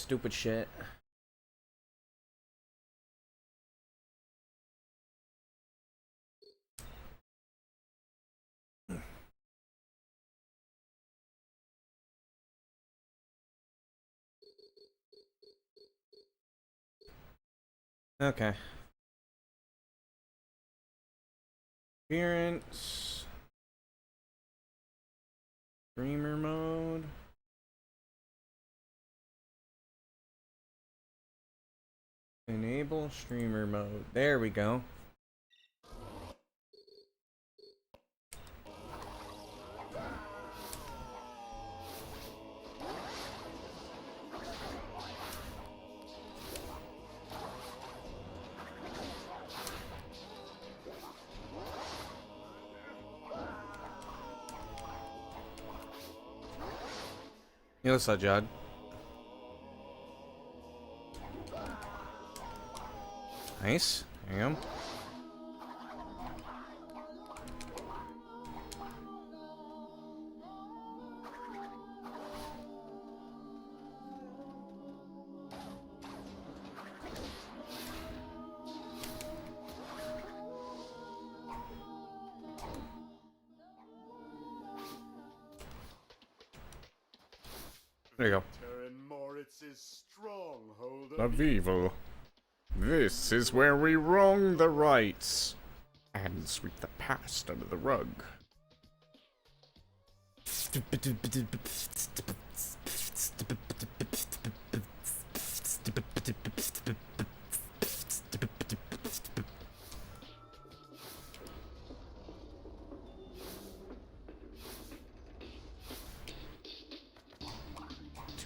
stupid shit. Okay. Appearance. Streamer mode. Enable streamer mode. There we go. Yo, Sajad. Nice. There you go. There you go. Of evil. This is where we wrong the rights and sweep the past under the rug.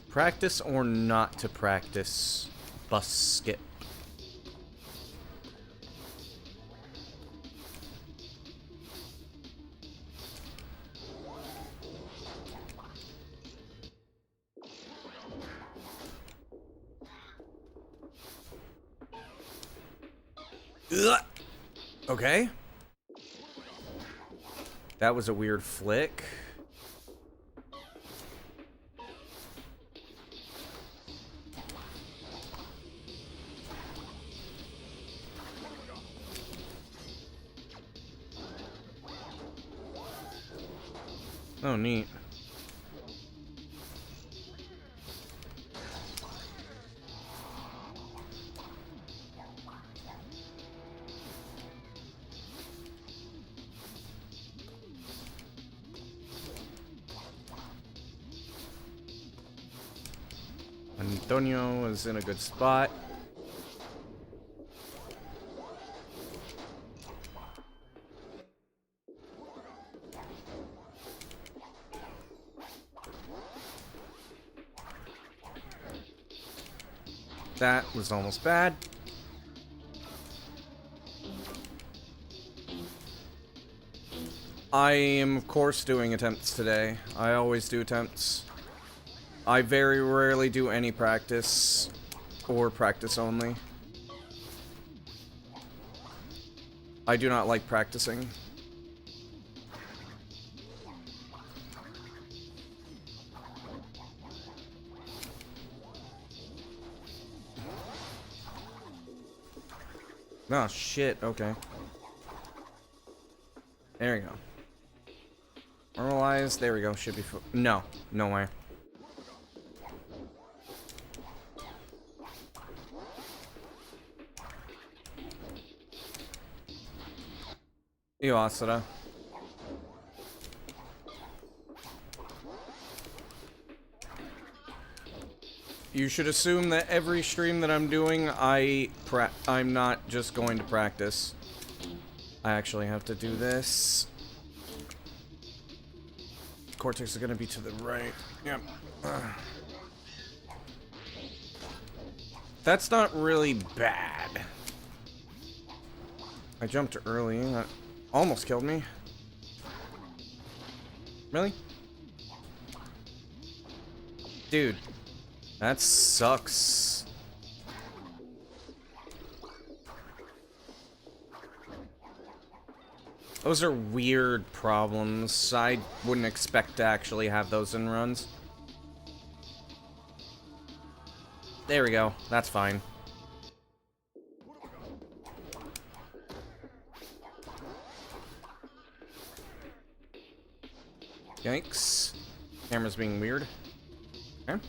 Practice or not to practice? Bus skip. Ugh. Okay. That was a weird flick. Oh, neat. Antonio is in a good spot. That was almost bad. I am, of course, doing attempts today. I always do attempts. I very rarely do any practice, or practice only. I do not like practicing. Oh, shit, okay. There we go. Normalize, there we go, should be no, no way. Yo, Asura. You should assume that every stream that I'm doing, I'm not just going to practice. I actually have to do this. Cortex is gonna be to the right. Yep. That's not really bad. I jumped early. That almost killed me. Really? Dude. That sucks. Those are weird problems. I wouldn't expect to actually have those in runs. There we go. That's fine. Yikes. Camera's being weird. Okay.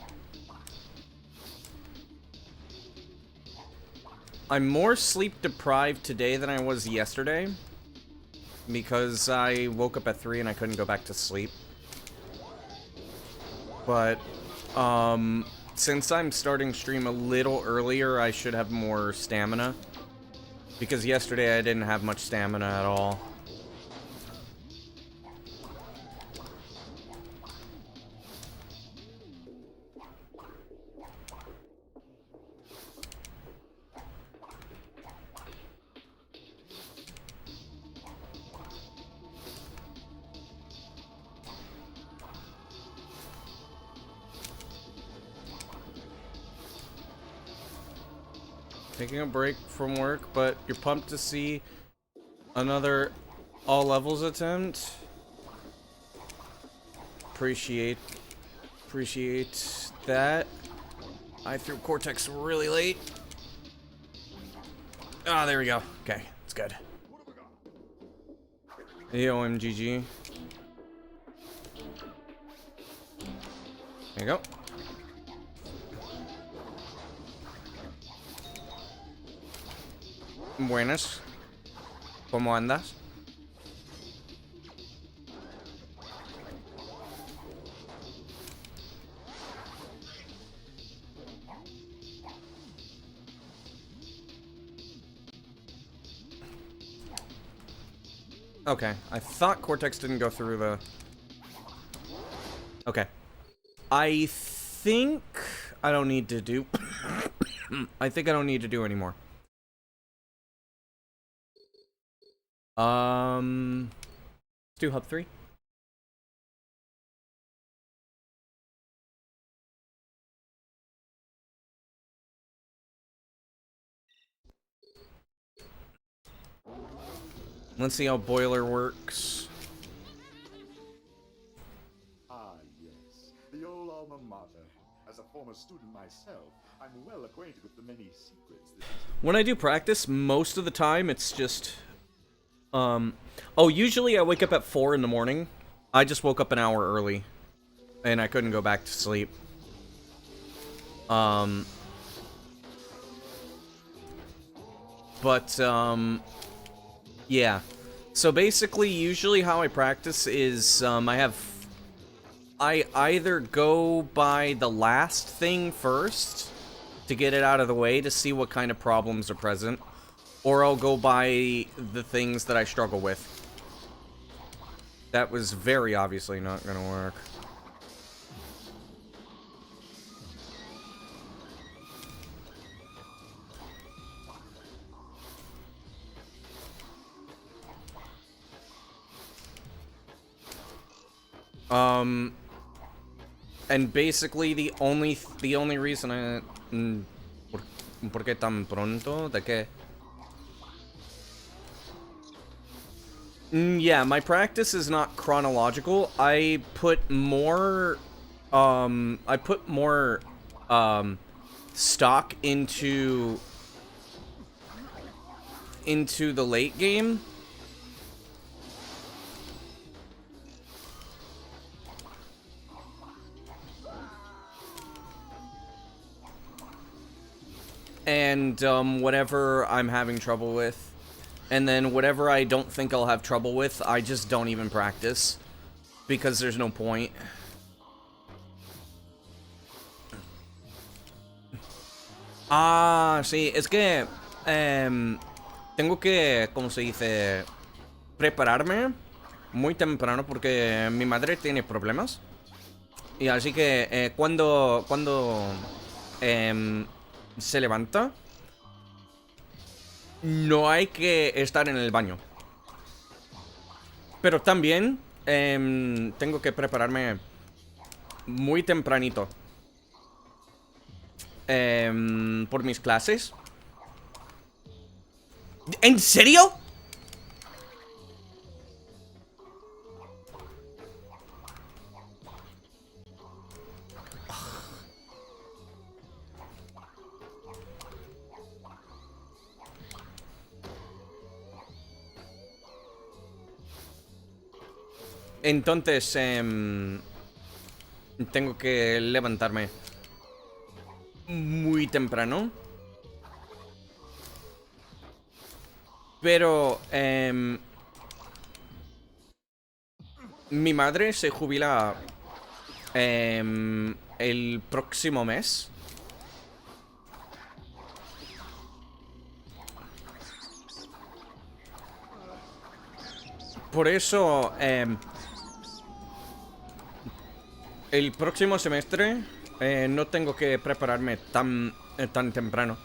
I'm more sleep deprived today than I was yesterday. Because I woke up at 3 and I couldn't go back to sleep. But, since I'm starting stream a little earlier, I should have more stamina. Because yesterday I didn't have much stamina at all. Taking a break from work, but you're pumped to see another all levels attempt. Appreciate that. I threw Cortex really late. Ah, there we go. Okay, it's good. AOMGG. There you go. Buenas. ¿Cómo andas? Okay, I thought Cortex didn't go through the... Okay. I think I don't need to do... I think I don't need to do anymore. Let's do Hub 3. Let's see how Boiler works. Ah, yes. The old alma mater. As a former student myself, I'm well acquainted with the many secrets that... When I do practice, most of the time it's just... Oh, usually I wake up at 4 in the morning. I just woke up an hour early. And I couldn't go back to sleep. Yeah. So basically, usually how I practice is, I either go by the last thing first to get it out of the way to see what kind of problems are present, or I'll go by the things that I struggle with. That was very obviously not gonna work. And basically the only reason I... ¿Por qué tan pronto? ¿De qué? Yeah, my practice is not chronological. I put more stock into the late game. And whatever I'm having trouble with. And then whatever I don't think I'll have trouble with, I just don't even practice. Because there's no point. Ah, sí, es que... tengo que, ¿cómo se dice? Prepararme muy temprano porque mi madre tiene problemas. Y así que cuando se levanta, no hay que estar en el baño. Pero también tengo que prepararme muy tempranito por mis clases. ¿En serio? Entonces, tengo que levantarme muy temprano. Pero, mi madre se jubila el próximo mes. Por eso, el próximo semestre no tengo que prepararme tan temprano.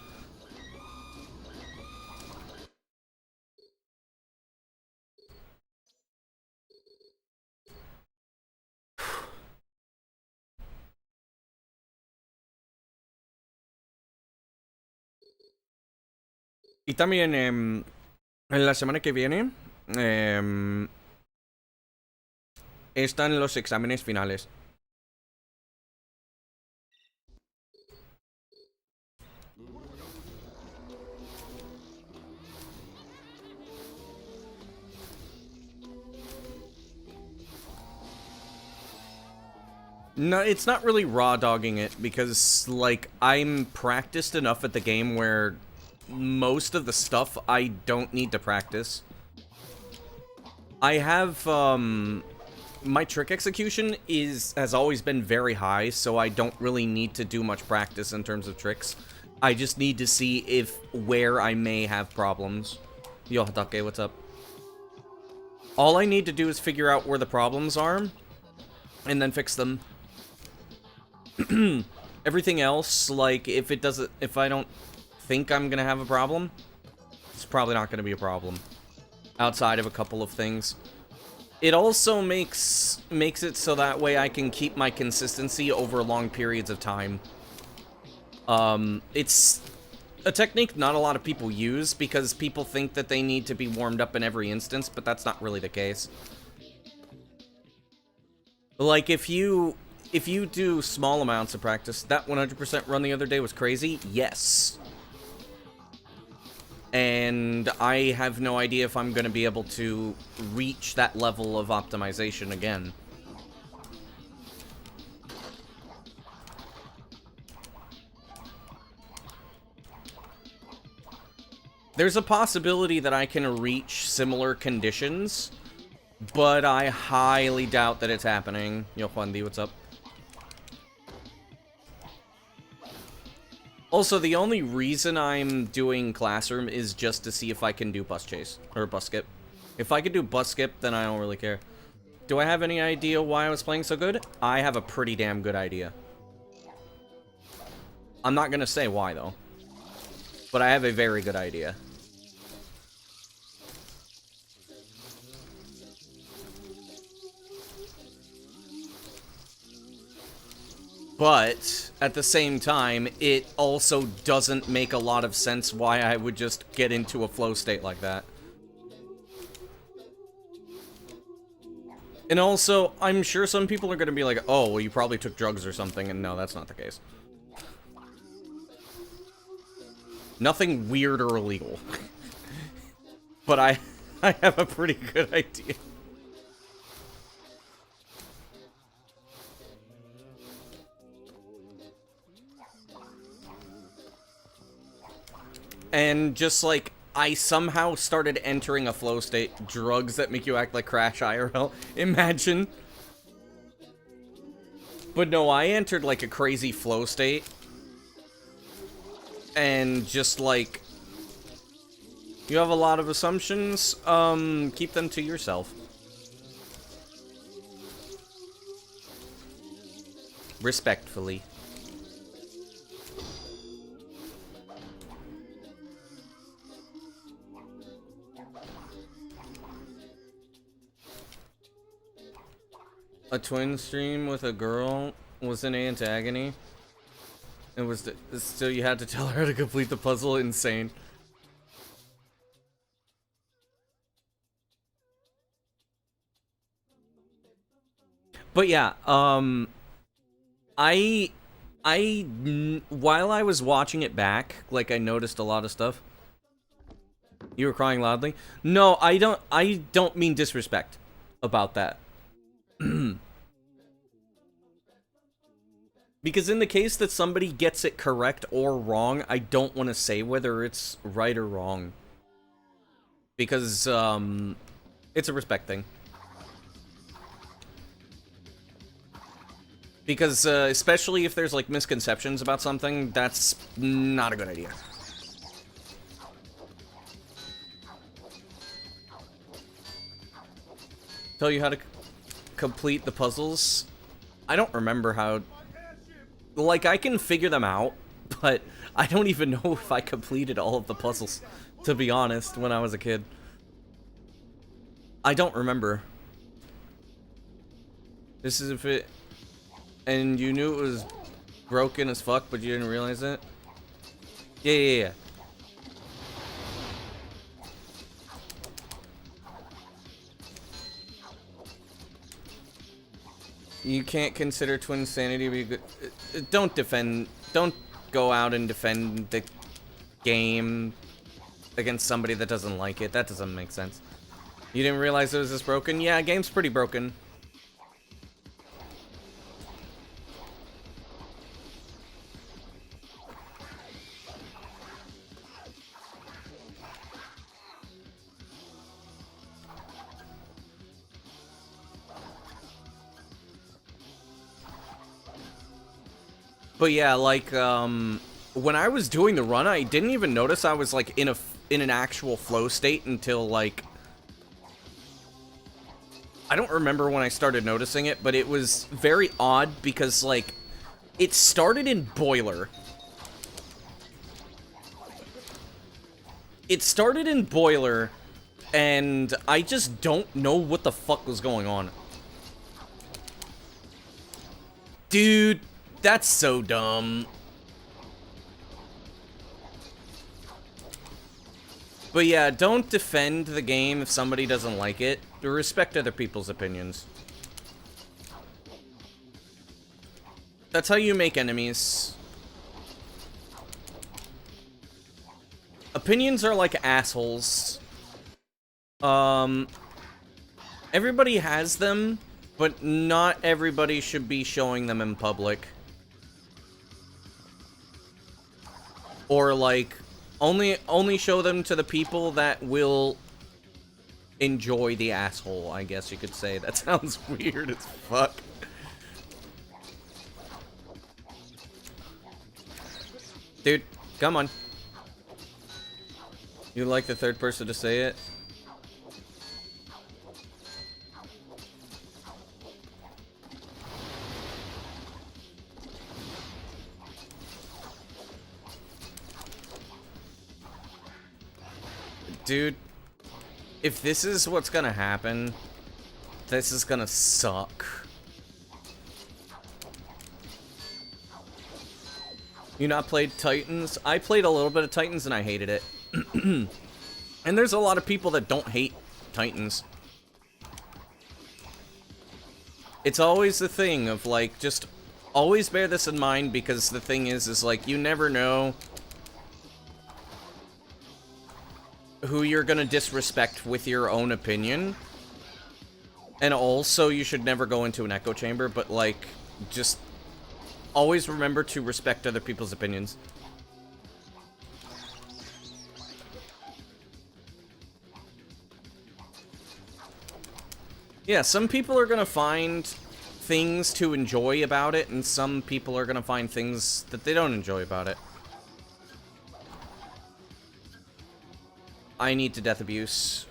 Y también en la semana que viene están los exámenes finales. No, it's not really raw dogging it because, like, I'm practiced enough at the game where most of the stuff I don't need to practice. I have, my trick execution has always been very high, so I don't really need to do much practice in terms of tricks. I just need to see where I may have problems. Yo, Hatake, what's up? All I need to do is figure out where the problems are, and then fix them. Everything else, like, if I don't think I'm gonna have a problem, it's probably not gonna be a problem. Outside of a couple of things. It also makes it so that way I can keep my consistency over long periods of time. It's a technique not a lot of people use because people think that they need to be warmed up in every instance, but that's not really the case. Like, if you do small amounts of practice, that 100% run the other day was crazy? Yes. And I have no idea if I'm going to be able to reach that level of optimization again. There's a possibility that I can reach similar conditions, but I highly doubt that it's happening. Yo, Juan D, what's up? Also, the only reason I'm doing Classroom is just to see if I can do Bus Chase. Or Bus Skip. If I can do Bus Skip, then I don't really care. Do I have any idea why I was playing so good? I have a pretty damn good idea. I'm not gonna say why, though. But I have a very good idea. But, at the same time, it also doesn't make a lot of sense why I would just get into a flow state like that. And also, I'm sure some people are going to be like, oh, well, you probably took drugs or something, and no, that's not the case. Nothing weird or illegal. But I have a pretty good idea. And just like, I somehow started entering a flow state. Drugs that make you act like Crash IRL. Imagine. But no, I entered like a crazy flow state. And just like, you have a lot of assumptions, keep them to yourself. Respectfully. A twin stream with a girl was in antagony. It was still you had to tell her to complete the puzzle. Insane. But yeah, while I was watching it back, like I noticed a lot of stuff. You were crying loudly? No, I don't mean disrespect about that. Because in the case that somebody gets it correct or wrong, I don't want to say whether it's right or wrong. Because, it's a respect thing. Because, especially if there's, like, misconceptions about something, that's not a good idea. Tell you how to complete the puzzles? I don't remember how... Like, I can figure them out, but I don't even know if I completed all of the puzzles, to be honest, when I was a kid. I don't remember. This is if it... And you knew it was broken as fuck, but you didn't realize it? Yeah. You can't consider Twinsanity. Don't go out and defend the game against somebody that doesn't like it. That doesn't make sense. You didn't realize it was this broken? Yeah, game's pretty broken. But yeah, like, when I was doing the run, I didn't even notice I was, like, in an actual flow state until, like... I don't remember when I started noticing it, but it was very odd because, like, it started in Boiler. It started in Boiler, and I just don't know what the fuck was going on. Dude... That's so dumb. But yeah, don't defend the game if somebody doesn't like it. Respect other people's opinions. That's how you make enemies. Opinions are like assholes. Everybody has them, but not everybody should be showing them in public. Or, like, only show them to the people that will enjoy the asshole, I guess you could say. That sounds weird as fuck. Dude, come on. You like the third person to say it? Dude, if this is what's gonna happen, this is gonna suck. You not played Titans? I played a little bit of Titans and I hated it. And there's a lot of people that don't hate Titans. It's always the thing of, like, just always bear this in mind, because the thing is like, you never know who you're gonna disrespect with your own opinion. And also, you should never go into an echo chamber, but, like, just always remember to respect other people's opinions. Yeah, some people are gonna find things to enjoy about it, and some people are gonna find things that they don't enjoy about it. I need to death abuse.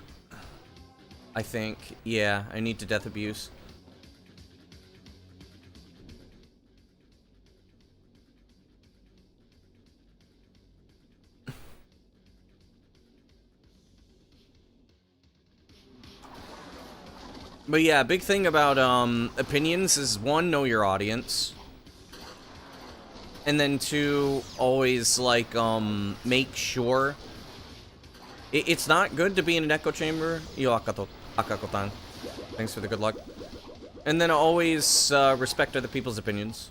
I think. Yeah, I need to death abuse. But yeah, big thing about opinions is, one, know your audience. And then two, always, like, make sure... It's not good to be in an echo chamber. Yo, Akakotan. Thanks for the good luck. And then always respect other people's opinions.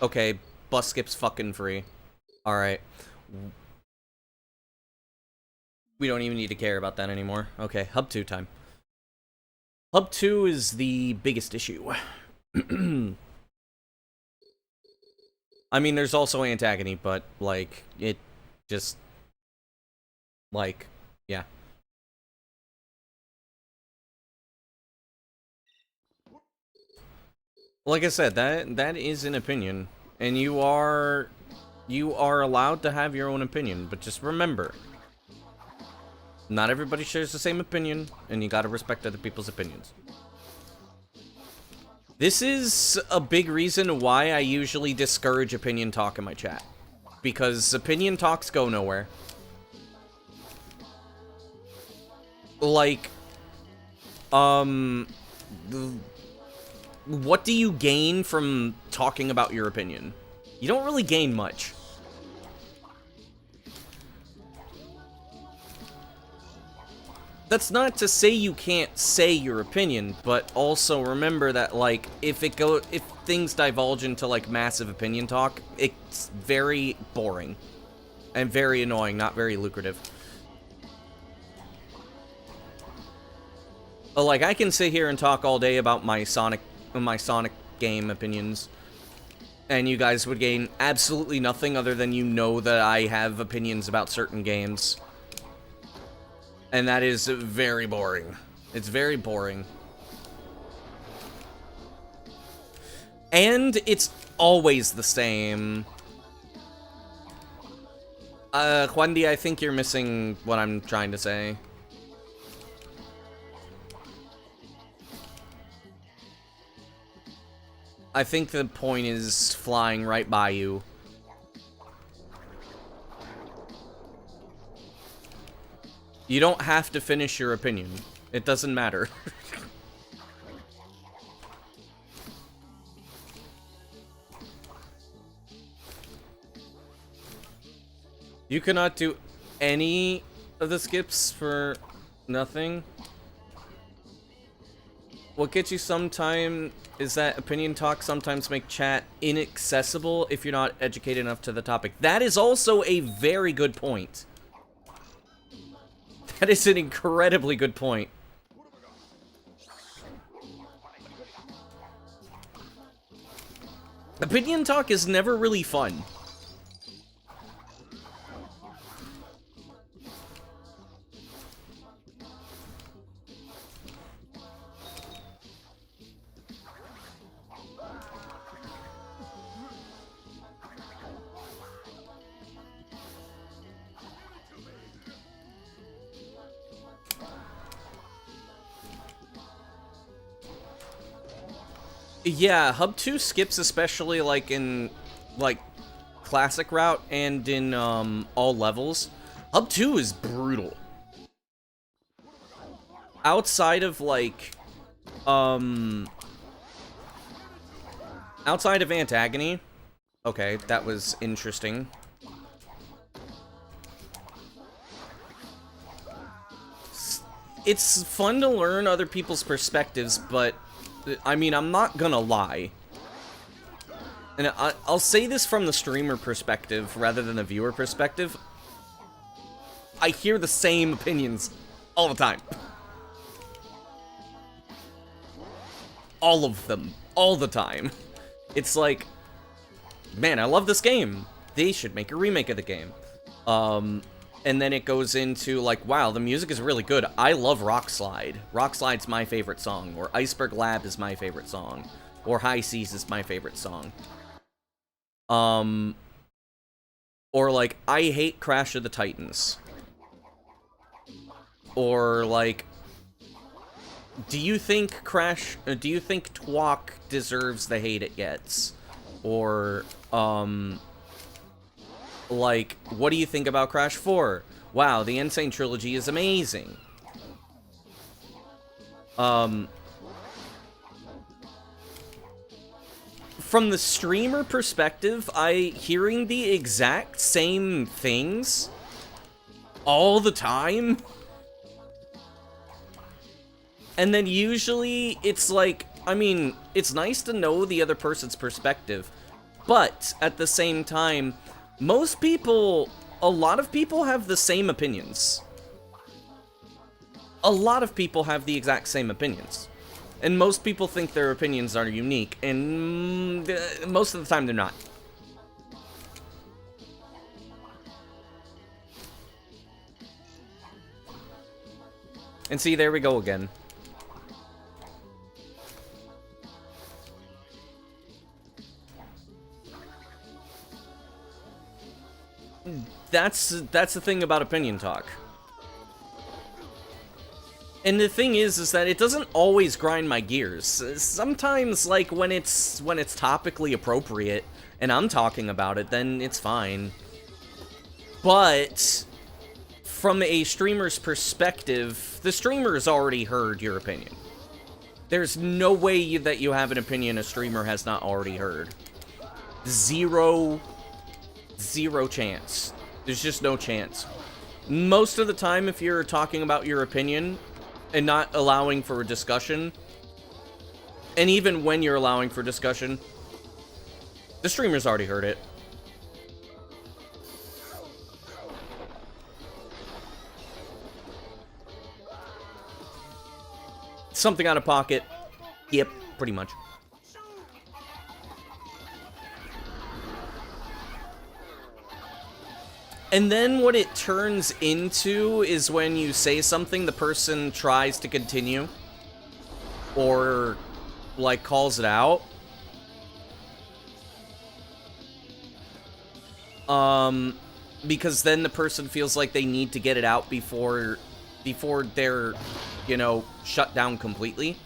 Okay, bus skip's fucking free. Alright. We don't even need to care about that anymore. Okay, Hub 2 time. Hub 2 is the biggest issue. I mean, there's also Antagony, but, like, it just... Like, yeah. Like I said, that is an opinion. And you are allowed to have your own opinion, but just remember... Not everybody shares the same opinion, and you gotta respect other people's opinions. This is a big reason why I usually discourage opinion talk in my chat. Because opinion talks go nowhere. Like, what do you gain from talking about your opinion? You don't really gain much. That's not to say you can't say your opinion, but also remember that, like, if things divulge into, like, massive opinion talk, it's very boring. And very annoying, not very lucrative. But, like, I can sit here and talk all day about my Sonic game opinions, and you guys would gain absolutely nothing other than you know that I have opinions about certain games. And that is very boring. It's very boring. And it's always the same. Juandi, I think you're missing what I'm trying to say. I think the point is flying right by you. You don't have to finish your opinion. It doesn't matter. You cannot do any of the skips for nothing. What gets you sometime is that opinion talks sometimes make chat inaccessible if you're not educated enough to the topic. That is also a very good point. That is an incredibly good point. Opinion talk is never really fun. Yeah, Hub 2 skips, especially, like, in, like, classic route and in, all levels. Hub 2 is brutal. Outside of, like, outside of Antagony. Okay, that was interesting. It's fun to learn other people's perspectives, but I mean, I'm not gonna lie. And I'll say this from the streamer perspective rather than the viewer perspective. I hear the same opinions all the time. All of them. All the time. It's like, man, I love this game. They should make a remake of the game. And then it goes into, like, wow, the music is really good. I love Rock Slide. Rock Slide's my favorite song. Or Iceberg Lab is my favorite song. Or High Seas is my favorite song. Or, like, I hate Crash of the Titans. Or, like, do you think Twok deserves the hate it gets? Or, like, what do you think about Crash 4? Wow, the Insane Trilogy is amazing. From the streamer perspective, hearing the exact same things all the time. And then usually it's like, I mean, it's nice to know the other person's perspective, but at the same time, a lot of people have the same opinions. a lot of people have the exact same opinions. And most people think their opinions are unique, and most of the time they're not. And see, there we go again. That's the thing about opinion talk. And the thing is that it doesn't always grind my gears. Sometimes, like, when it's topically appropriate, and I'm talking about it, then it's fine. But from a streamer's perspective, the streamer's already heard your opinion. There's no way that you have an opinion a streamer has not already heard. Zero chance. There's just no chance. Most of the time, if you're talking about your opinion and not allowing for a discussion, and even when you're allowing for discussion, the streamer's already heard it. Something out of pocket. Yep, pretty much. And then what it turns into is when you say something, the person tries to continue. Or, like, calls it out. Because then the person feels like they need to get it out before they're, you know, shut down completely.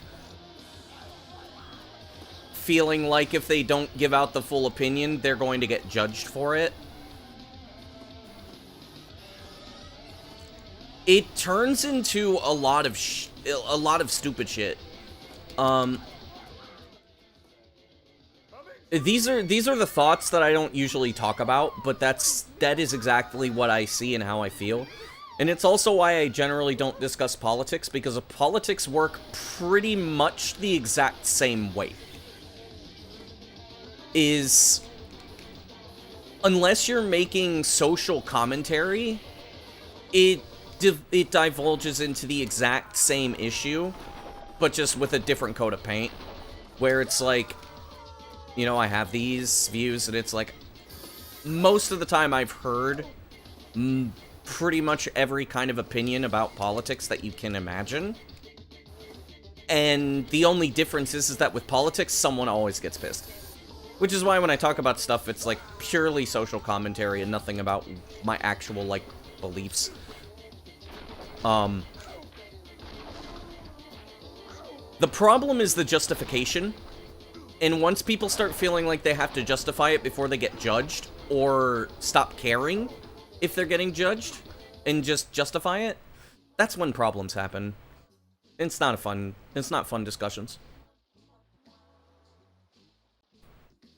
Feeling like if they don't give out the full opinion, they're going to get judged for it. It turns into a lot of stupid shit. These are the thoughts that I don't usually talk about, but that is exactly what I see and how I feel. And it's also why I generally don't discuss politics, because politics work pretty much the exact same way. Unless you're making social commentary, it divulges into the exact same issue, but just with a different coat of paint, where it's like, you know, I have these views, and it's like, most of the time I've heard pretty much every kind of opinion about politics that you can imagine, and the only difference is that with politics, someone always gets pissed. Which is why when I talk about stuff, it's like purely social commentary and nothing about my actual, like, beliefs. The problem is the justification, and once people start feeling like they have to justify it before they get judged, or stop caring if they're getting judged, and just justify it, that's when problems happen. It's not fun discussions.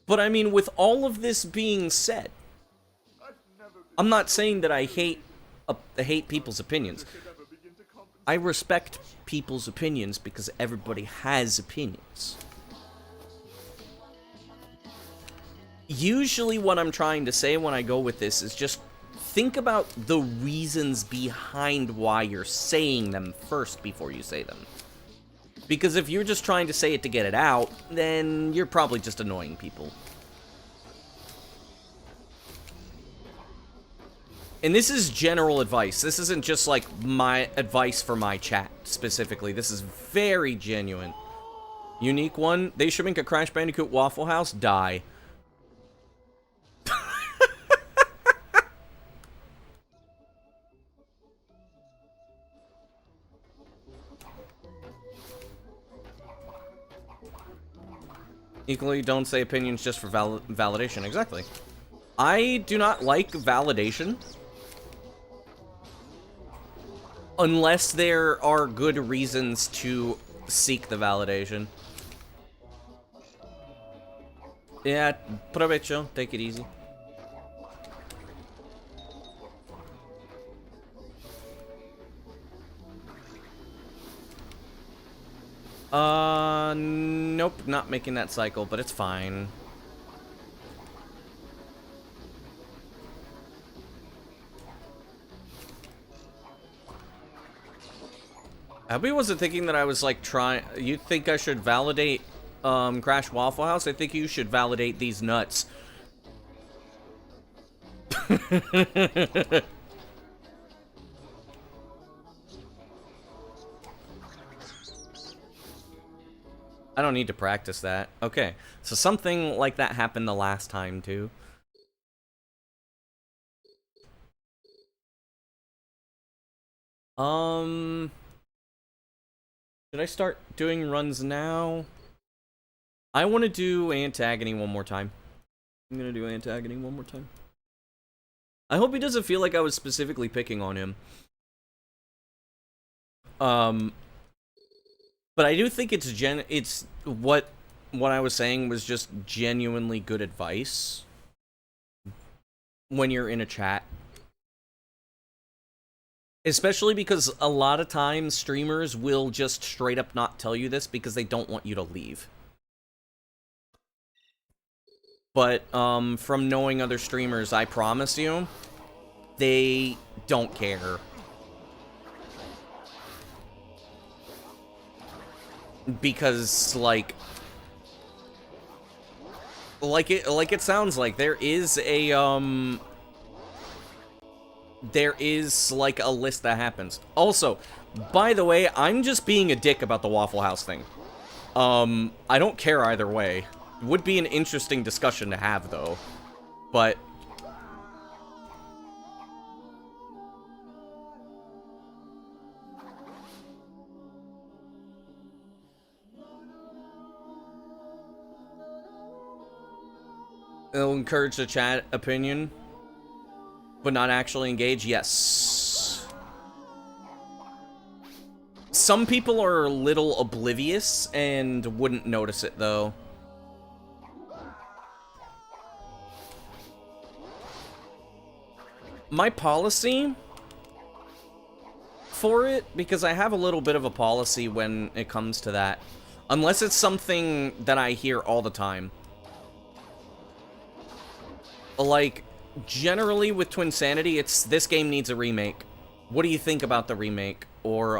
But I mean, with all of this being said, I'm not saying that I hate people's opinions. I respect people's opinions because everybody has opinions. Usually what I'm trying to say when I go with this is just think about the reasons behind why you're saying them first before you say them. Because if you're just trying to say it to get it out, then you're probably just annoying people. And this is general advice. This isn't just, like, my advice for my chat, specifically. This is very genuine. Unique one. They should make a Crash Bandicoot Waffle House. Die. Equally, don't say opinions just for validation. Exactly. I do not like validation. Unless there are good reasons to seek the validation. Yeah, provecho. Take it easy. Nope, not making that cycle, but it's fine. I hope he wasn't thinking that I was like trying. You think I should validate Crash Waffle House? I think you should validate these nuts. I don't need to practice that. Okay, so something like that happened the last time too. Should I start doing runs now? I want to do Antagony one more time. I'm gonna do Antagony one more time. I hope he doesn't feel like I was specifically picking on him. But I do think it's what I was saying was just genuinely good advice when you're in a chat. Especially because a lot of times streamers will just straight up not tell you this because they don't want you to leave. But from knowing other streamers, I promise you, they don't care. Because like it sounds like there is like a list that happens. Also, by the way, I'm just being a dick about the Waffle House thing. I don't care either way. Would be an interesting discussion to have though. But it'll encourage the chat opinion, but not actually engage. Yes. Some people are a little oblivious and wouldn't notice it, though. My policy for it, because I have a little bit of a policy when it comes to that, unless it's something that I hear all the time. Like, generally with Twinsanity, it's this game needs a remake. What do you think about the remake? Or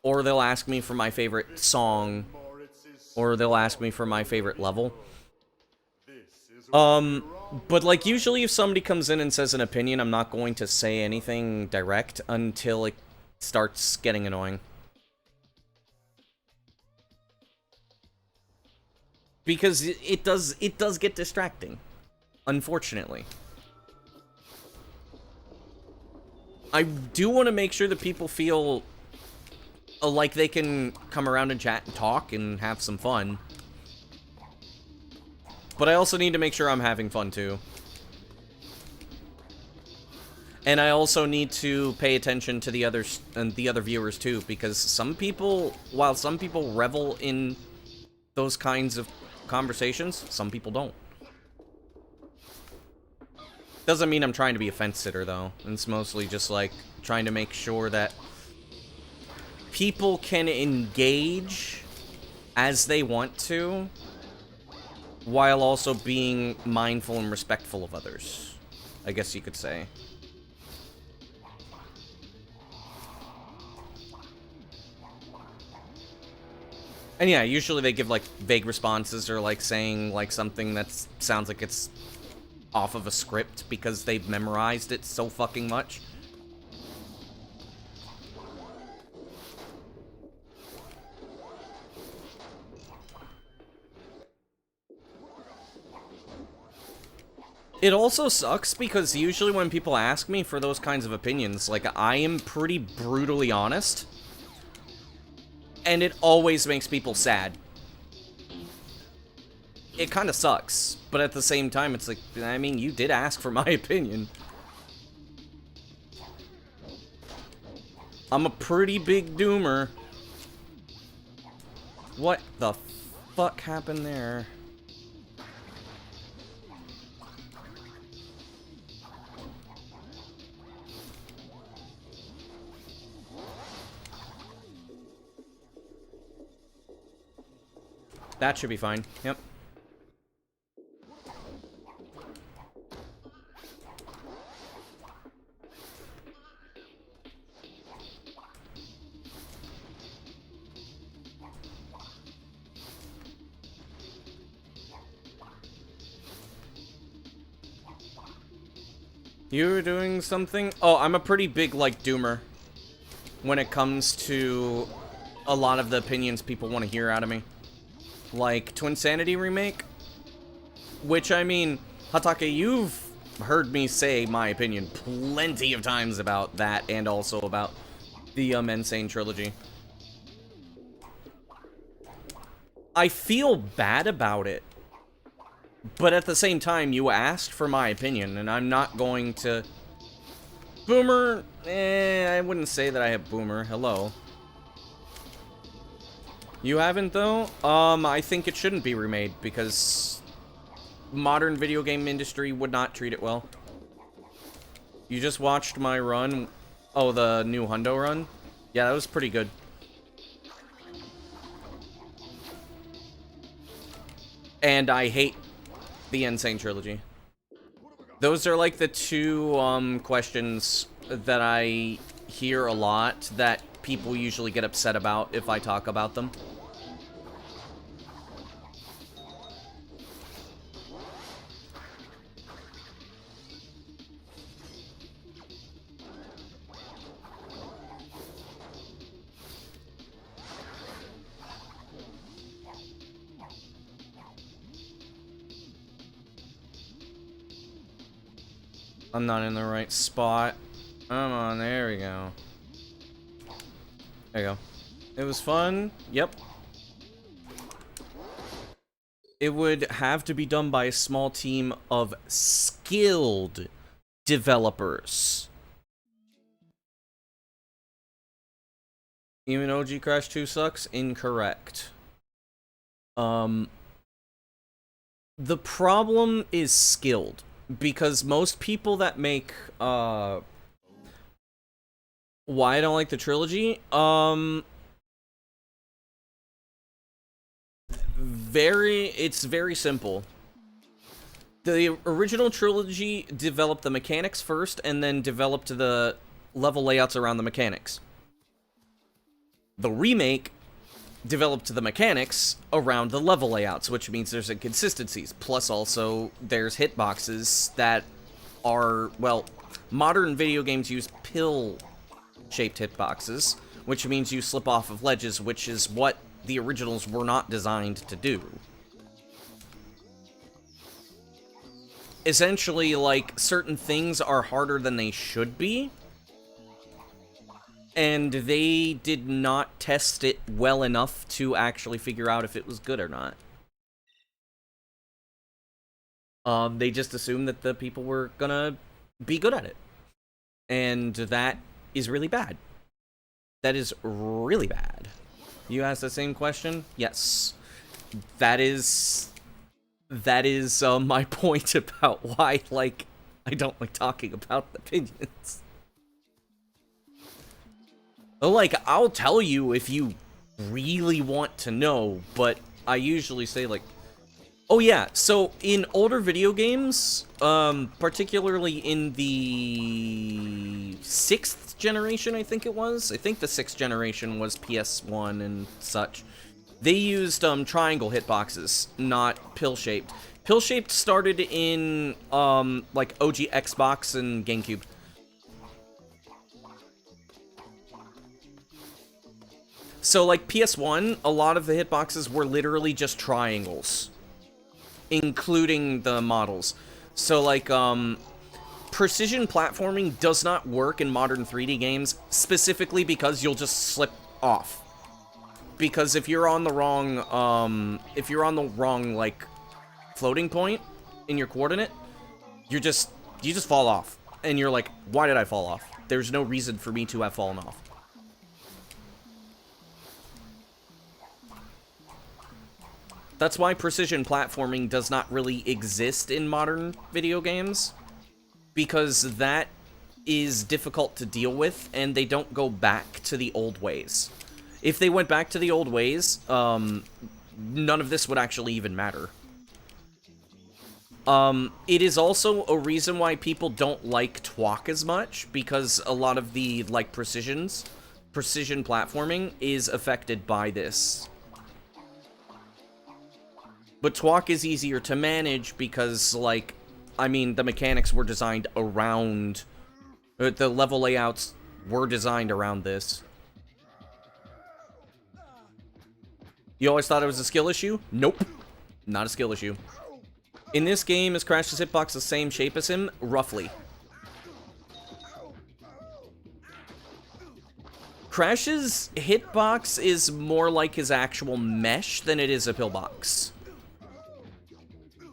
they'll ask me for my favorite song, or they'll ask me for my favorite level. But like usually if somebody comes in and says an opinion, I'm not going to say anything direct until it starts getting annoying. Because it does get distracting, unfortunately. I do want to make sure that people feel like they can come around and chat and talk and have some fun. But I also need to make sure I'm having fun too. And I also need to pay attention to the others and the other viewers too, because some people, while some people revel in those kinds of conversations, some people don't. Doesn't mean I'm trying to be a fence sitter though. It's mostly just like trying to make sure that people can engage as they want to, while also being mindful and respectful of others, I guess you could say. And yeah, usually they give like vague responses or like saying like something that sounds like it's off of a script because they've memorized it so fucking much. It also sucks because usually when people ask me for those kinds of opinions, like, I am pretty brutally honest. And it always makes people sad. It kind of sucks, but at the same time, it's like, I mean, you did ask for my opinion. I'm a pretty big doomer. What the fuck happened there? That should be fine. Yep. You were doing something? Oh, I'm a pretty big, like, doomer when it comes to a lot of the opinions people want to hear out of me. Like, Twinsanity remake? Which, I mean, Hatake, you've heard me say my opinion plenty of times about that, and also about the Insane trilogy. I feel bad about it. But at the same time, you asked for my opinion, and I'm not going to... Boomer? I wouldn't say that I have Boomer. Hello. You haven't, though? I think it shouldn't be remade, because modern video game industry would not treat it well. You just watched my run. Oh, the new Hundo run? Yeah, that was pretty good. And I hate the Insane trilogy. Those are like the two questions that I hear a lot that people usually get upset about if I talk about them. I'm not in the right spot. Come on, there we go. There you go. It was fun. Yep. It would have to be done by a small team of skilled developers. Even OG Crash 2 sucks? Incorrect. The problem is skilled. Because most people that make, why I don't like the trilogy, it's very simple. The original trilogy developed the mechanics first, and then developed the level layouts around the mechanics. The remake developed the mechanics around the level layouts, which means there's inconsistencies. Plus, also, there's hitboxes that are, well, modern video games use pill-shaped hitboxes, which means you slip off of ledges, which is what the originals were not designed to do. Essentially, like, certain things are harder than they should be, and they did not test it well enough to actually figure out if it was good or not. They just assumed that the people were gonna be good at it. And that is really bad. That is really bad. You asked the same question? Yes. That is my point about why, like, I don't like talking about opinions. Like, I'll tell you if you really want to know, but I usually say, like, oh yeah, so in older video games, particularly in the 6th generation, I think it was. I think the 6th generation was PS1 and such. They used triangle hitboxes, not pill-shaped. Pill-shaped started in, like, OG Xbox and GameCube. So, like, PS1, a lot of the hitboxes were literally just triangles, including the models. So, like, precision platforming does not work in modern 3D games, specifically because you'll just slip off. Because if you're on the wrong, like, floating point in your coordinate, you just fall off. And you're like, why did I fall off? There's no reason for me to have fallen off. That's why precision platforming does not really exist in modern video games, because that is difficult to deal with, and they don't go back to the old ways. If they went back to the old ways, none of this would actually even matter. It is also a reason why people don't like TWAC as much, because a lot of the, like, precision platforming is affected by this. But TWAC is easier to manage because, like, I mean, the mechanics were designed around... the level layouts were designed around this. You always thought it was a skill issue? Nope. Not a skill issue. In this game, is Crash's hitbox the same shape as him? Roughly. Crash's hitbox is more like his actual mesh than it is a pillbox.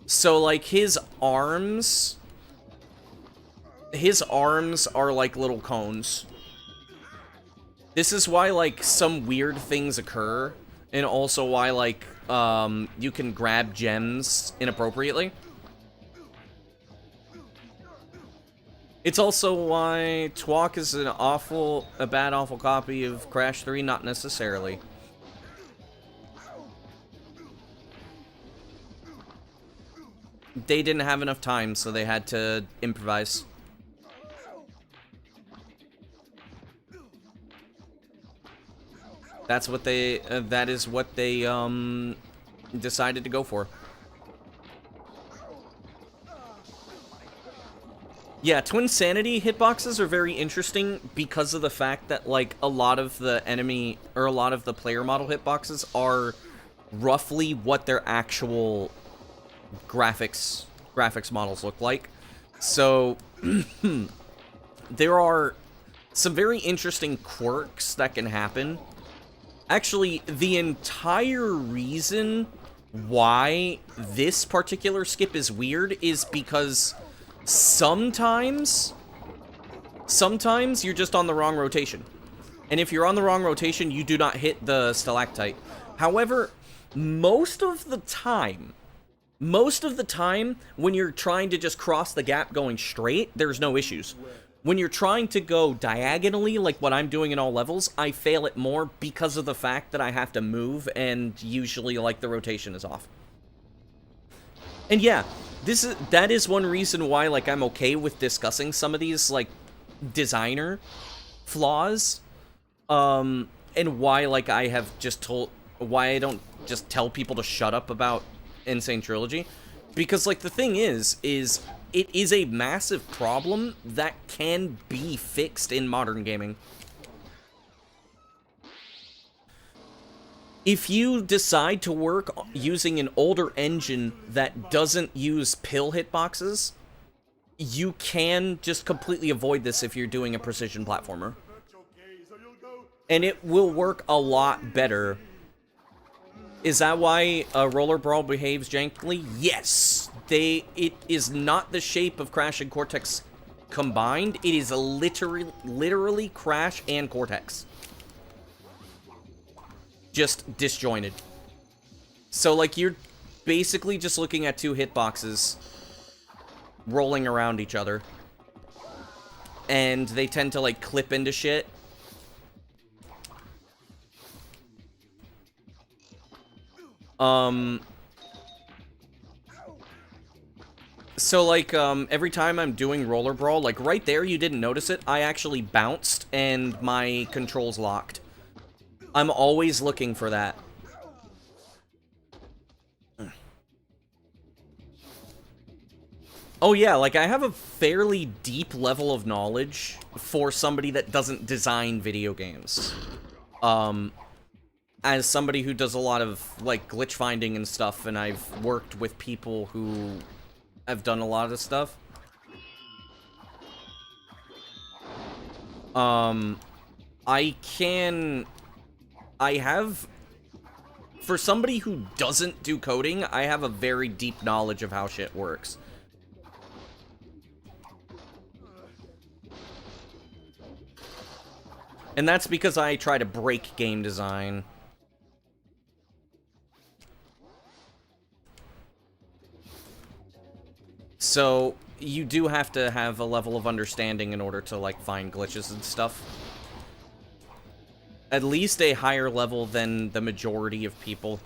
So, like, his arms are like little cones. This is why, like, some weird things occur, and also why, like, you can grab gems inappropriately. It's also why Twalk is a bad, awful copy of Crash 3, not necessarily. They didn't have enough time, so they had to improvise. That's what they, that is what they, decided to go for. Yeah, Twinsanity hitboxes are very interesting because of the fact that, like, a lot of the enemy, or a lot of the player model hitboxes are roughly what their actual graphics models look like. So, there are some very interesting quirks that can happen. Actually, the entire reason why this particular skip is weird is because sometimes you're just on the wrong rotation. And if you're on the wrong rotation, you do not hit the stalactite. However, most of the time, when you're trying to just cross the gap going straight, there's no issues. When you're trying to go diagonally, like what I'm doing in all levels, I fail it more because of the fact that I have to move, and usually, like, the rotation is off. And yeah, that is one reason why, like, I'm okay with discussing some of these, like, designer flaws, and why, like, why I don't just tell people to shut up about Insane Trilogy. Because, like, the thing is it is a massive problem that can be fixed in modern gaming. If you decide to work using an older engine that doesn't use pill hitboxes, you can just completely avoid this if you're doing a precision platformer. And it will work a lot better. Is that why Roller Brawl behaves jankily? Yes! It is not the shape of Crash and Cortex combined. It is literally Crash and Cortex. Just disjointed. So, like, you're basically just looking at two hitboxes rolling around each other. And they tend to, like, clip into shit. So, like, every time I'm doing Roller Brawl, like, right there, you didn't notice it, I actually bounced, and my controls locked. I'm always looking for that. Oh, yeah, like, I have a fairly deep level of knowledge for somebody that doesn't design video games. As somebody who does a lot of, like, glitch finding and stuff, and I've worked with people who have done a lot of stuff. For somebody who doesn't do coding, I have a very deep knowledge of how shit works. And that's because I try to break game design. So, you do have to have a level of understanding in order to, like, find glitches and stuff. At least a higher level than the majority of people.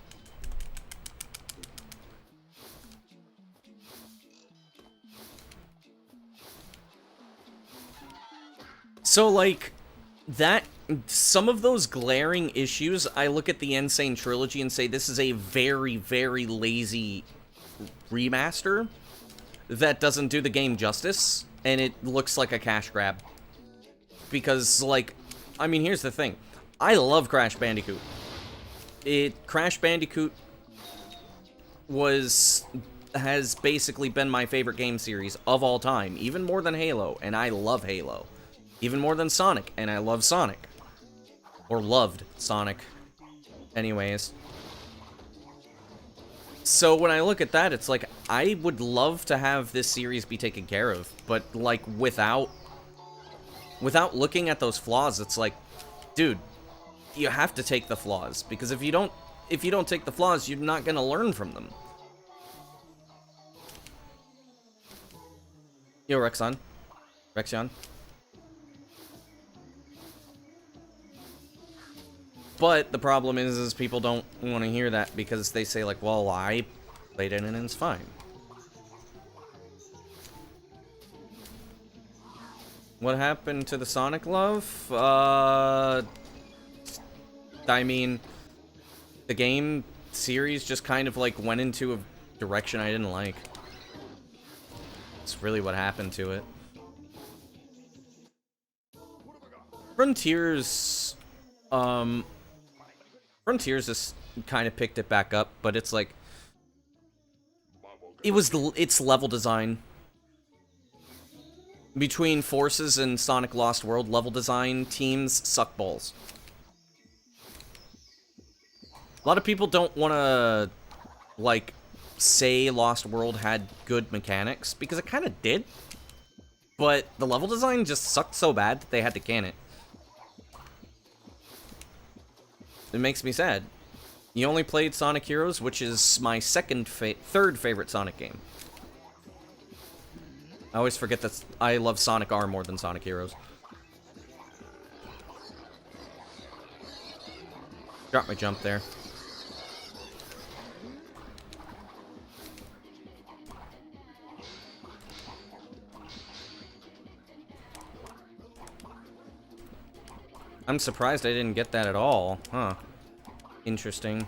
So, like, some of those glaring issues, I look at the Insane Trilogy and say this is a very, very lazy remaster. that doesn't do the game justice, and it looks like a cash grab. Because, like, I mean, here's the thing. I love Crash Bandicoot. Crash Bandicoot has basically been my favorite game series of all time, even more than Halo, and I love Halo. Even more than Sonic, and I love Sonic. Or loved Sonic. Anyways. So when I look at that, it's like, I would love to have this series be taken care of, but, like, without looking at those flaws, it's like, dude, you have to take the flaws, because if you don't take the flaws, you're not gonna learn from them. Yo, Rexion. But the problem is people don't want to hear that because they say, like, well, I played it and it's fine. What happened to the Sonic love? I mean, the game series just kind of, like, went into a direction I didn't like. That's really what happened to it. Frontiers just kind of picked it back up, but it's like, it's level design. Between Forces and Sonic Lost World, level design teams suck balls. A lot of people don't want to, like, say Lost World had good mechanics, because it kind of did. But the level design just sucked so bad that they had to can it. It makes me sad. You only played Sonic Heroes, which is my third favorite Sonic game. I always forget that I love Sonic R more than Sonic Heroes. Drop my jump there. I'm surprised I didn't get that at all. Huh. Interesting.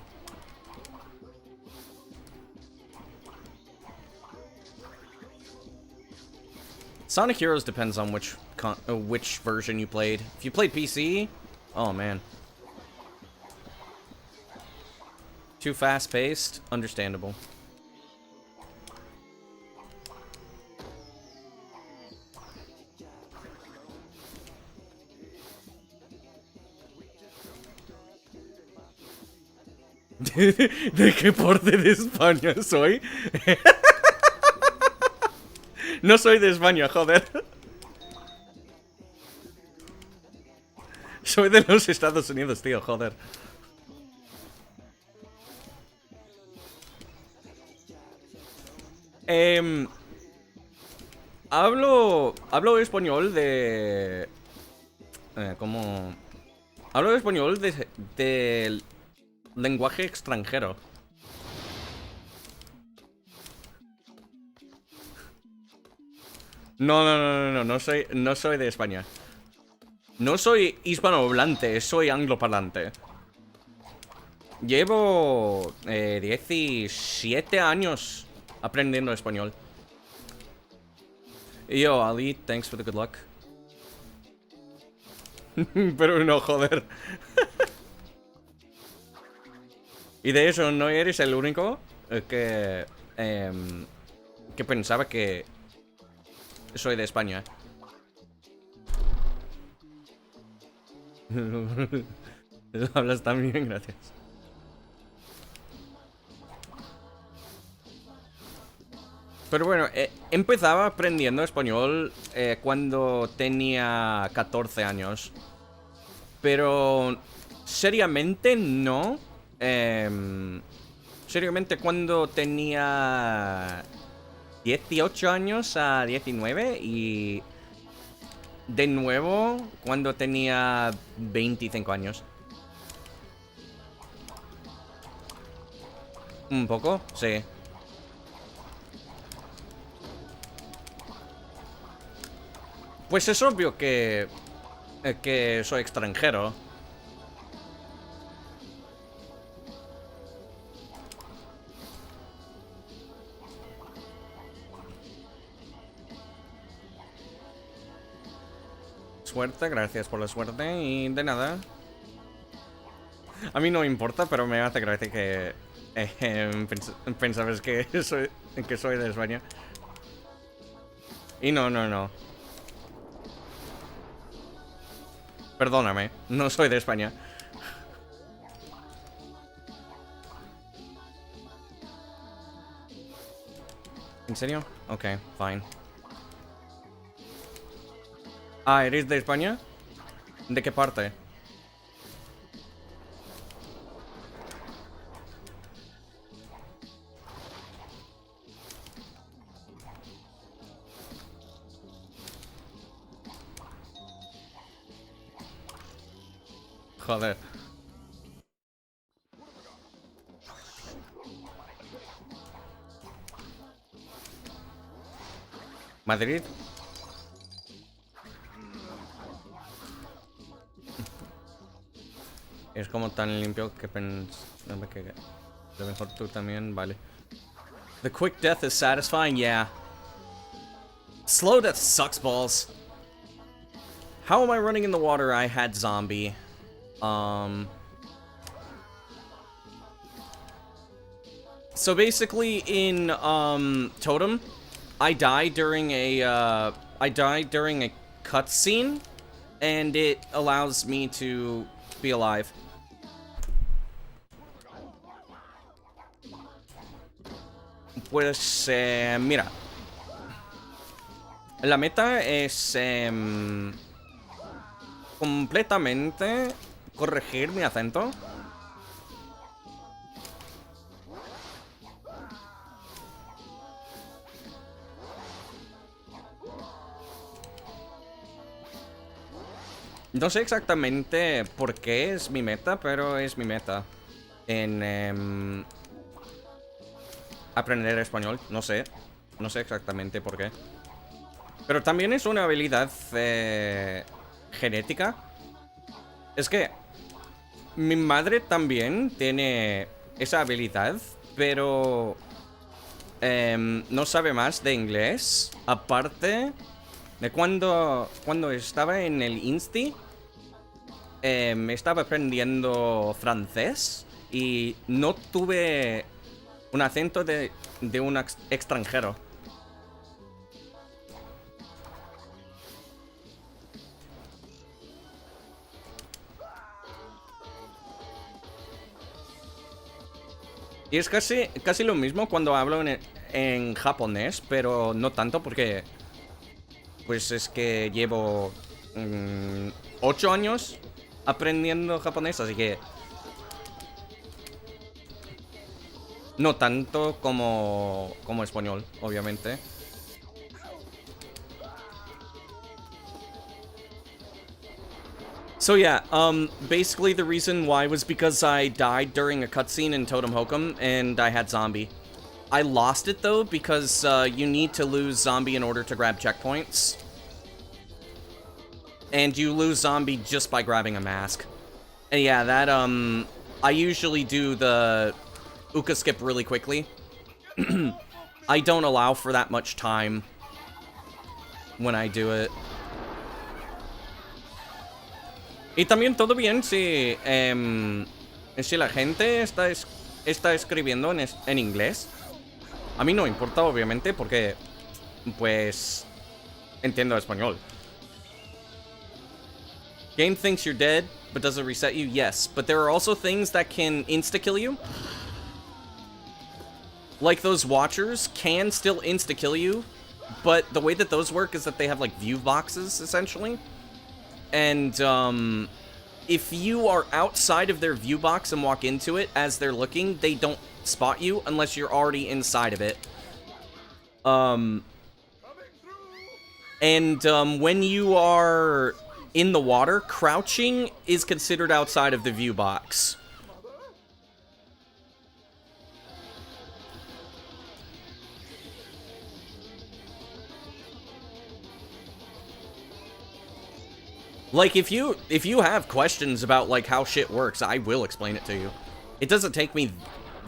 Sonic Heroes depends on which version you played. If you played PC, oh man. Too fast-paced? Understandable. ¿De qué parte de España soy? No soy de España, joder. Soy de los Estados Unidos, tío, joder. Hablo español de... ¿cómo? Hablo español de lenguaje extranjero. No soy de España. No soy hispanohablante, soy angloparlante. Llevo 17 años aprendiendo español. Yo, Ali, thanks for the good luck. Pero no, joder. Y de eso, no eres el único que pensaba que soy de España. Hablas tan bien, gracias. Pero bueno, empezaba aprendiendo español cuando tenía 14 años. Pero seriamente no. Seriamente cuando tenía 18 años a 19 y de nuevo cuando tenía 25 años. Un poco, sí. Pues es obvio que soy extranjero. suerte, gracias por la suerte y de nada. A mí no importa, pero me hace gracia que pensabas que soy de España. Y no. Perdóname, no soy de España. ¿En serio? Ok, fine. Ah, ¿eres de España? ¿De qué parte? Joder. ¿Madrid? Es como tan limpio que pensaba que a lo mejor tú también, vale. The quick death is satisfying, yeah. Slow death sucks balls. How am I running in the water? I had zombie. So basically in Totem, I died during a cutscene, and it allows me to be alive. Pues mira, la meta es completamente corregir mi acento. No sé exactamente por qué es mi meta, pero es mi meta. En aprender español, no sé. No sé exactamente por qué. Pero también es una habilidad genética. Es que mi madre también tiene esa habilidad, pero no sabe más de inglés. Aparte de cuando estaba en el Insti, me estaba aprendiendo francés y no tuve un acento de un extranjero. Y es casi lo mismo cuando hablo en japonés, pero no tanto porque pues es que llevo 8 años aprendiendo japonés, así que no tanto como español, obviamente. So yeah, basically the reason why was because I died during a cutscene in Totem Hokum, and I had zombie. I lost it though, because you need to lose zombie in order to grab checkpoints. And you lose zombie just by grabbing a mask. And yeah, that, I usually do the Uka skip really quickly. I don't allow for that much time when I do it. Y también todo bien si la gente está escribiendo en inglés. A mí no importa, obviamente, porque pues entiendo español. Game thinks you're dead, but does it reset you? Yes, but there are also things that can insta-kill you. Like those watchers can still insta-kill you, but the way that those work is that they have like view boxes, essentially. And if you are outside of their view box and walk into it as they're looking, they don't spot you unless you're already inside of it. When you are in the water, crouching is considered outside of the view box. Like, if you have questions about, like, how shit works, I will explain it to you. It doesn't take me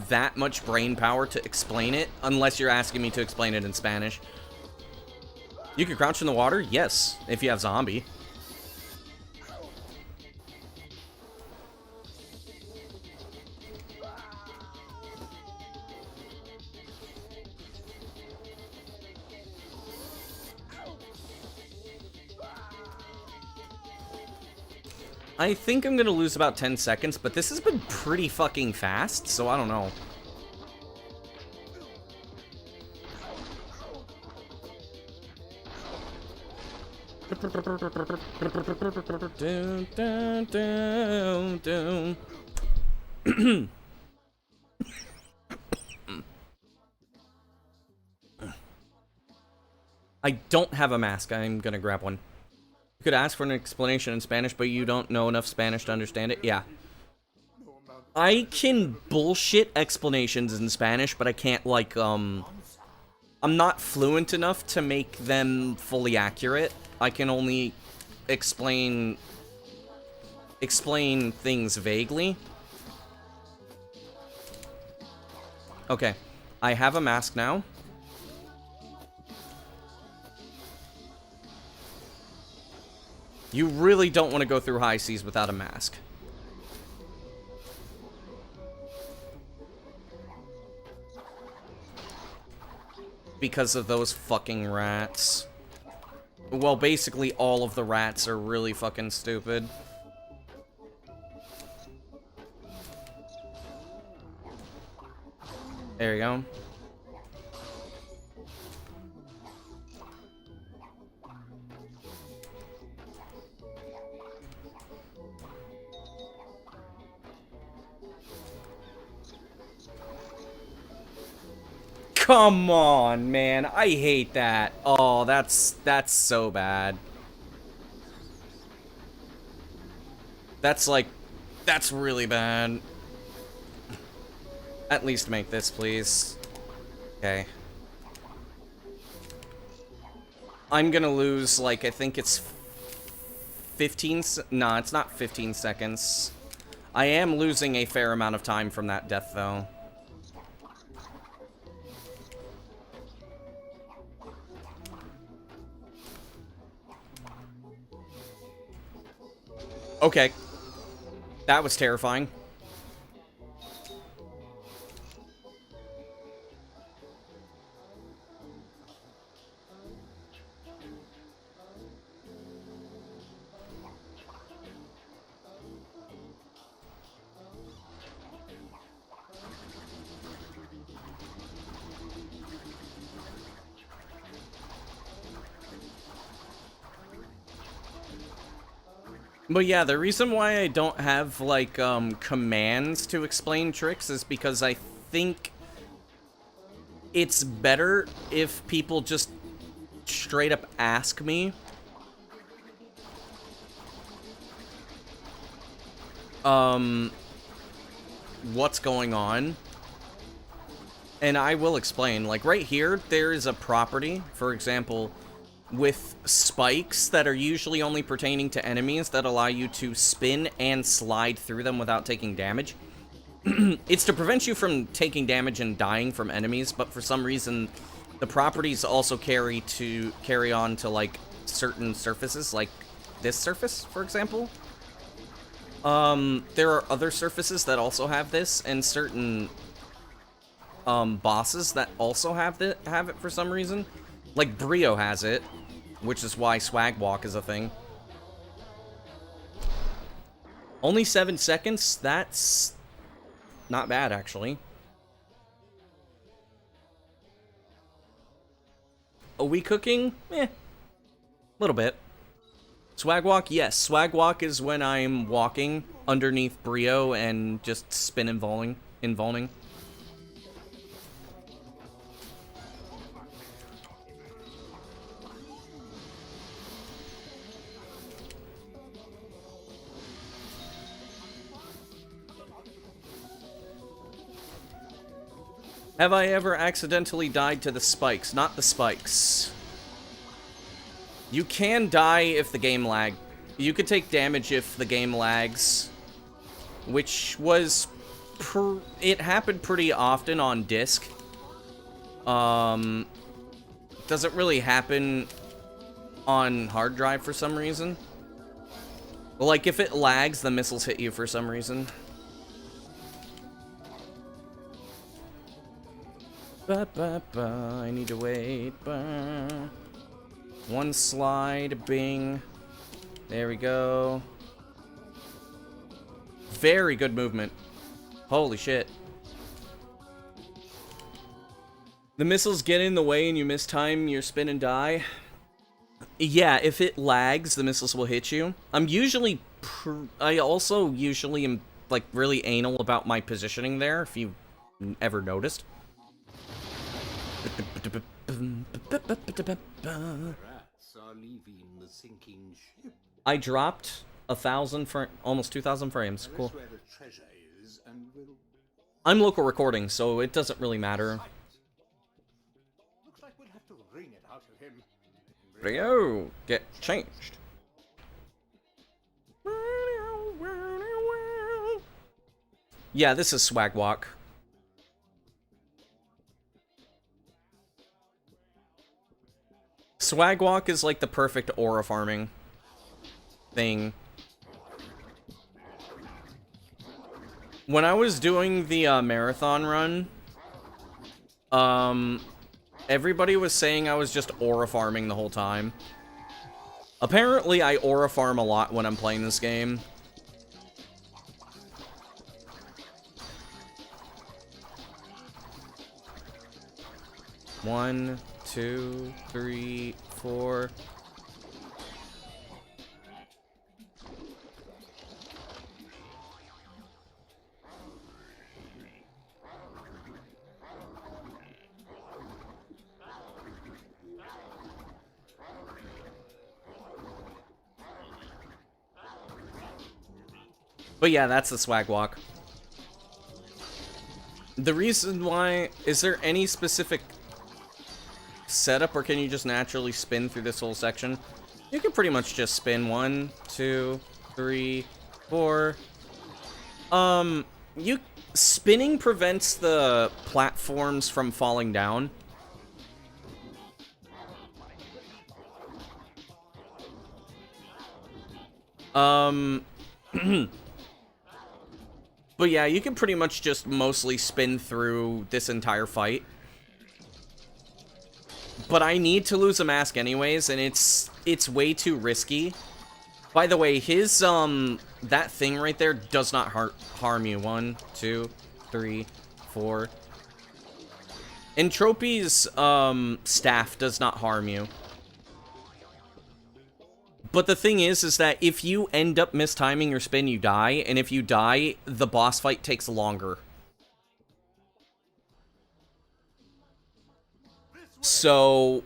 that much brain power to explain it, unless you're asking me to explain it in Spanish. You can crouch in the water? Yes, if you have zombie. I think I'm gonna lose about 10 seconds, but this has been pretty fucking fast, so I don't know. Dun, dun, dun, dun. I don't have a mask. I'm gonna grab one. You could ask for an explanation in Spanish, but you don't know enough Spanish to understand it? Yeah. I can bullshit explanations in Spanish, but I can't, like, I'm not fluent enough to make them fully accurate. I can only explain things vaguely. Okay. I have a mask now. You really don't want to go through high seas without a mask. Because of those fucking rats. Well, basically all of the rats are really fucking stupid. There you go. Come on, man. I hate that. Oh, that's so bad. That's really bad. At least make this, please. Okay. I'm gonna lose, like, I think it's 15... No, it's not 15 seconds. I am losing a fair amount of time from that death, though. Okay. That was terrifying. But yeah, the reason why I don't have, like, commands to explain tricks is because I think it's better if people just straight up ask me. What's going on? And I will explain. Like, right here, there is a property, for example, with spikes that are usually only pertaining to enemies that allow you to spin and slide through them without taking damage. It's to prevent you from taking damage and dying from enemies, but for some reason, the properties also carry on to, like, certain surfaces, like this surface, for example. There are other surfaces that also have this, and certain bosses that also have it for some reason. Like Brio has it, which is why Swag Walk is a thing. Only 7 seconds? That's not bad, actually. Are we cooking? Eh. Little bit. Swag Walk? Yes. Swag Walk is when I'm walking underneath Brio and just spin and voling. Have I ever accidentally died to the spikes? Not the spikes. You can die if the game lag. You could take damage if the game lags. Which was... it happened pretty often on disc. Doesn't really happen on hard drive for some reason. Like, if it lags, the missiles hit you for some reason. I need to wait. One slide, bing. There we go. very good movement. Holy shit. The missiles get in the way and you miss time your spin and die. Yeah, if it lags, the missiles will hit you. I also usually am, like, really anal about my positioning there, if you ever noticed. I dropped 1,000 for almost 2,000 frames. Cool. I'm local recording, so it doesn't really matter. Looks like we'll have to wring it out of him. Rio, get changed. Yeah, this is Swag Walk. Swag Walk is like the perfect aura farming thing. When I was doing the marathon run, everybody was saying I was just aura farming the whole time. Apparently, I aura farm a lot when I'm playing this game. One, 2, 3, 4. But yeah, that's the Swag Walk. The reason why... Is there any specific setup, or can you just naturally spin through this whole section? You can pretty much just spin 1, 2, 3, 4. Spinning prevents the platforms from falling down. But yeah, you can pretty much just mostly spin through this entire fight. But I need to lose a mask anyways, and it's way too risky. By the way, his, that thing right there does not harm you. 1, 2, 3, 4. Entropy's, staff does not harm you. But the thing is that if you end up mistiming your spin, you die, and if you die, the boss fight takes longer. So,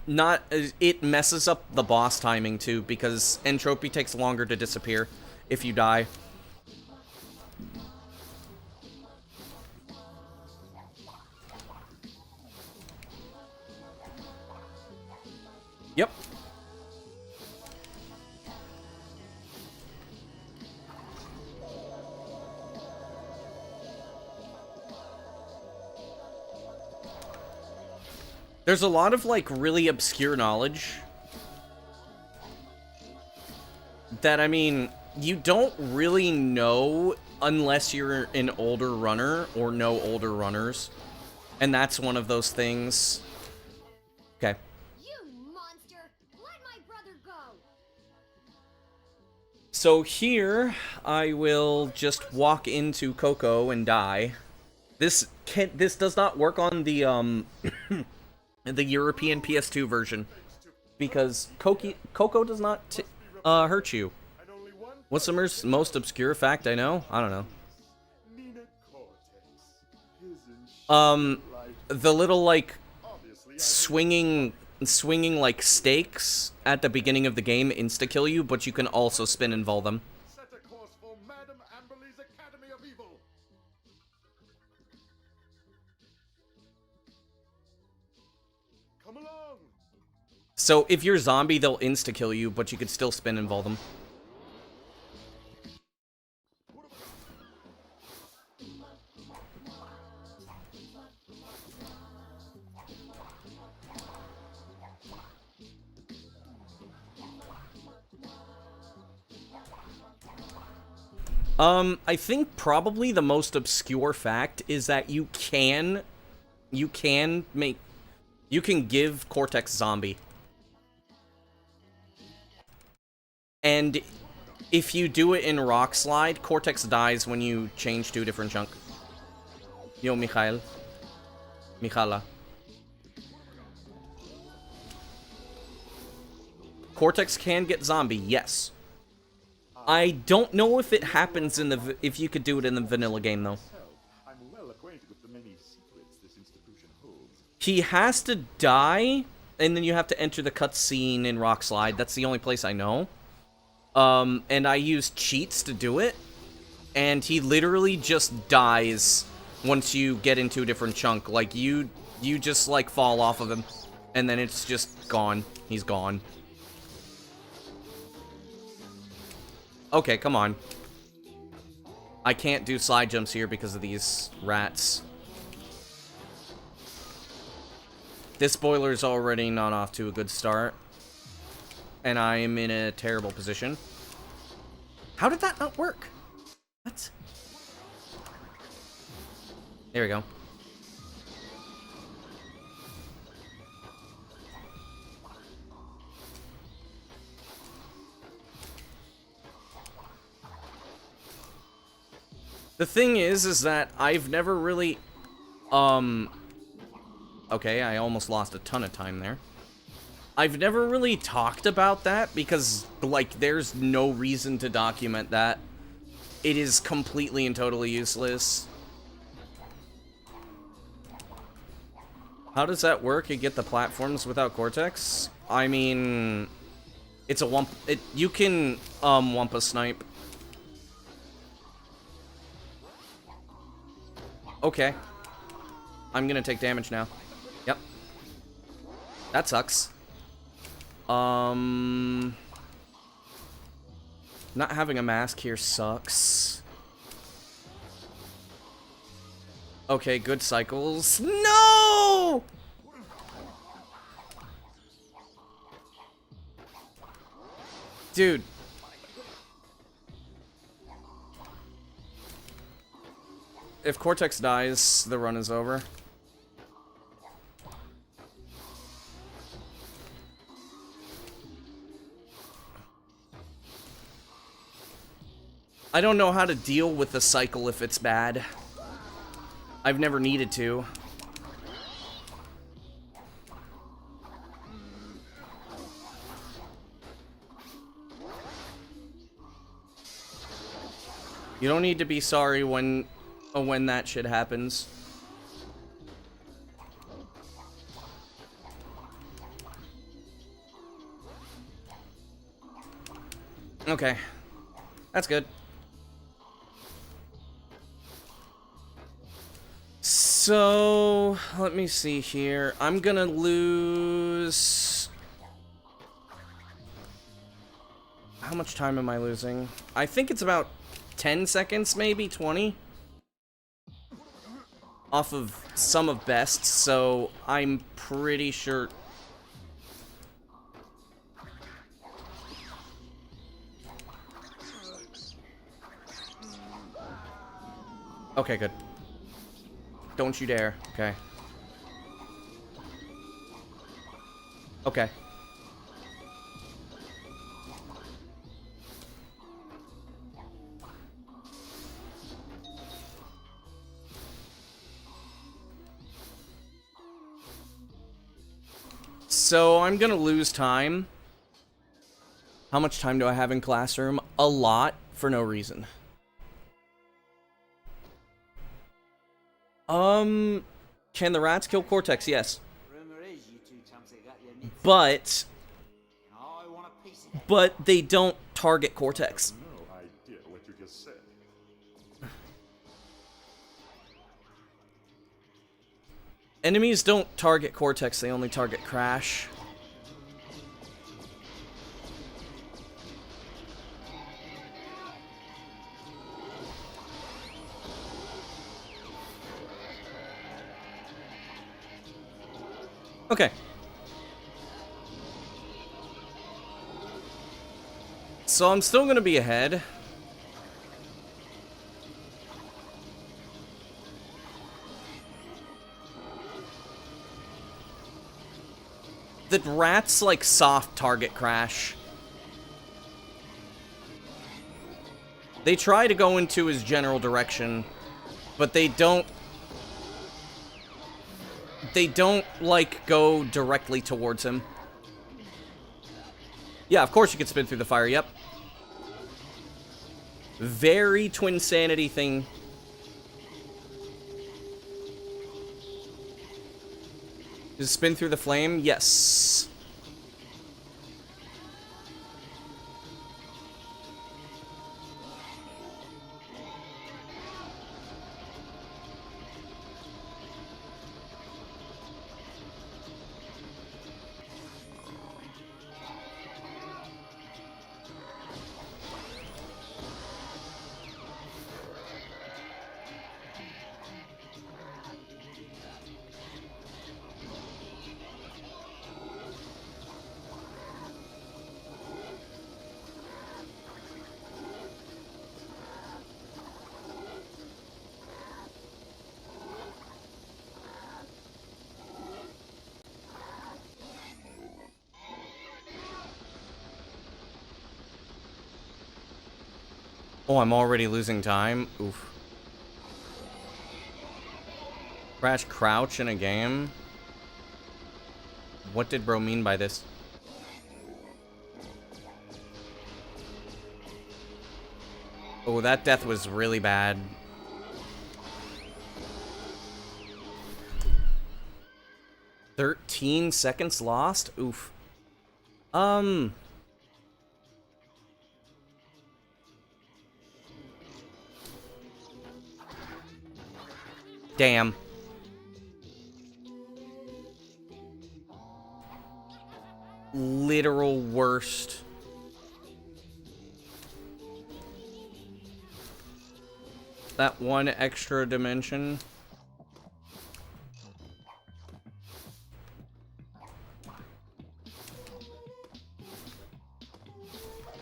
it messes up the boss timing too, because entropy takes longer to disappear if you die. Yep. There's a lot of, like, really obscure knowledge that, I mean, you don't really know unless you're an older runner or know older runners. And that's one of those things. Okay. You monster! Let my brother go! So here, I will just walk into Coco and die. This does not work on the, the European PS2 version, because Coco does not hurt you. What's the most obscure fact I know? I don't know. The little, like, swinging like stakes at the beginning of the game insta-kill you, but you can also spin and vol them. So if you're zombie, they'll insta-kill you, but you can still spin and vol them. I think probably the most obscure fact is that you can give Cortex zombie. And if you do it in Rock Slide, Cortex dies when you change to a different chunk. Yo, Mikhail. Mikhala. Cortex can get zombie, yes. I don't know if it happens in the if you could do it in the vanilla game though. I'm well acquainted with the many secrets this institution holds. He has to die, and then you have to enter the cutscene in Rock Slide. That's the only place I know. And I used cheats to do it, and he literally just dies once you get into a different chunk. Like, you just, like, fall off of him, and then it's just gone. He's gone. Okay, come on. I can't do side jumps here because of these rats. This boiler's already not off to a good start. And I am in a terrible position. How did that not work? What? There we go. The thing is that I've never really, okay, I almost lost a ton of time there. I've never really talked about that because, like, there's no reason to document that. It is completely and totally useless. How does that work? You get the platforms without Cortex? I mean, it's a you can, Wumpa snipe. Okay. I'm gonna take damage now. Yep. That sucks. Not having a mask here sucks. Okay, good cycles. No! Dude. If Cortex dies, the run is over. I don't know how to deal with the cycle if it's bad. I've never needed to. You don't need to be sorry when that shit happens. Okay. That's good. So, let me see here. I'm gonna lose... How much time am I losing? I think it's about 10 seconds, maybe 20? Off of some of best, so I'm pretty sure... Okay, good. Don't you dare. Okay. Okay. So, I'm gonna lose time. How much time do I have in classroom? A lot, for no reason. Can the rats kill Cortex? Yes. But they don't target Cortex. No idea what you just said. Enemies don't target Cortex, they only target Crash. Okay. So I'm still gonna be ahead. The rats like soft target Crash. They try to go into his general direction, but they don't, like, go directly towards him. Yeah, of course you can spin through the fire, yep. Very Twinsanity thing. Does it spin through the flame? Yes. Oh, I'm already losing time? Oof. Crash crouch in a game? What did bro mean by this? Oh, that death was really bad. "13 seconds lost? Oof. Damn. Literal worst. That one extra dimension.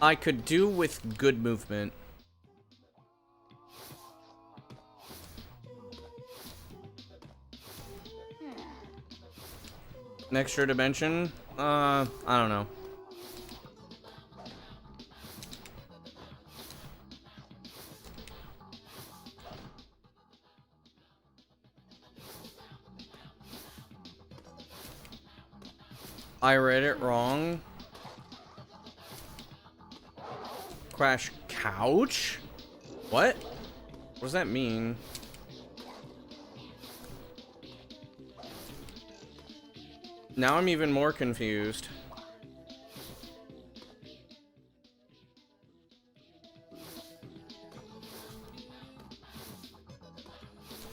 I could do with good movement. An extra dimension? I don't know. I read it wrong. Crash couch? What? What does that mean? Now I'm even more confused.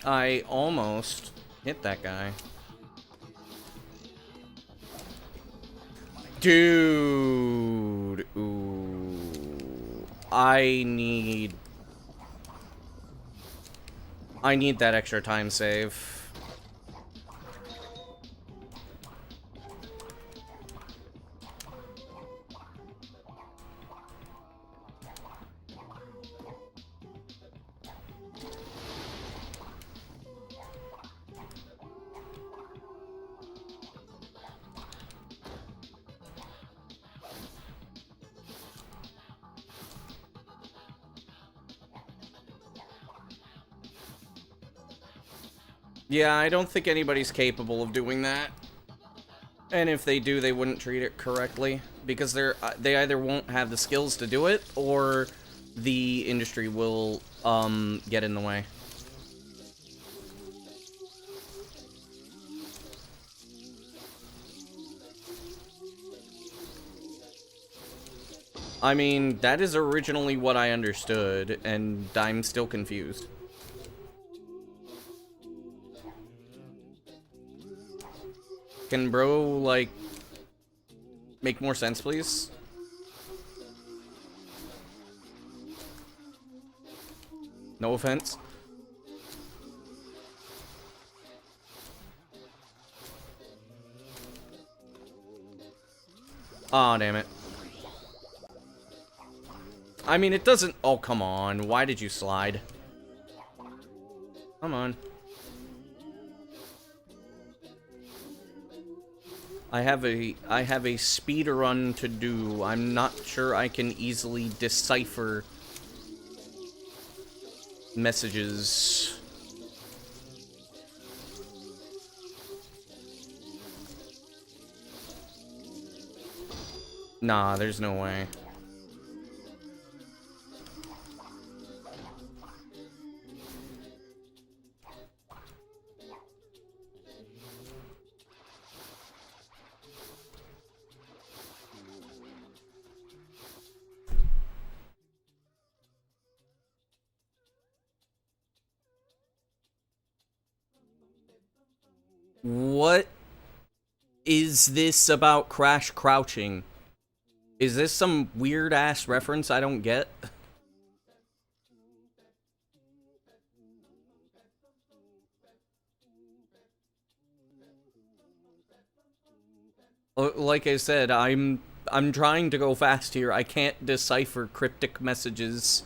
I almost hit that guy. Dude. Ooh. I need that extra time save. Yeah, I don't think anybody's capable of doing that. And if they do, they wouldn't treat it correctly. Because they either won't have the skills to do it, or the industry will, get in the way. I mean, that is originally what I understood, and I'm still confused. Can bro, like, make more sense, please? No offense. Aw, damn it. I mean, it doesn't... Oh, come on. Why did you slide? Come on. I have a speed run to do. I'm not sure I can easily decipher messages. Nah, there's no way. What is this about Crash crouching? Is this some weird-ass reference I don't get? Like I said, I'm trying to go fast here. I can't decipher cryptic messages.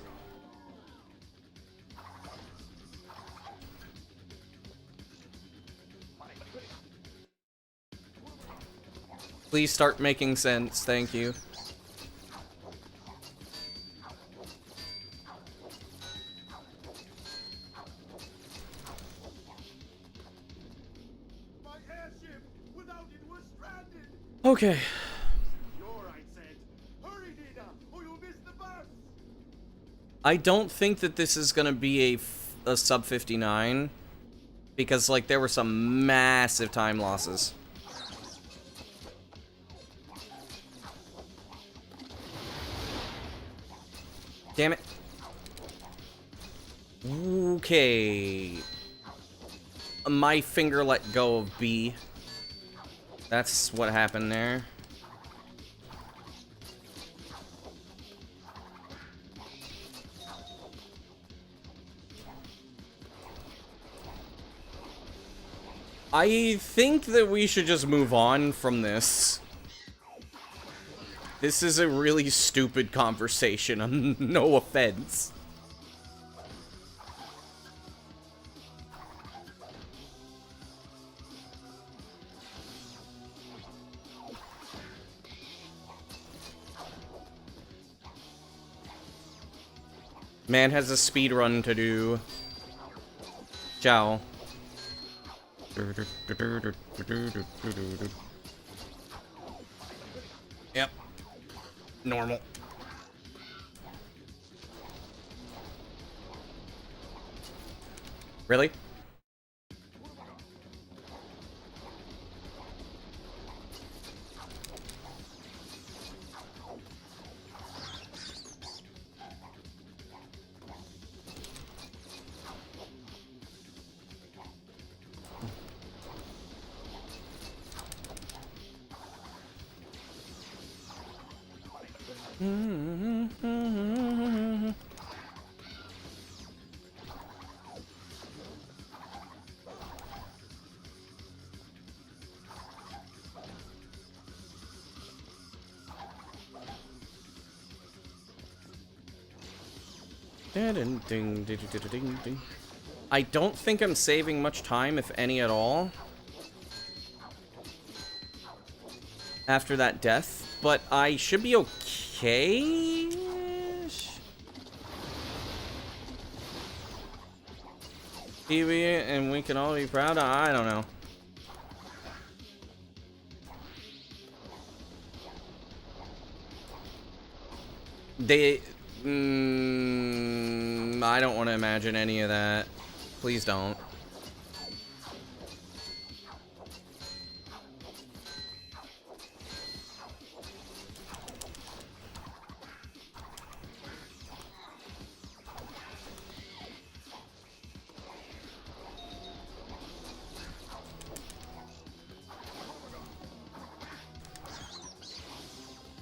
Please start making sense, thank you. My airship! Without it, we're stranded! Okay. Sure, I said. Hurry, Dina, or you'll miss the bus! I don't think that this is gonna be a sub 59. Because, like, there were some massive time losses. Damn it. Okay. My finger let go of B. That's what happened there. I think that we should just move on from this. This is a really stupid conversation, no offense. Man has a speed run to do. Ciao. Yep. Normal. Really? I don't think I'm saving much time, if any at all, after that death, but I should be okay. And we can all be proud of, I don't know. They... I don't want to imagine any of that. Please don't.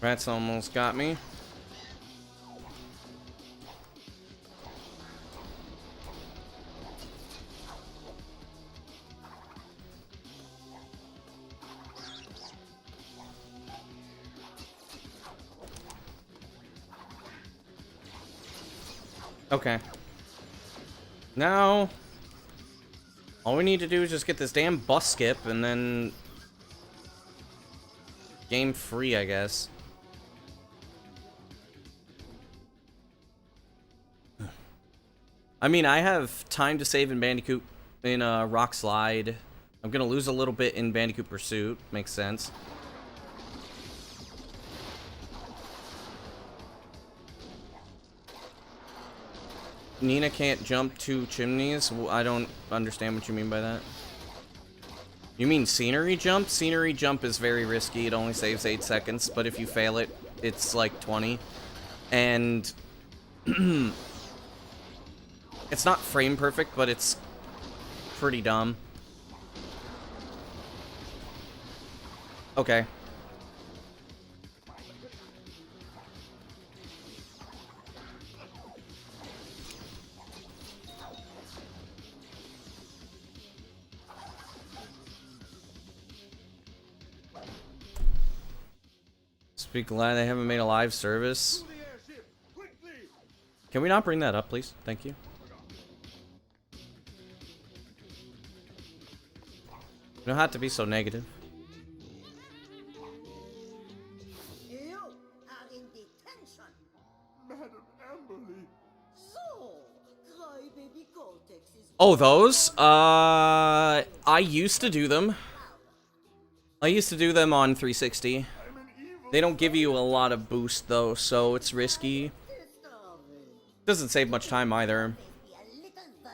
Rats almost got me. Okay. Now, all we need to do is just get this damn bus skip and then game free, I guess. I mean, I have time to save in Bandicoot in Rock Slide. I'm gonna lose a little bit in Bandicoot Pursuit. Makes sense. Nina can't jump 2 chimneys? I don't understand what you mean by that. You mean scenery jump? Scenery jump is very risky. It only saves 8 seconds, but if you fail it, it's like 20. And it's not frame perfect, but it's pretty dumb. Okay. Be glad they haven't made a live service. Can we not bring that up, please? Thank you. You don't have to be so negative. You are in detention. Madam Amberly. So, Crybaby Cortex is... Oh, those? I used to do them. I used to do them on 360. I'm an evil. They don't give you a lot of boost, though, so it's risky. disturbing. Doesn't save much time, either. Maybe a little bird.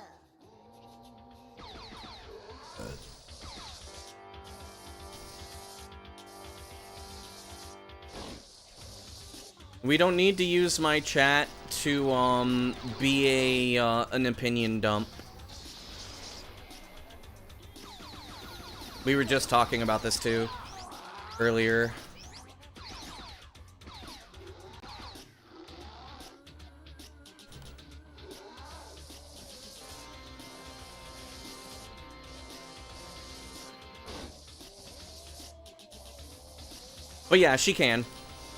We don't need to use my chat to, be an opinion dump. We were just talking about this, too, earlier. But yeah, she can.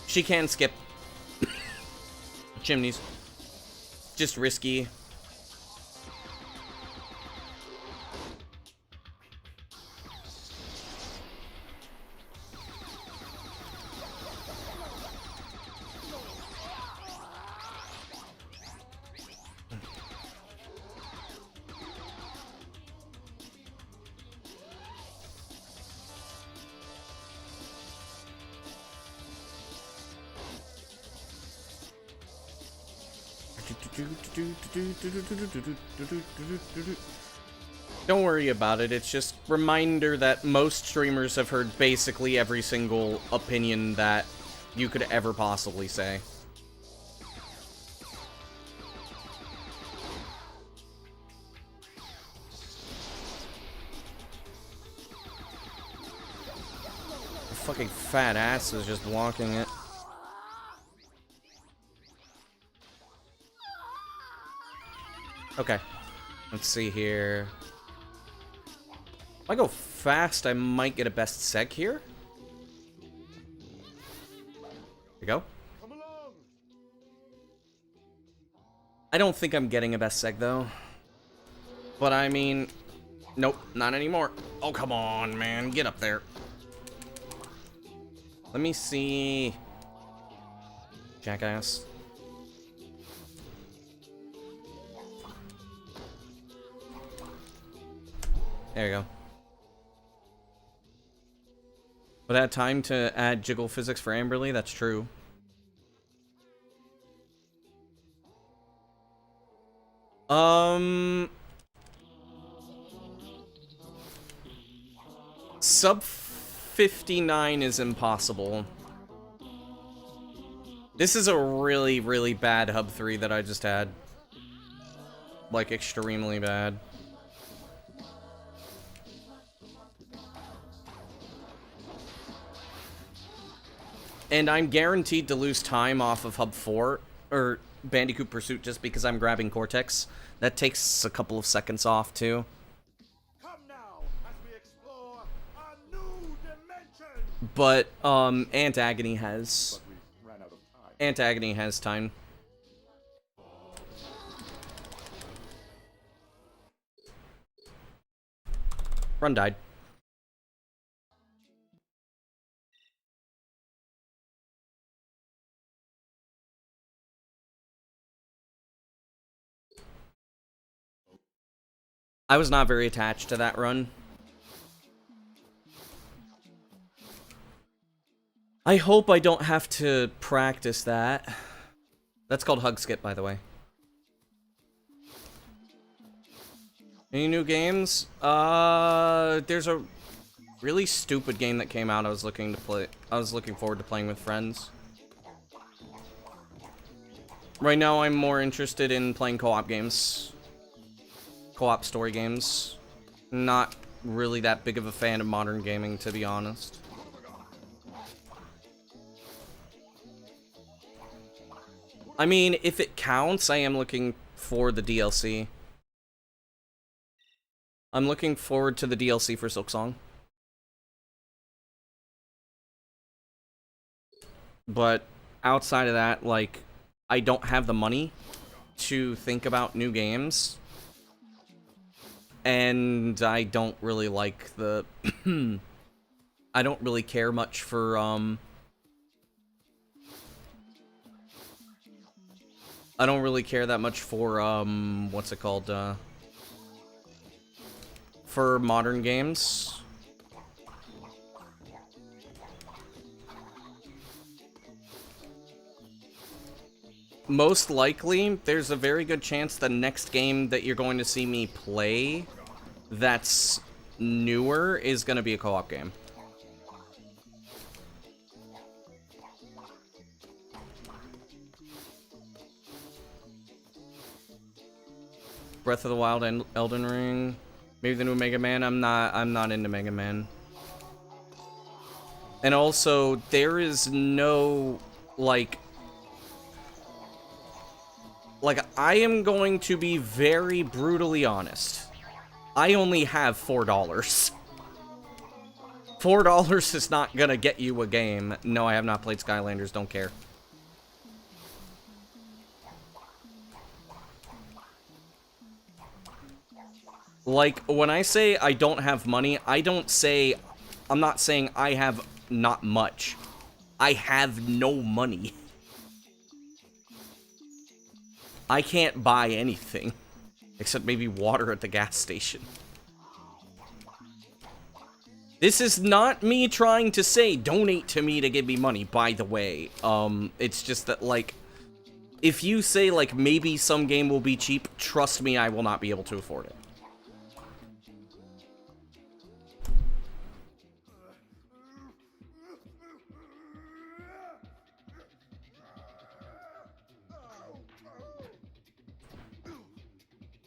She can skip chimneys. Just risky. Don't worry about it, it's just reminder that most streamers have heard basically every single opinion that you could ever possibly say. The fucking fat ass is just blocking it. Okay. Let's see here. If I go fast, I might get a best seg here. There we go. Come along. I don't think I'm getting a best seg, though. But I mean... Nope, not anymore. Oh, come on, man. Get up there. Let me see... Jackass. There you go. Would I have time to add jiggle physics for Amberly? That's true. Sub 59 is impossible. This is a really, really bad hub 3 that I just had. Like, extremely bad. And I'm guaranteed to lose time off of Hub 4, or Bandicoot Pursuit, just because I'm grabbing Cortex. That takes a couple of seconds off, too. Come now as we explore a new dimension. But, Aunt Agony has... But we ran out of time. Aunt Agony has time. Run died. I was not very attached to that run. I hope I don't have to practice that. That's called hug skip, by the way. Any new games? There's a really stupid game that came out I was looking forward to playing with friends. Right now, I'm more interested in playing co-op games. Co-op story games. Not really that big of a fan of modern gaming, to be honest. I mean, if it counts, I am looking for the DLC. I'm looking forward to the DLC for Silksong. But outside of that, like, I don't have the money to think about new games. And I don't really like the... I don't really care much for, I don't really care that much for, what's it called, for modern games. Most likely, there's a very good chance the next game that you're going to see me play that's newer is going to be a co-op game. Breath of the Wild and Elden Ring. Maybe the new Mega Man. I'm not into Mega Man. And also, there is no, like, I am going to be very brutally honest. I only have $4. $4 is not gonna get you a game. No, I have not played Skylanders, don't care. Like, when I say I don't have money, I'm not saying I have not much. I have no money. I can't buy anything. Except maybe water at the gas station. This is not me trying to say donate to me to give me money, by the way. It's just that, like, if you say, like, maybe some game will be cheap, trust me, I will not be able to afford it.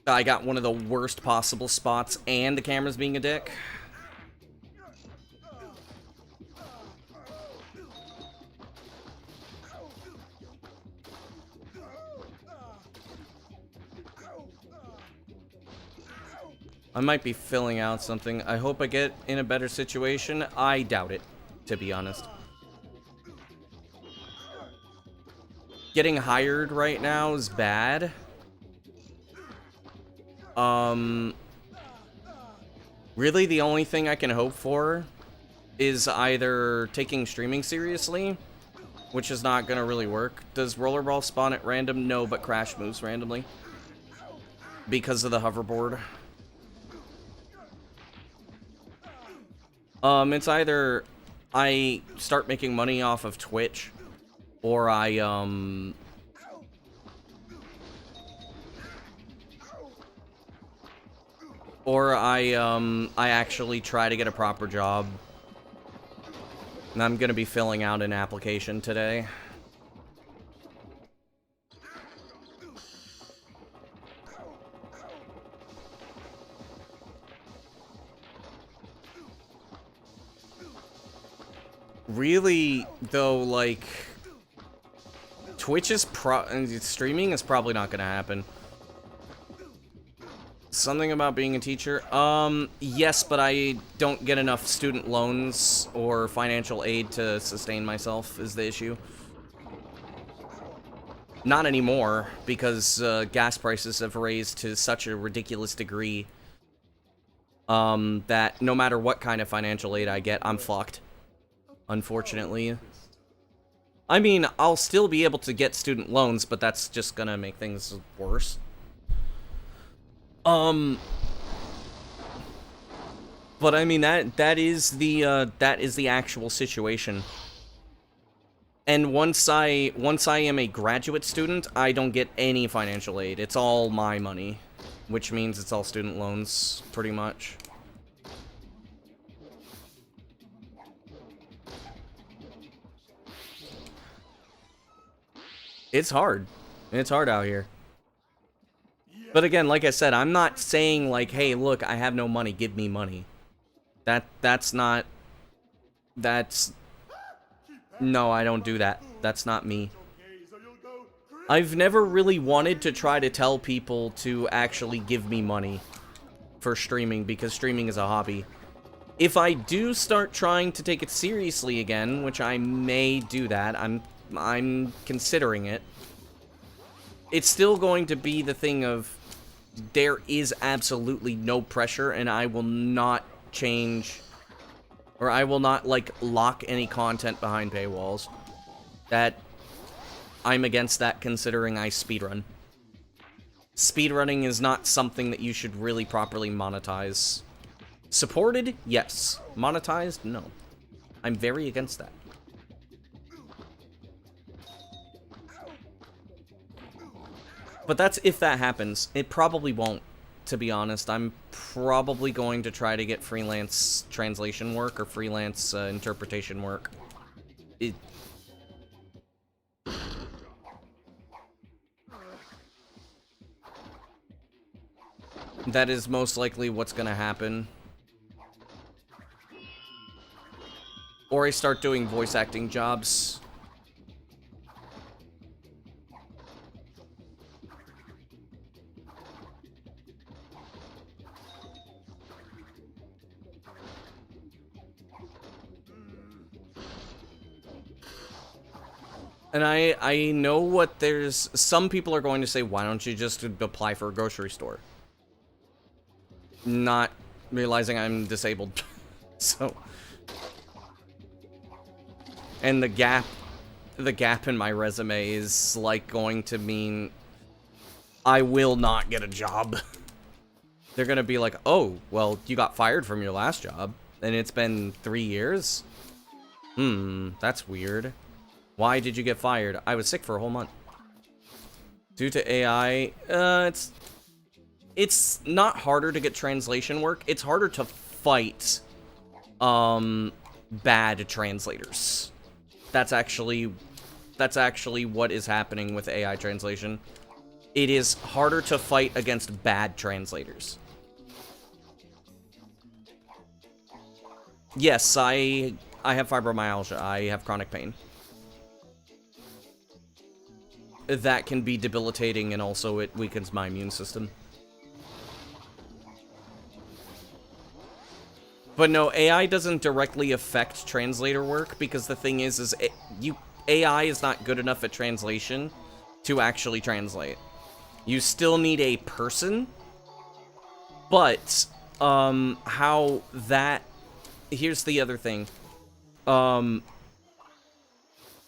I got one of the worst possible spots, and the camera's being a dick. I might be filling out something. I hope I get in a better situation. I doubt it, to be honest. Getting hired right now is bad. Really the only thing I can hope for is either taking streaming seriously, which is not gonna really work. Does Rollerball spawn at random? No, but Crash moves randomly. Because of the hoverboard. It's either I start making money off of Twitch, or I actually try to get a proper job. And I'm gonna be filling out an application today. Really, though, like, Twitch is streaming is probably not gonna happen. Something about being a teacher? Yes, but I don't get enough student loans or financial aid to sustain myself is the issue. Not anymore, because gas prices have raised to such a ridiculous degree that no matter what kind of financial aid I get, I'm fucked. Unfortunately. I mean, I'll still be able to get student loans, but that's just gonna make things worse. But I mean that is the actual situation. And once I am a graduate student, I don't get any financial aid. It's all my money, which means it's all student loans, pretty much. It's hard. It's hard out here. But again, like I said, I'm not saying like, hey, look, I have no money, give me money. That's not... No, I don't do that. That's not me. I've never really wanted to try to tell people to actually give me money for streaming, because streaming is a hobby. If I do start trying to take it seriously again, which I may do that, I'm considering it, it's still going to be the thing of there is absolutely no pressure, and I will not change, or I will not, like, lock any content behind paywalls. I'm against that, considering I speedrun. Speedrunning is not something that you should really properly monetize. Supported? Yes. Monetized? No. I'm very against that. But that's if that happens. It probably won't, to be honest. I'm probably going to try to get freelance translation work or freelance interpretation work. That is most likely what's gonna happen. Or I start doing voice acting jobs. And I know what there's... Some people are going to say, why don't you just apply for a grocery store? Not realizing I'm disabled. So... And the gap in my resume is, like, going to mean I will not get a job. They're gonna be like, oh, well, you got fired from your last job, and it's been 3 years? That's weird. Why did you get fired? I was sick for a whole month. Due to AI, it's not harder to get translation work. It's harder to fight, bad translators. That's actually what is happening with AI translation. It is harder to fight against bad translators. Yes, I have fibromyalgia. I have chronic pain. That can be debilitating, and also it weakens my immune system. But no, AI doesn't directly affect translator work, because the thing is AI is not good enough at translation to actually translate. You still need a person, but, here's the other thing.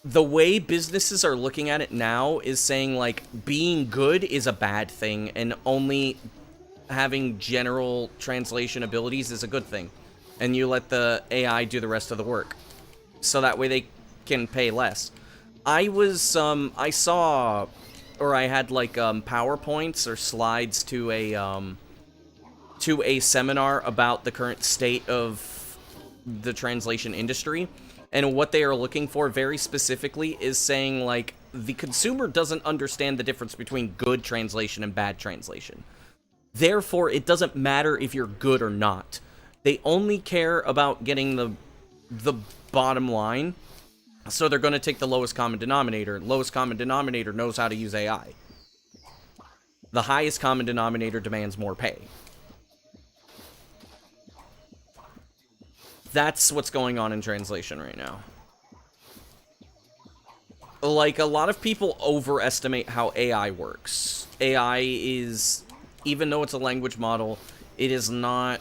The way businesses are looking at it now is saying, like, being good is a bad thing, and only having general translation abilities is a good thing. And you let the AI do the rest of the work. So that way they can pay less. I saw, or I had, like, PowerPoints or slides to a seminar about the current state of the translation industry. And what they are looking for very specifically is saying, like, the consumer doesn't understand the difference between good translation and bad translation. Therefore, it doesn't matter if you're good or not. They only care about getting the bottom line, so they're going to take the lowest common denominator. Lowest common denominator knows how to use AI. The highest common denominator demands more pay. That's what's going on in translation right now. Like, a lot of people overestimate how AI works. AI is, even though it's a language model, it is not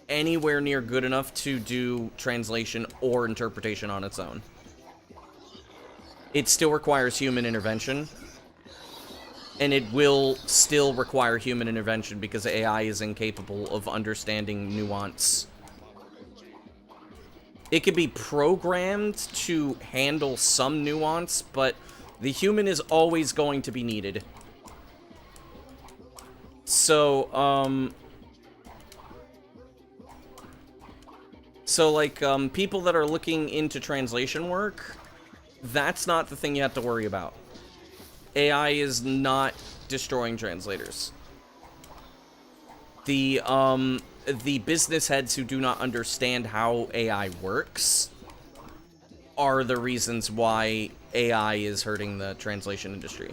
anywhere near good enough to do translation or interpretation on its own. It still requires human intervention. And it will still require human intervention because AI is incapable of understanding nuance. It can be programmed to handle some nuance, but the human is always going to be needed. So, people that are looking into translation work, that's not the thing you have to worry about. AI is not destroying translators. The business heads who do not understand how AI works are the reasons why AI is hurting the translation industry.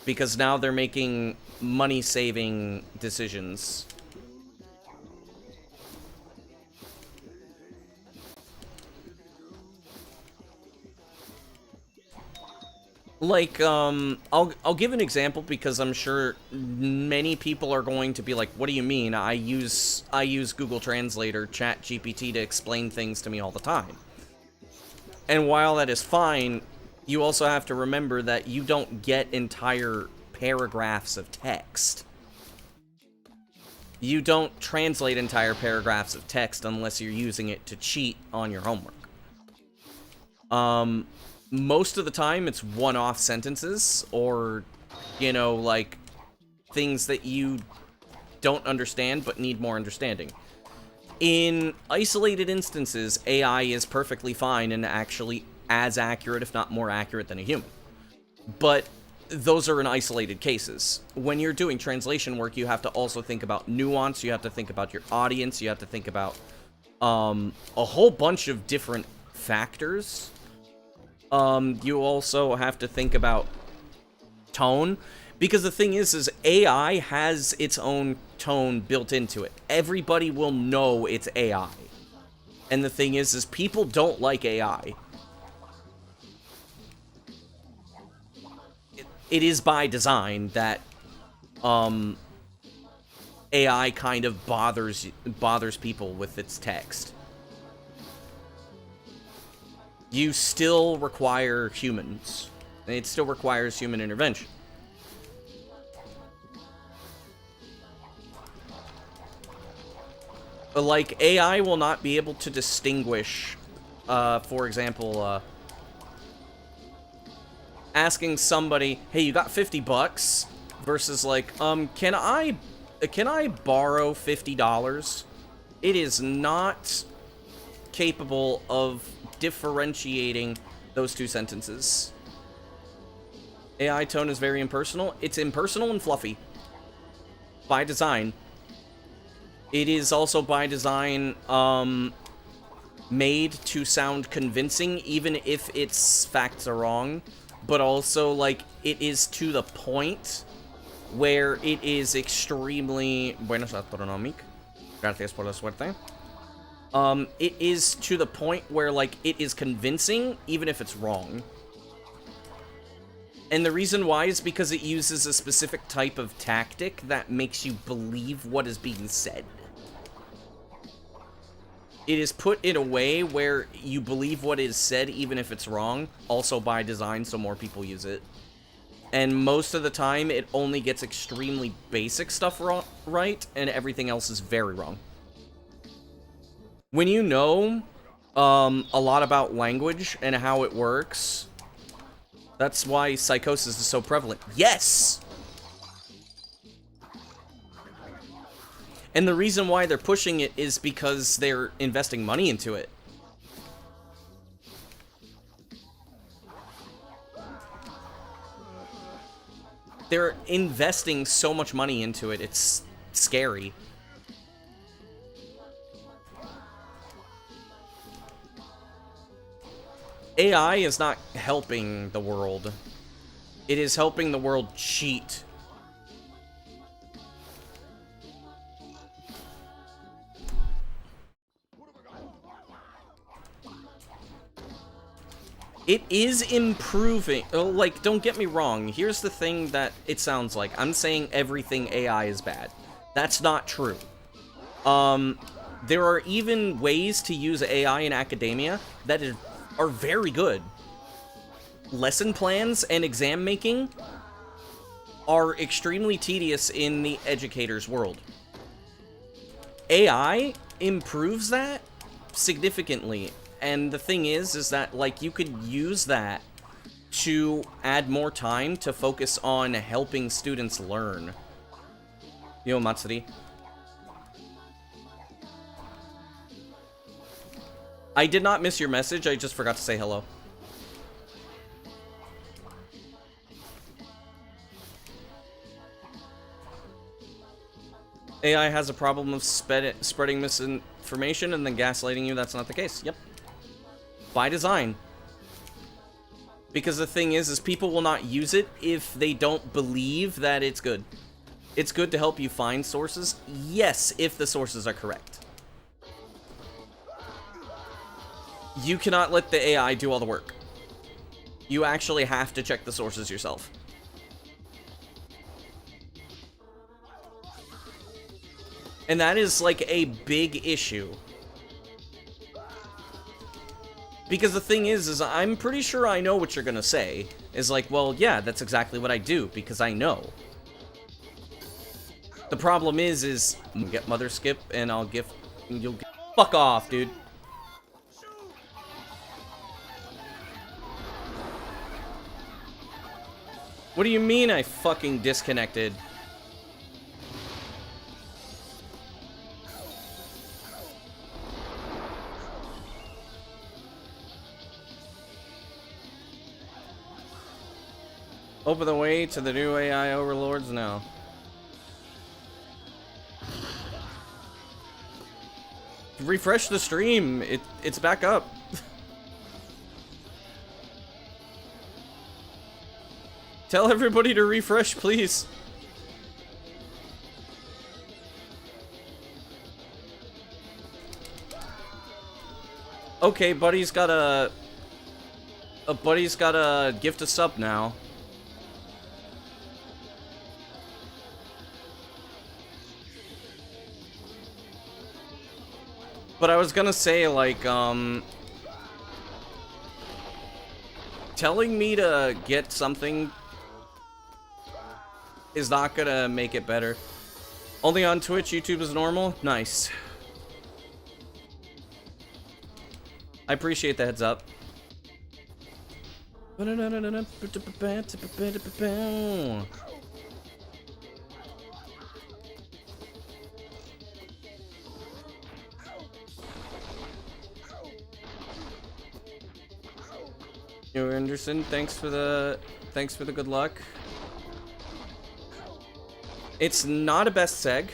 Because now they're making money-saving decisions. Like, I'll give an example because I'm sure many people are going to be like, what do you mean? I use Google Translate or ChatGPT to explain things to me all the time. And while that is fine, you also have to remember that you don't get entire paragraphs of text. You don't translate entire paragraphs of text unless you're using it to cheat on your homework. Most of the time, it's one-off sentences, or, you know, like, things that you don't understand but need more understanding. In isolated instances, AI is perfectly fine and actually as accurate, if not more accurate, than a human. But those are in isolated cases. When you're doing translation work, you have to also think about nuance, you have to think about your audience, you have to think about a whole bunch of different factors. You also have to think about tone, because the thing is AI has its own tone built into it. Everybody will know it's AI. And the thing is people don't like AI. It is by design that, AI kind of bothers people with its text. You still require humans. And it still requires human intervention. Like, AI will not be able to distinguish, for example, asking somebody, hey, you got $50? Versus like, can I borrow $50? It is not capable of differentiating those two sentences. AI tone is very impersonal. It's impersonal and fluffy. By design. It is also by design, made to sound convincing, even if its facts are wrong. But also, like, it is to the point where it is extremely... Buenos astronomic. Gracias por la suerte. It is to the point where, like, it is convincing, even if it's wrong. And the reason why is because it uses a specific type of tactic that makes you believe what is being said. It is put in a way where you believe what is said, even if it's wrong, also by design, so more people use it. And most of the time, it only gets extremely basic stuff right, and everything else is very wrong. When you know a lot about language and how it works, that's why psychosis is so prevalent. Yes! And the reason why they're pushing it is because they're investing money into it. They're investing so much money into it, it's scary. AI is not helping the world. It is helping the world cheat. It is improving. Like, don't get me wrong. Here's the thing that it sounds like. I'm saying everything AI is bad. That's not true. There are even ways to use AI in academia that are very good. Lesson plans and exam making are extremely tedious in the educator's world. AI improves that significantly, and the thing is that, like, you could use that to add more time to focus on helping students learn. Yo, Matsuri. I did not miss your message, I just forgot to say hello. AI has a problem of spreading misinformation and then gaslighting you. That's not the case. Yep. By design. Because the thing is people will not use it if they don't believe that it's good. It's good to help you find sources. Yes, if the sources are correct. You cannot let the AI do all the work. You actually have to check the sources yourself. And that is, like, a big issue. Because the thing is I'm pretty sure I know what you're gonna say. Is like, well, yeah, that's exactly what I do, because I know. The problem is get Mother Skip, and I'll give... You'll get... Fuck off, dude. What do you mean I fucking disconnected? Open the way to the new AI overlords now. Refresh the stream. It's back up. Tell everybody to refresh, please. Okay, buddy's got a gift a sub now. But I was gonna say, like, telling me to get something is not gonna make it better. Only on Twitch, YouTube is normal? Nice. I appreciate the heads up. Yo, Anderson, thanks for the good luck. It's not a best seg.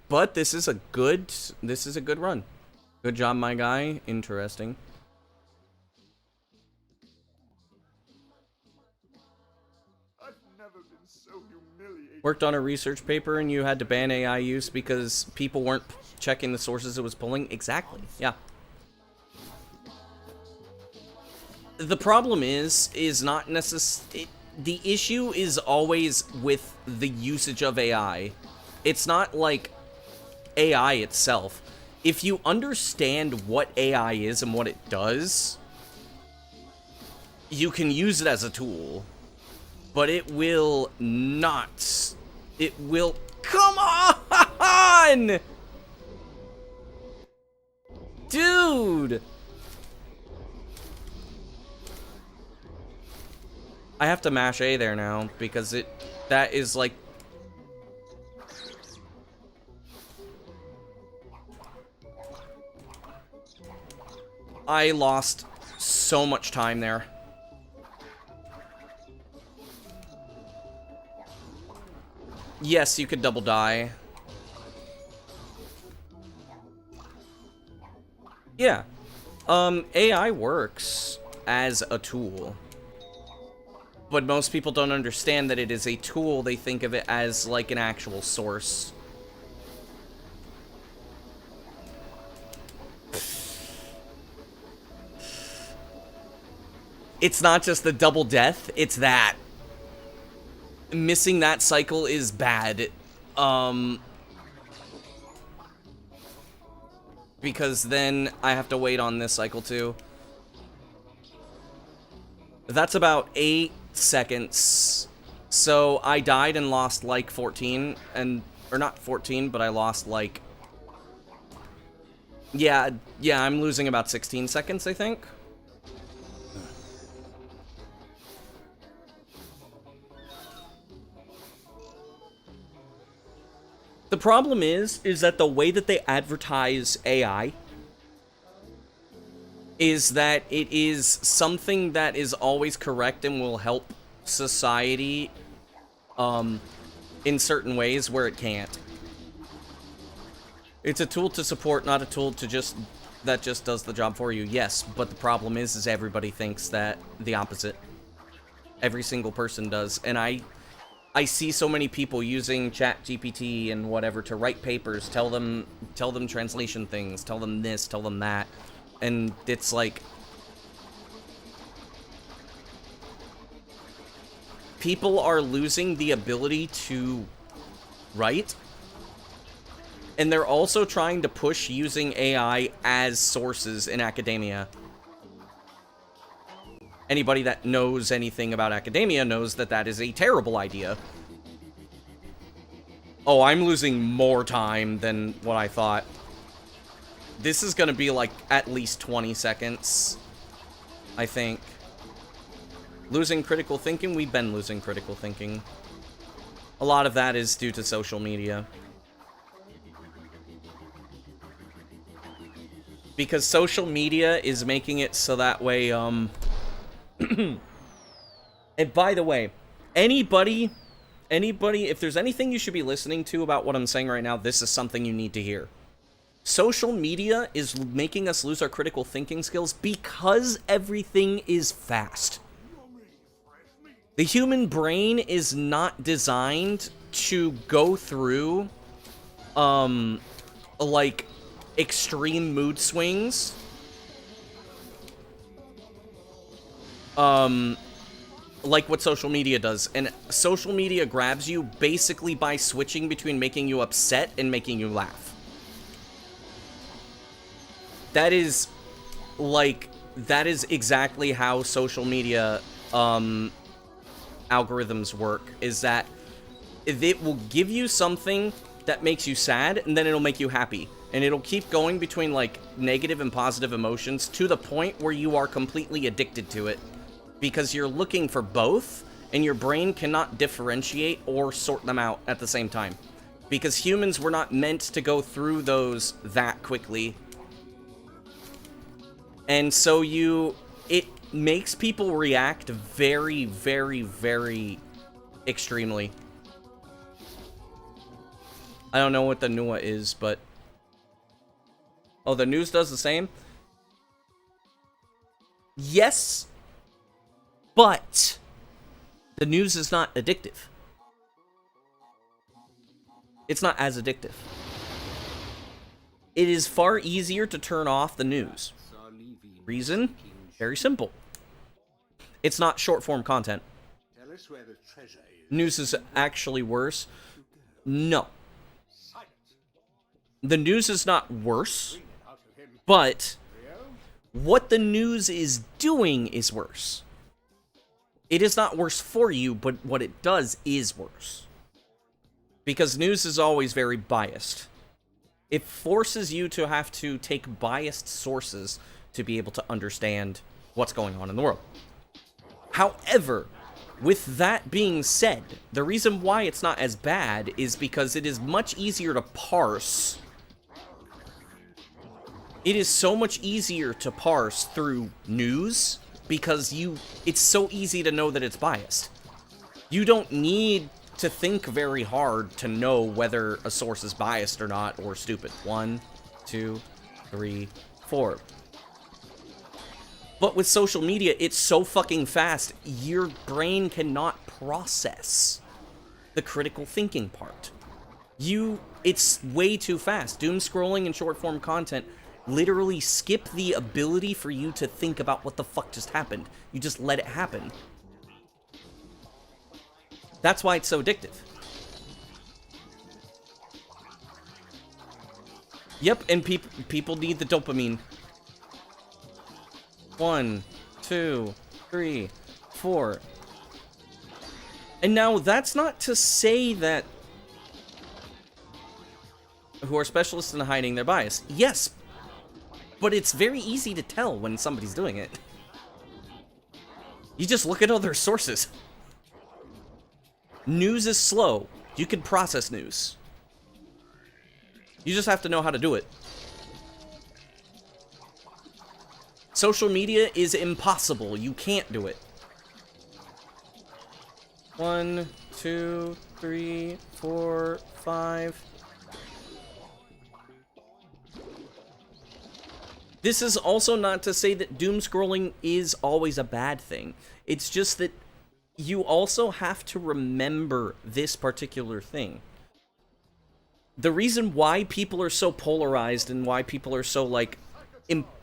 But this is a good run. Good job, my guy. Interesting. I've never been so humiliated. Worked on a research paper and you had to ban AI use because people weren't checking the sources it was pulling? Exactly. Yeah. The problem is not necessarily... The issue is always with the usage of AI. It's not like AI itself. If you understand what AI is and what it does, you can use it as a tool. But it will not... It will... Come on! Dude! I have to mash A there now, because that is like... I lost so much time there. Yes, you could double die. Yeah. AI works as a tool. But most people don't understand that it is a tool. They think of it as like an actual source. It's not just the double death, it's that. Missing that cycle is bad. Because then I have to wait on this cycle too. That's about 8 seconds. So I died and lost like 14, or not 14, but I lost like... Yeah, I'm losing about 16 seconds, I think. The problem is that the way that they advertise AI is that it is something that is always correct and will help society in certain ways where it can't. It's a tool to support, not a tool to just does the job for you. Yes, but the problem is everybody thinks that the opposite. Every single person does, and I see so many people using ChatGPT and whatever to write papers, tell them translation things, tell them this, tell them that, and it's like people are losing the ability to write, and they're also trying to push using AI as sources in academia. Anybody that knows anything about academia knows that that is a terrible idea. Oh, I'm losing more time than what I thought. This is gonna be like at least 20 seconds, I think. Losing critical thinking? We've been losing critical thinking. A lot of that is due to social media. Because social media is making it so that way, and by the way, anybody, if there's anything you should be listening to about what I'm saying right now, this is something you need to hear. Social media is making us lose our critical thinking skills because everything is fast. The human brain is not designed to go through, like, extreme mood swings. Like what social media does. And social media grabs you basically by switching between making you upset and making you laugh. That is exactly how social media, algorithms work, is that it will give you something that makes you sad, and then it'll make you happy. And it'll keep going between, like, negative and positive emotions to the point where you are completely addicted to it. Because you're looking for both, and your brain cannot differentiate or sort them out at the same time. Because humans were not meant to go through those that quickly. And so it makes people react very, very, very extremely. I don't know what the NUA is, but... Oh, the news does the same? Yes, but the news is not addictive. It's not as addictive. It is far easier to turn off the news. Reason? Very simple. It's not short-form content. News is actually worse. No. The news is not worse, but what the news is doing is worse. It is not worse for you, but what it does is worse. Because news is always very biased. It forces you to have to take biased sources to be able to understand what's going on in the world. However, with that being said, the reason why it's not as bad is because it is much easier to parse. It is so much easier to parse through news because it's so easy to know that it's biased. You don't need to think very hard to know whether a source is biased or not, or stupid. 1, 2, 3, 4. But with social media, it's so fucking fast, your brain cannot process the critical thinking part. It's way too fast. Doom scrolling and short-form content literally skip the ability for you to think about what the fuck just happened. You just let it happen. That's why it's so addictive. Yep, and people need the dopamine. 1, 2, 3, for. And now, that's not to say that who are specialists in hiding their bias. Yes, but it's very easy to tell when somebody's doing it. You just look at other sources. News is slow. You can process news. You just have to know how to do it. Social media is impossible. You can't do it. 1, 2, 3, 4, 5. This is also not to say that doom scrolling is always a bad thing. It's just that you also have to remember this particular thing. The reason why people are so polarized and why people are so, like,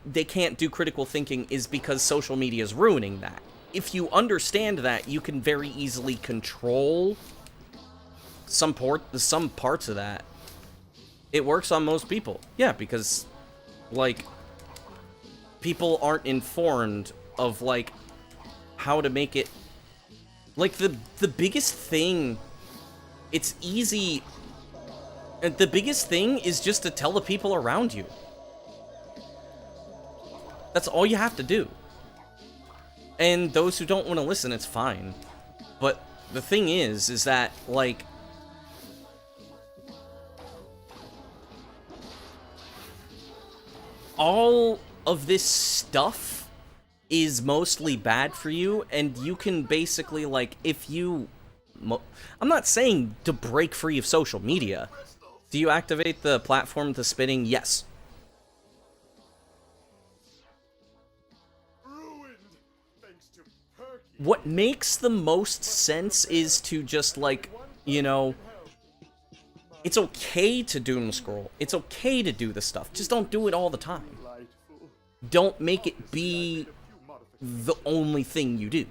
they can't do critical thinking is because social media is ruining that. If you understand that, you can very easily control some parts of that. It works on most people. Yeah, because, like, people aren't informed of, like, how to make it. Like, the biggest thing, it's easy. And the biggest thing is just to tell the people around you. That's all you have to do. And those who don't want to listen, it's fine. But the thing is that, like, all of this stuff is mostly bad for you, and you can basically, like, if you... I'm not saying to break free of social media. Do you activate the platform to spitting? Yes. What makes the most sense is to just, like, you know, it's okay to doom scroll. It's okay to do this stuff. Just don't do it all the time. Don't make it be the only thing you do.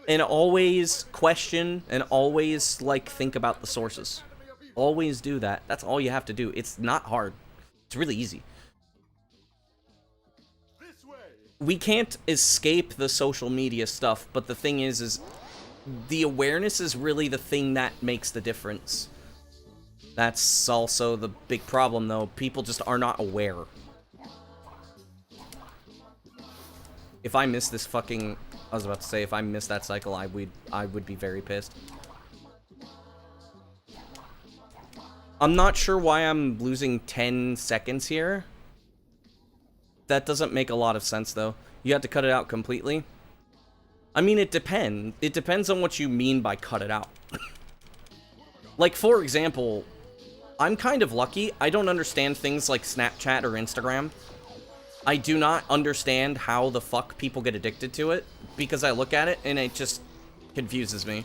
And always question and always, like, think about the sources. Always do that. That's all you have to do. It's not hard. It's really easy. We can't escape the social media stuff, but the thing is the awareness is really the thing that makes the difference. That's also the big problem, though. People just are not aware. If I miss this fucking... I was about to say, if I missed that cycle, I would be very pissed. I'm not sure why I'm losing 10 seconds here. That doesn't make a lot of sense, though. You have to cut it out completely. I mean, it depends. It depends on what you mean by cut it out. Like, for example, I'm kind of lucky. I don't understand things like Snapchat or Instagram. I do not understand how the fuck people get addicted to it, because I look at it and it just confuses me.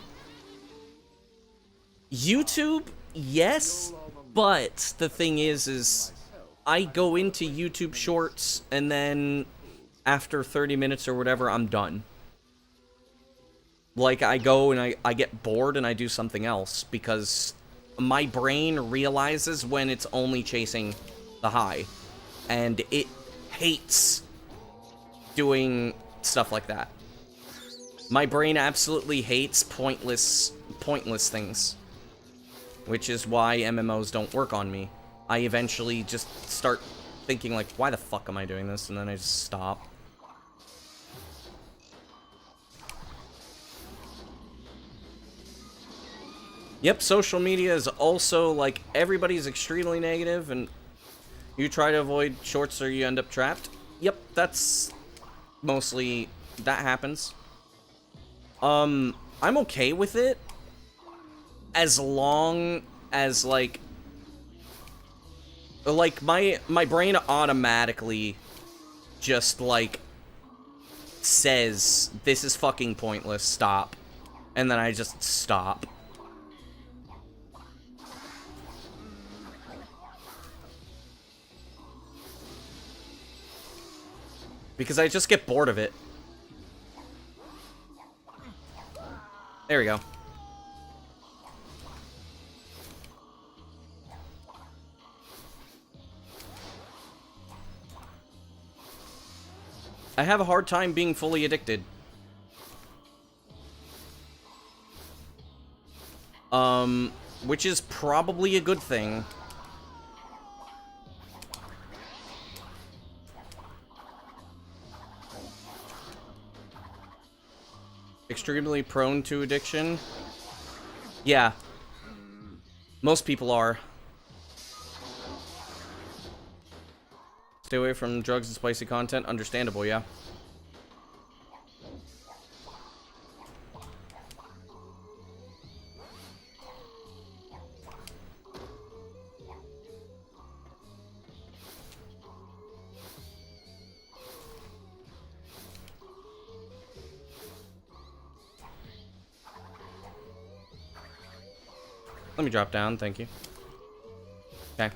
YouTube, yes, but the thing is I go into YouTube Shorts, and then after 30 minutes or whatever, I'm done. Like, I go and I get bored and I do something else, because my brain realizes when it's only chasing the high, and it hates doing stuff like that. My brain absolutely hates pointless things, which is why MMOs don't work on me. I eventually just start thinking, like, why the fuck am I doing this? And then I just stop. Yep, social media is also, like, everybody's extremely negative, and you try to avoid shorts or you end up trapped. Yep, that's mostly... that happens. I'm okay with it, as long as, like, my brain automatically just, like, says, this is fucking pointless, stop. And then I just stop. Because I just get bored of it. There we go. I have a hard time being fully addicted. Which is probably a good thing. Extremely prone to addiction. Yeah. Most people are. Stay away from drugs and spicy content. Understandable, yeah. Let me drop down, thank you. Okay.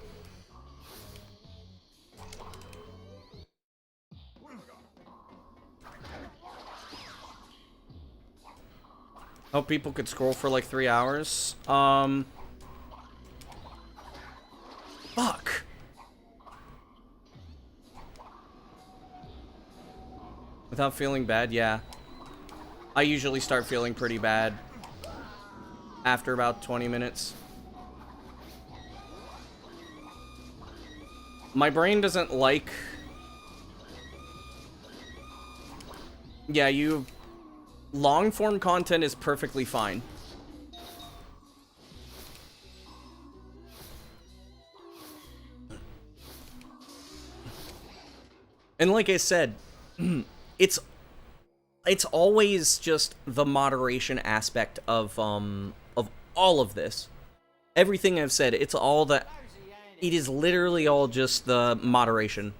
Hope people could scroll for like 3 hours. Fuck. Without feeling bad, yeah. I usually start feeling pretty bad after about 20 minutes. My brain doesn't like... Yeah, long-form content is perfectly fine. And like I said, it's always just the moderation aspect of all of this. Everything I've said, it is literally all just the moderation.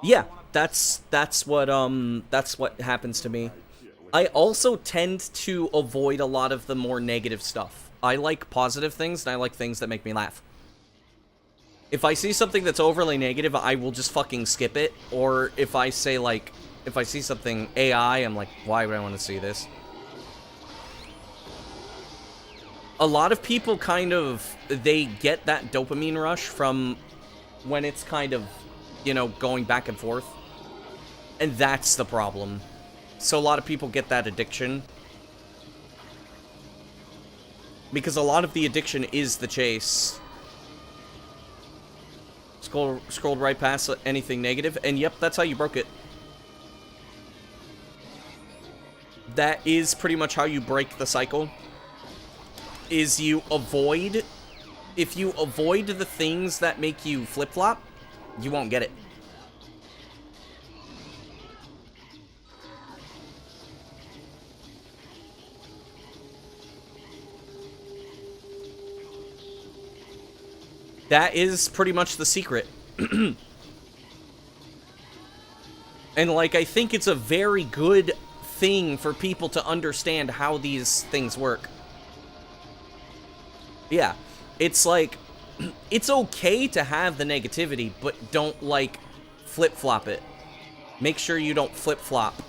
Yeah, that's what happens to me. I also tend to avoid a lot of the more negative stuff. I like positive things, and I like things that make me laugh. If I see something that's overly negative, I will just fucking skip it. Or if I say, like, if I see something AI, I'm like, why would I want to see this? A lot of people kind of, they get that dopamine rush from when it's kind of, you know, going back and forth. And that's the problem. So a lot of people get that addiction. Because a lot of the addiction is the chase. Scrolled right past anything negative, and yep, that's how you broke it. That is pretty much how you break the cycle. Is you avoid... If you avoid the things that make you flip-flop, you won't get it. That is pretty much the secret. And, like, I think it's a very good thing for people to understand how these things work. Yeah. It's like, it's okay to have the negativity, but don't, like, flip-flop it. Make sure you don't flip-flop.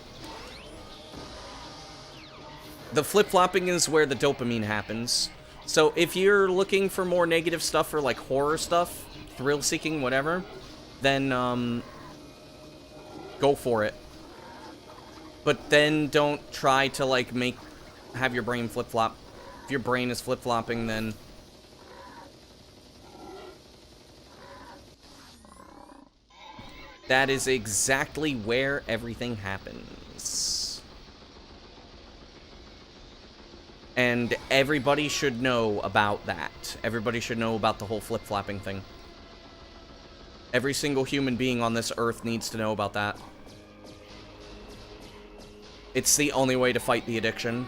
The flip-flopping is where the dopamine happens. So if you're looking for more negative stuff or like horror stuff, thrill-seeking, whatever, then go for it. But then don't try to like have your brain flip-flop. If your brain is flip-flopping, then that is exactly where everything happens. And everybody should know about that. Everybody should know about the whole flip-flopping thing. Every single human being on this earth needs to know about that. It's the only way to fight the addiction.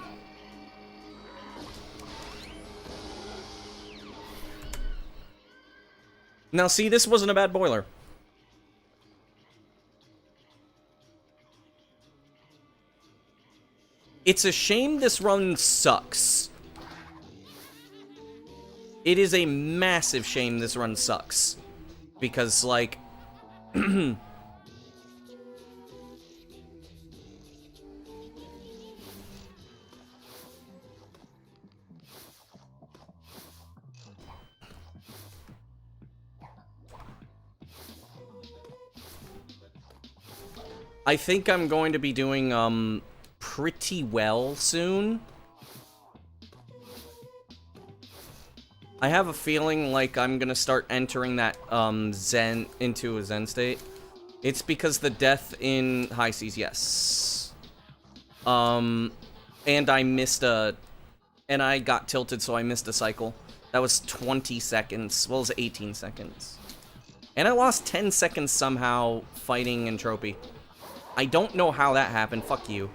Now, see, this wasn't a bad boiler. It's a shame this run sucks. It is a massive shame this run sucks. Because, like... I think I'm going to be doing, pretty well soon. I have a feeling like I'm gonna start entering that Zen into a Zen state. It's because the death in High Seas, yes. And I missed and I got tilted, so I missed a cycle. That was 20 seconds. Well, it was 18 seconds. And I lost 10 seconds somehow fighting Entropy. I don't know how that happened. Fuck you.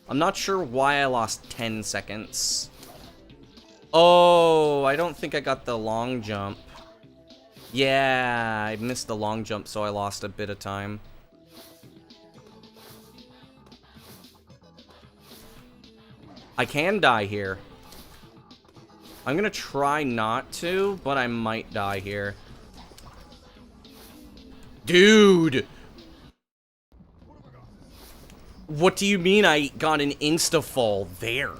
I'm not sure why I lost 10 seconds. Oh, I don't think I got the long jump. Yeah, I missed the long jump, so I lost a bit of time. I can die here. I'm gonna try not to, but I might die here. Dude! What do you mean I got an insta-fall there?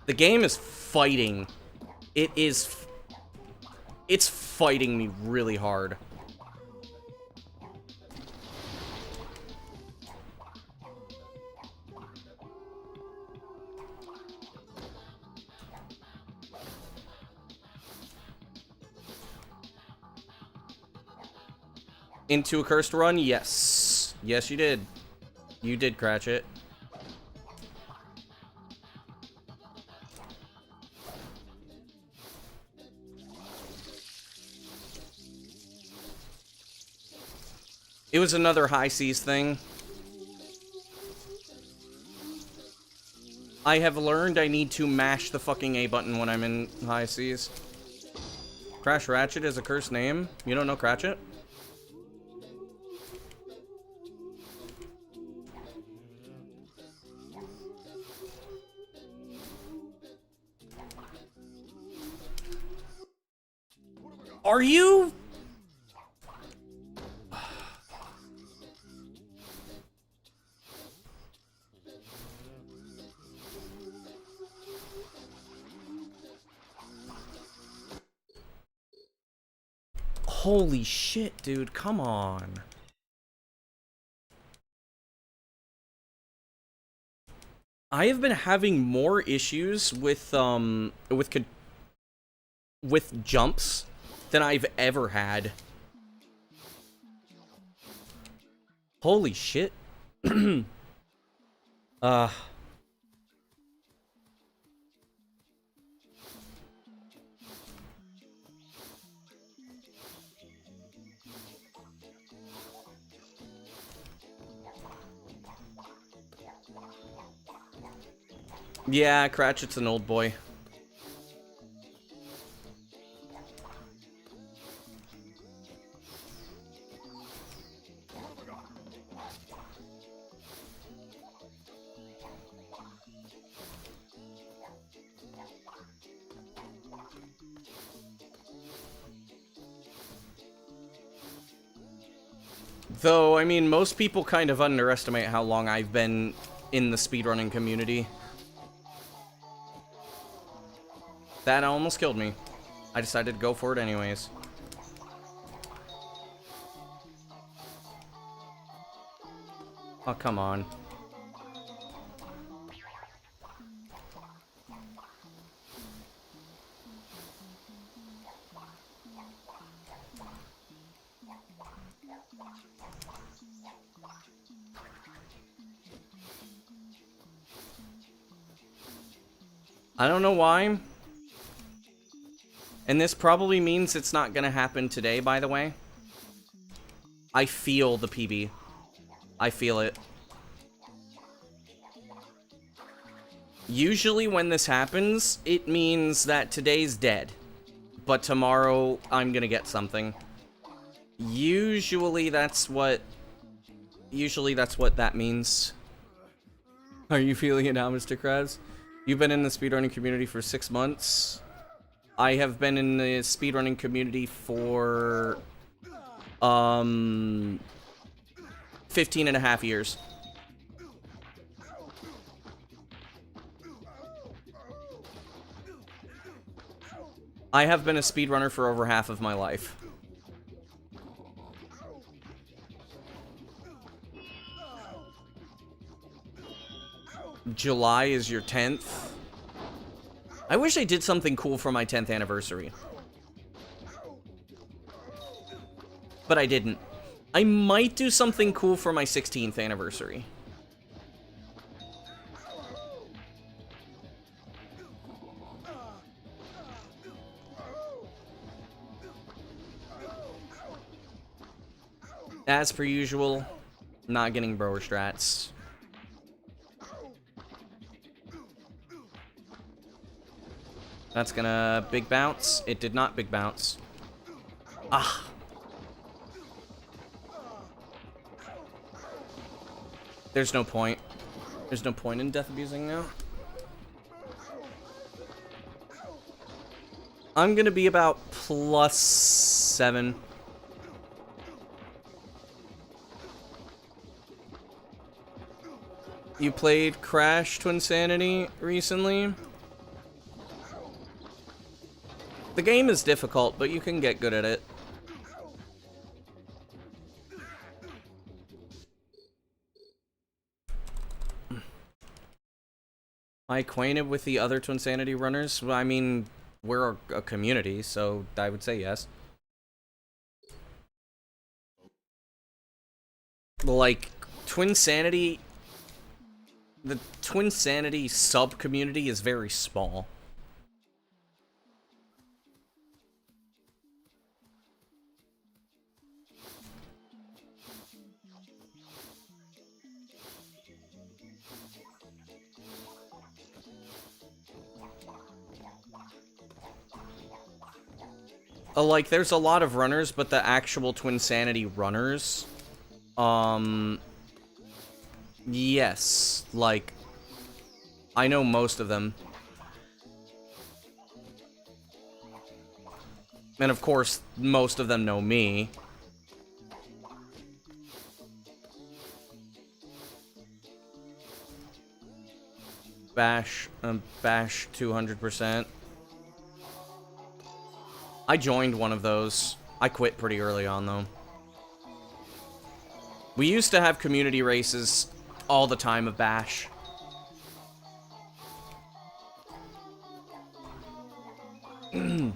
The game is fighting. It's fighting me really hard. Into a cursed run? Yes. Yes, you did. You did, Cratchit. It was another High Seas thing. I have learned I need to mash the fucking A button when I'm in High Seas. Crash Ratchet is a cursed name? You don't know Cratchit? Are you? Holy shit, dude, come on. I have been having more issues with jumps than I've ever had. Holy shit. Yeah, Cratchit's an old boy. Though, I mean, most people kind of underestimate how long I've been in the speedrunning community. That almost killed me. I decided to go for it anyways. Oh, come on. I don't know why. And this probably means it's not gonna happen today, by the way. I feel the PB. I feel it. Usually when this happens, it means that today's dead. But tomorrow, I'm gonna get something. Usually that's what that means. Are you feeling it now, Mr. Krabs? You've been in the speedrunning community for 6 months. I have been in the speedrunning community for 15 and a half years. I have been a speedrunner for over half of my life. July is your 10th. I wish I did something cool for my 10th anniversary. But I didn't. I might do something cool for my 16th anniversary. As per usual, not getting broer strats. That's gonna big bounce. It did not big bounce. Ah. There's no point. There's no point in death abusing now. I'm gonna be about +7. You played Crash Twinsanity recently? The game is difficult, but you can get good at it. Am I acquainted with the other Twinsanity runners? Well, I mean, we're a community, so I would say yes. Like, Twinsanity... The Twinsanity sub-community is very small. Like, there's a lot of runners, but the actual Twinsanity runners, yes, like, I know most of them. And of course, most of them know me. Bash 200%. I joined one of those. I quit pretty early on, though. We used to have community races all the time of Bash. It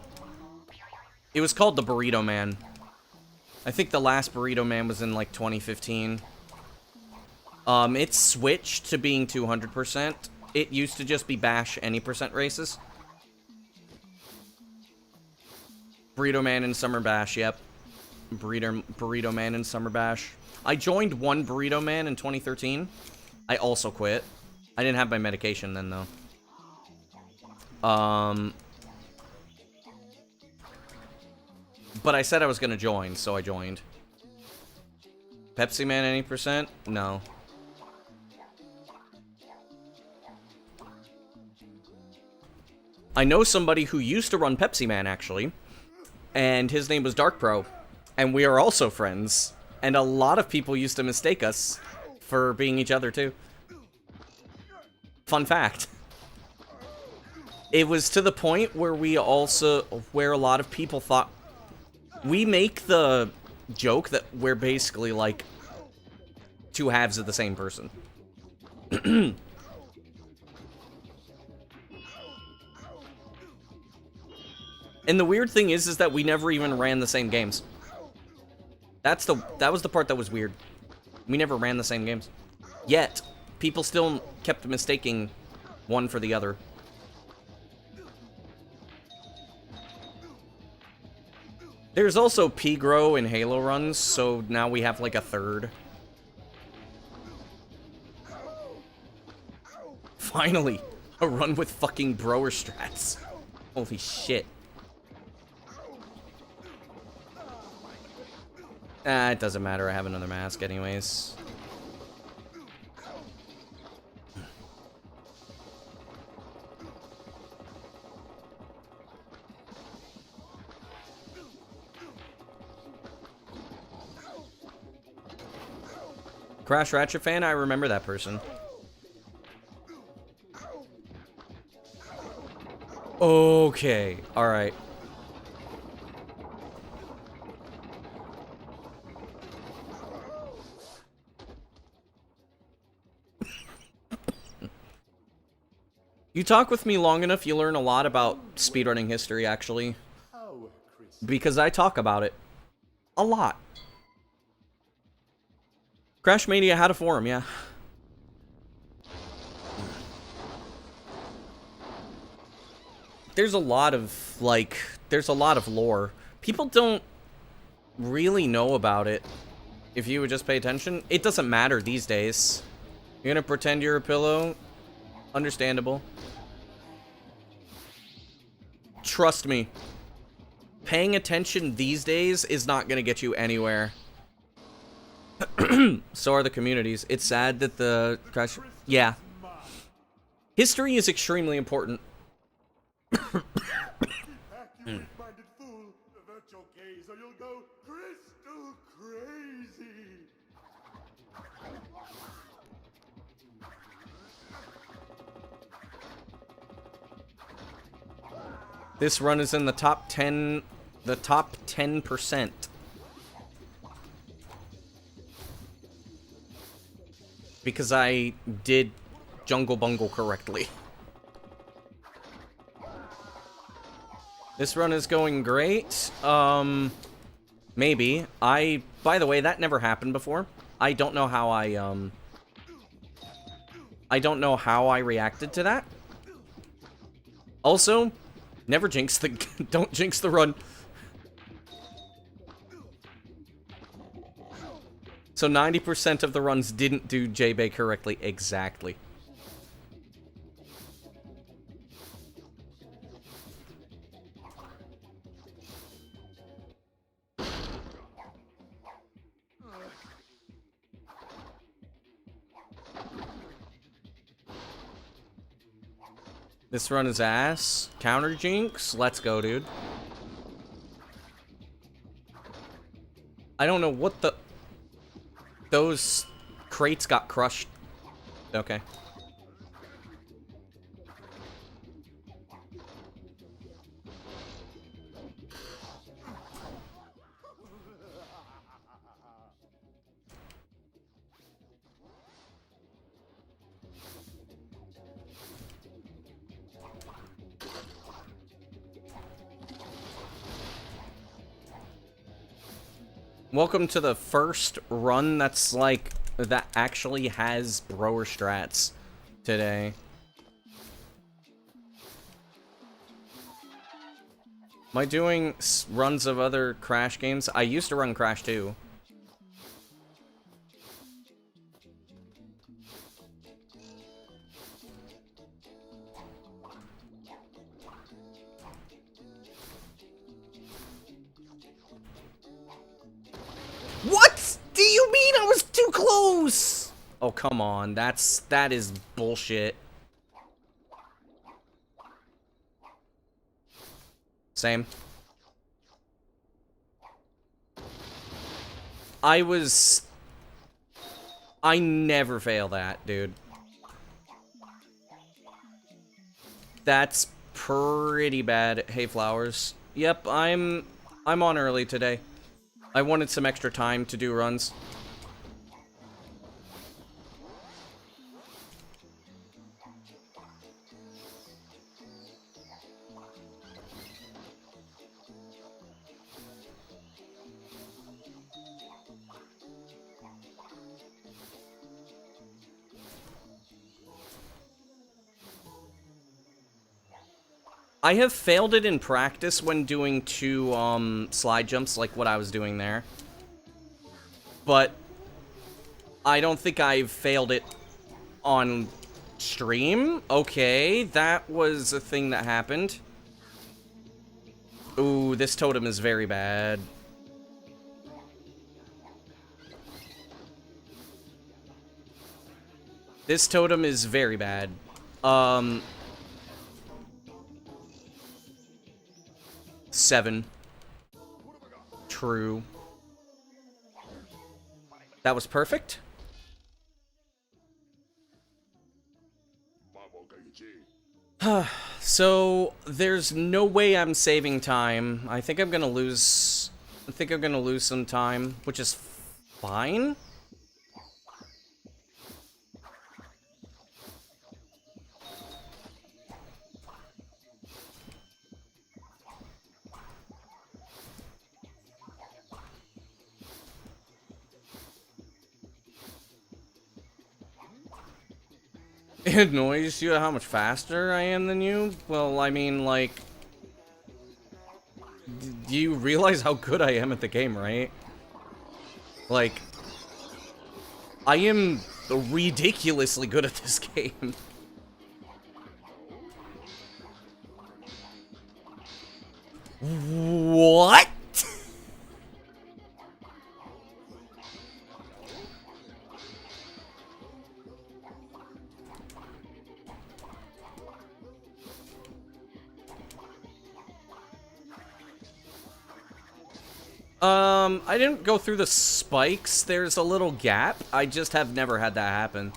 was called the Burrito Man. I think the last Burrito Man was in, like, 2015. It switched to being 200%. It used to just be Bash any percent races. Burrito Man and Summer Bash, yep. Burrito Man and Summer Bash. I joined one Burrito Man in 2013. I also quit. I didn't have my medication then, though. But I said I was gonna join, so I joined. Pepsi Man any percent? No. I know somebody who used to run Pepsi Man, actually. And his name was Dark Pro. And we are also friends. And a lot of people used to mistake us for being each other, too. Fun fact. It was to the point where where a lot of people thought... We make the joke that we're basically, like, two halves of the same person. And the weird thing is that we never even ran the same games. That was the part that was weird. We never ran the same games. Yet, people still kept mistaking one for the other. There's also P-Grow and Halo runs, so now we have like a third. Finally, a run with fucking Broer strats. Holy shit. It doesn't matter, I have another mask anyways. Crash Ratchet fan, I remember that person. Okay, alright. You talk with me long enough, you learn a lot about speedrunning history, actually. How, Chris? Because I talk about it. A lot. Crash Mania had a forum, yeah. There's a lot of, like, there's a lot of lore. People don't really know about it. If you would just pay attention, it doesn't matter these days. You're gonna pretend you're a pillow? Understandable. Trust me. Paying attention these days is not gonna get you anywhere. So are the communities. It's sad that the crash... Yeah. History is extremely important. Vacuum-minded fool, avert your gaze or you'll go crystal crazy. This run is in the top 10... The top 10%. Because I did Jungle Bungle correctly. This run is going great. Maybe. By the way, that never happened before. I don't know how I don't know how I reacted to that. Also, never jinx the... Don't jinx the run. So 90% of the runs didn't do J-Bay correctly exactly. This run is ass. Counter jinx. Let's go, dude. I don't know what the... Those crates got crushed. Okay. Welcome to the first run that's like, that actually has broer strats today. Am I doing runs of other Crash games? I used to run Crash 2. What do you mean I was too close? Oh, come on. That is bullshit. Same. I never fail that, dude. That's pretty bad. Hey, Flowers. Yep, I'm on early today. I wanted some extra time to do runs. I have failed it in practice when doing two slide jumps like what I was doing there. But I don't think I've failed it on stream. Okay, that was a thing that happened. Ooh, this totem is very bad. This totem is very bad. Seven. True. That was perfect. So there's no way I'm saving time. I think I'm gonna lose. I think I'm gonna lose some time, which is fine. It annoys you how much faster I am than you? Well, I mean, like... Do you realize how good I am at the game, right? Like... I am ridiculously good at this game. What? I didn't go through the spikes. There's a little gap. I just have never had that happen.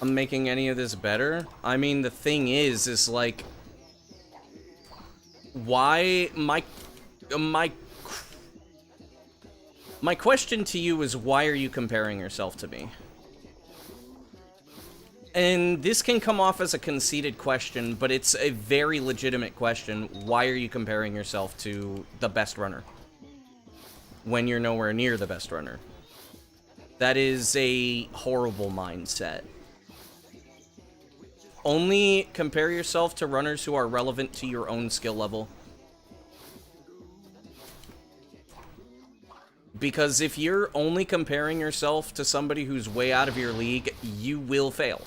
I'm making any of this better? I mean, the thing is like... Why... My question to you is, why are you comparing yourself to me? And this can come off as a conceited question, but it's a very legitimate question. Why are you comparing yourself to the best runner when you're nowhere near the best runner? That is a horrible mindset. Only compare yourself to runners who are relevant to your own skill level. Because if you're only comparing yourself to somebody who's way out of your league, you will fail.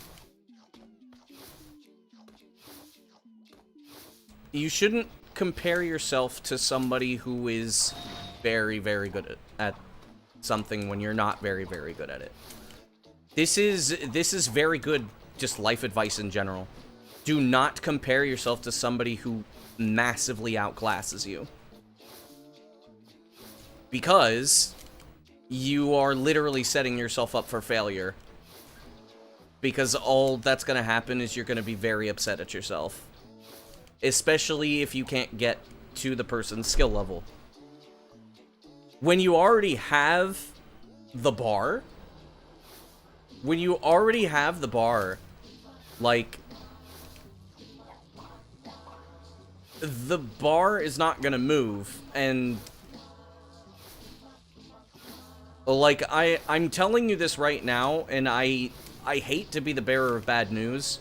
You shouldn't compare yourself to somebody who is very, very good at something when you're not very, very good at it. This is very good, just life advice in general. Do not compare yourself to somebody who massively outclasses you. Because you are literally setting yourself up for failure. Because all that's going to happen is you're going to be very upset at yourself. Especially if you can't get to the person's skill level. When you already have the bar, like, the bar is not gonna move, and, like, I'm telling you this right now, and I hate to be the bearer of bad news.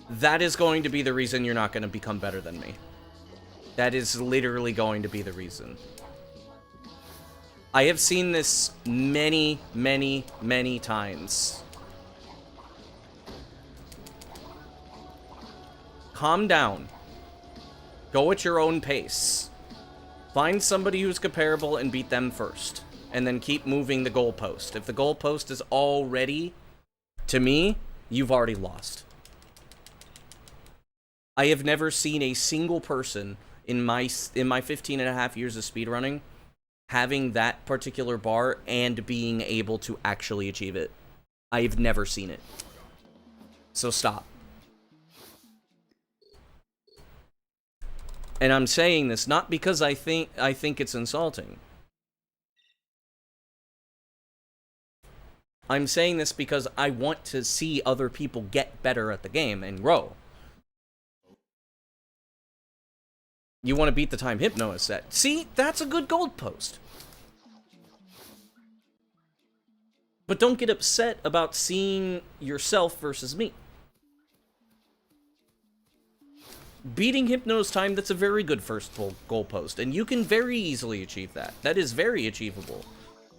That is going to be the reason you're not going to become better than me. That is literally going to be the reason. I have seen this many, many, many times. Calm down. Go at your own pace. Find somebody who's comparable and beat them first. And then keep moving the goalpost. If the goalpost is already, to me, you've already lost. I have never seen a single person in my 15 and a half years of speedrunning having that particular bar and being able to actually achieve it. I've never seen it. So stop. And I'm saying this not because I think it's insulting. I'm saying this because I want to see other people get better at the game and grow. You want to beat the time Hypno has set. See, that's a good gold post. But don't get upset about seeing yourself versus me. Beating Hypno's time, that's a very good first goal post, and you can very easily achieve that. That is very achievable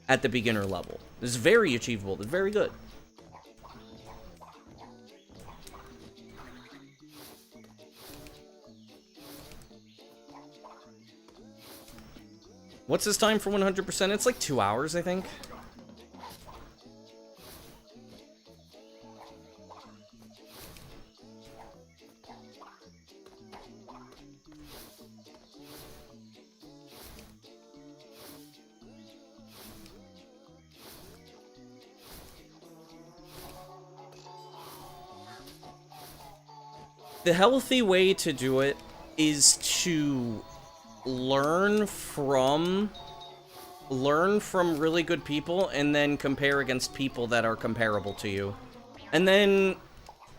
at the beginner level. It's very achievable. It's very good. What's his time for 100%? It's like 2 hours, I think. The healthy way to do it is to learn from really good people and then compare against people that are comparable to you. And then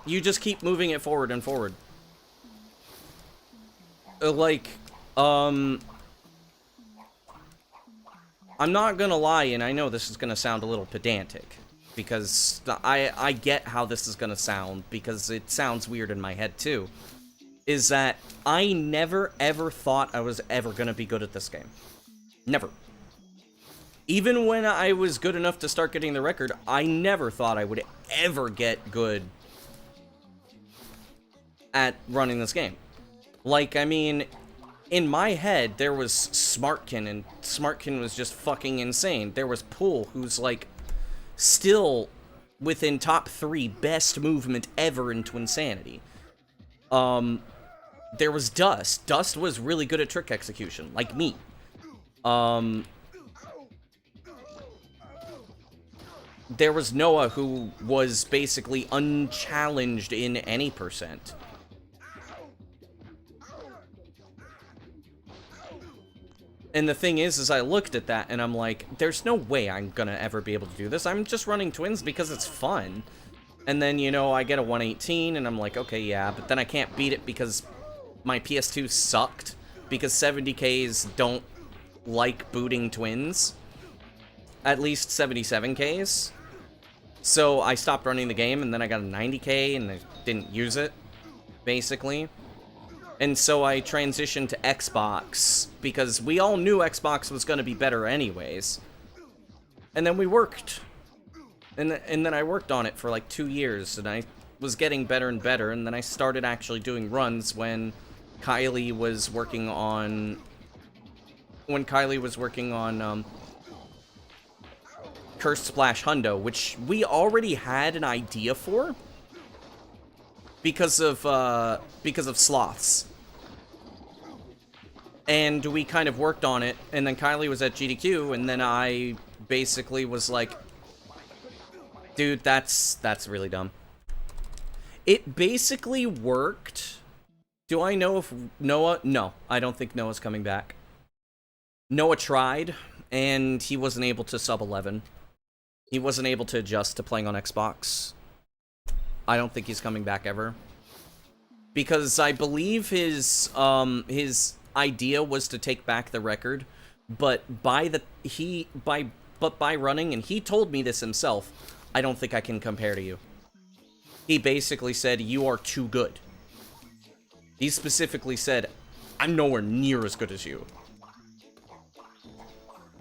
you just keep moving it forward and forward. I'm not gonna lie, and I know this is gonna sound a little pedantic, because I get how this is gonna sound, because it sounds weird in my head too, is that I never ever thought I was ever gonna be good at this game. Never. Even when I was good enough to start getting the record, I never thought I would ever get good at running this game. Like, I mean, in my head, there was Smartkin, and Smartkin was just fucking insane. There was Pool, who's, like, still within top 3 best movement ever in Twinsanity. There was Dust. Dust was really good at trick execution, like me. There was Noah, who was basically unchallenged in any percent. And the thing is I looked at that and I'm like, there's no way I'm gonna ever be able to do this. I'm just running twins because it's fun. And then, you know, I get a 118 and I'm like, okay, yeah, but then I can't beat it because my PS2 sucked, because 70Ks don't like booting twins. At least 77Ks. So I stopped running the game, and then I got a 90K and I didn't use it, basically. And so I transitioned to Xbox, because we all knew Xbox was going to be better anyways. And then we worked. And then I worked on it for like 2 years, and I was getting better and better, and then I started actually doing runs when Kylie was working on... Curse Splash Hundo, which we already had an idea for because of sloths. And we kind of worked on it, and then Kylie was at GDQ, and then I basically was like, dude, that's really dumb. It basically worked. Do I know if Noah... No, I don't think Noah's coming back. Noah tried, and he wasn't able to sub 11. He wasn't able to adjust to playing on Xbox. I don't think he's coming back ever. Because I believe his idea was to take back the record, but by running, and he told me this himself, I don't think I can compare to you. He basically said, you are too good. He specifically said, I'm nowhere near as good as you.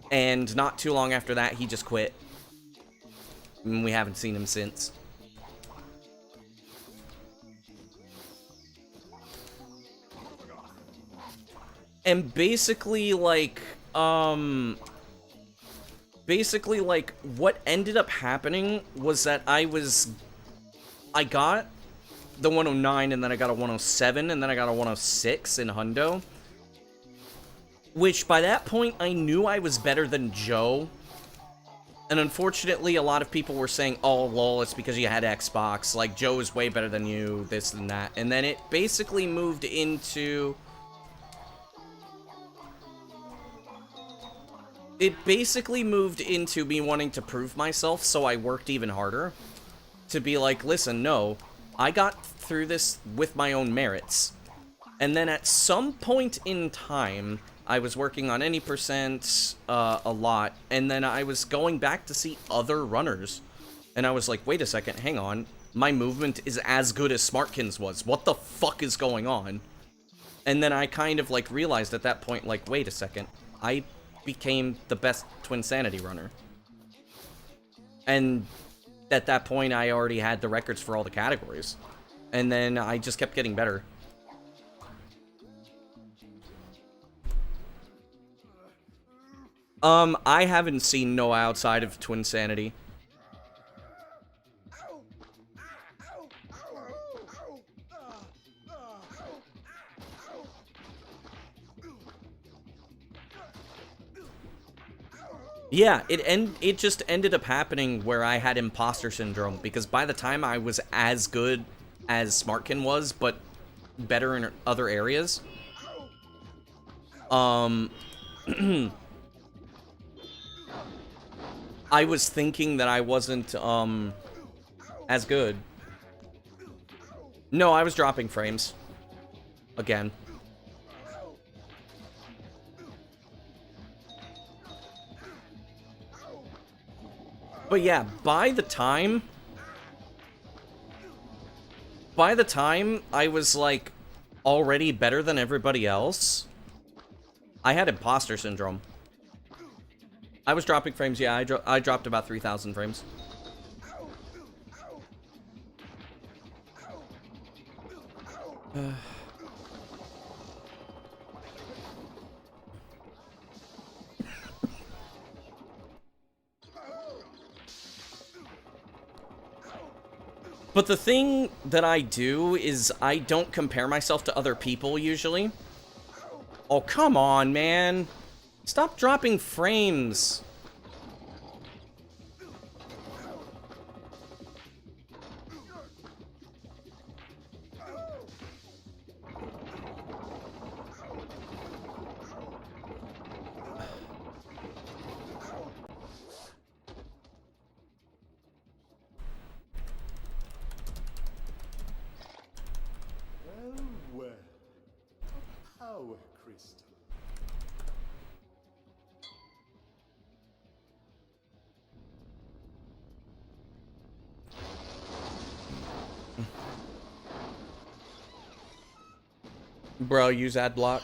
And not too long after that, he just quit. And we haven't seen him since. And basically, like, what ended up happening was that I got the 109, and then I got a 107, and then I got a 106 in Hundo. Which, by that point, I knew I was better than Joe. And unfortunately, a lot of people were saying, oh, lol, it's because you had Xbox. Like, Joe is way better than you, this and that. And then it basically moved into... me wanting to prove myself, so I worked even harder. To be like, listen, no, I got through this with my own merits. And then at some point in time... I was working on any percent a lot, and then I was going back to see other runners. And I was like, wait a second, hang on. My movement is as good as Smartkin's was. What the fuck is going on? And then I kind of, like, realized at that point, like, wait a second. I became the best Twinsanity runner. And at that point, I already had the records for all the categories. And then I just kept getting better. I haven't seen Noah outside of Twinsanity. Yeah, it just ended up happening where I had imposter syndrome, because by the time I was as good as Smartkin was, but better in other areas, I was thinking that I wasn't, as good. No, I was dropping frames. Again. But yeah, by the time I was, like, already better than everybody else, I had imposter syndrome. I was dropping frames, yeah, I dropped about 3,000 frames. But the thing that I do is I don't compare myself to other people, usually. Oh, come on, man. Stop dropping frames. Well, power crystal. Bro, use ad block.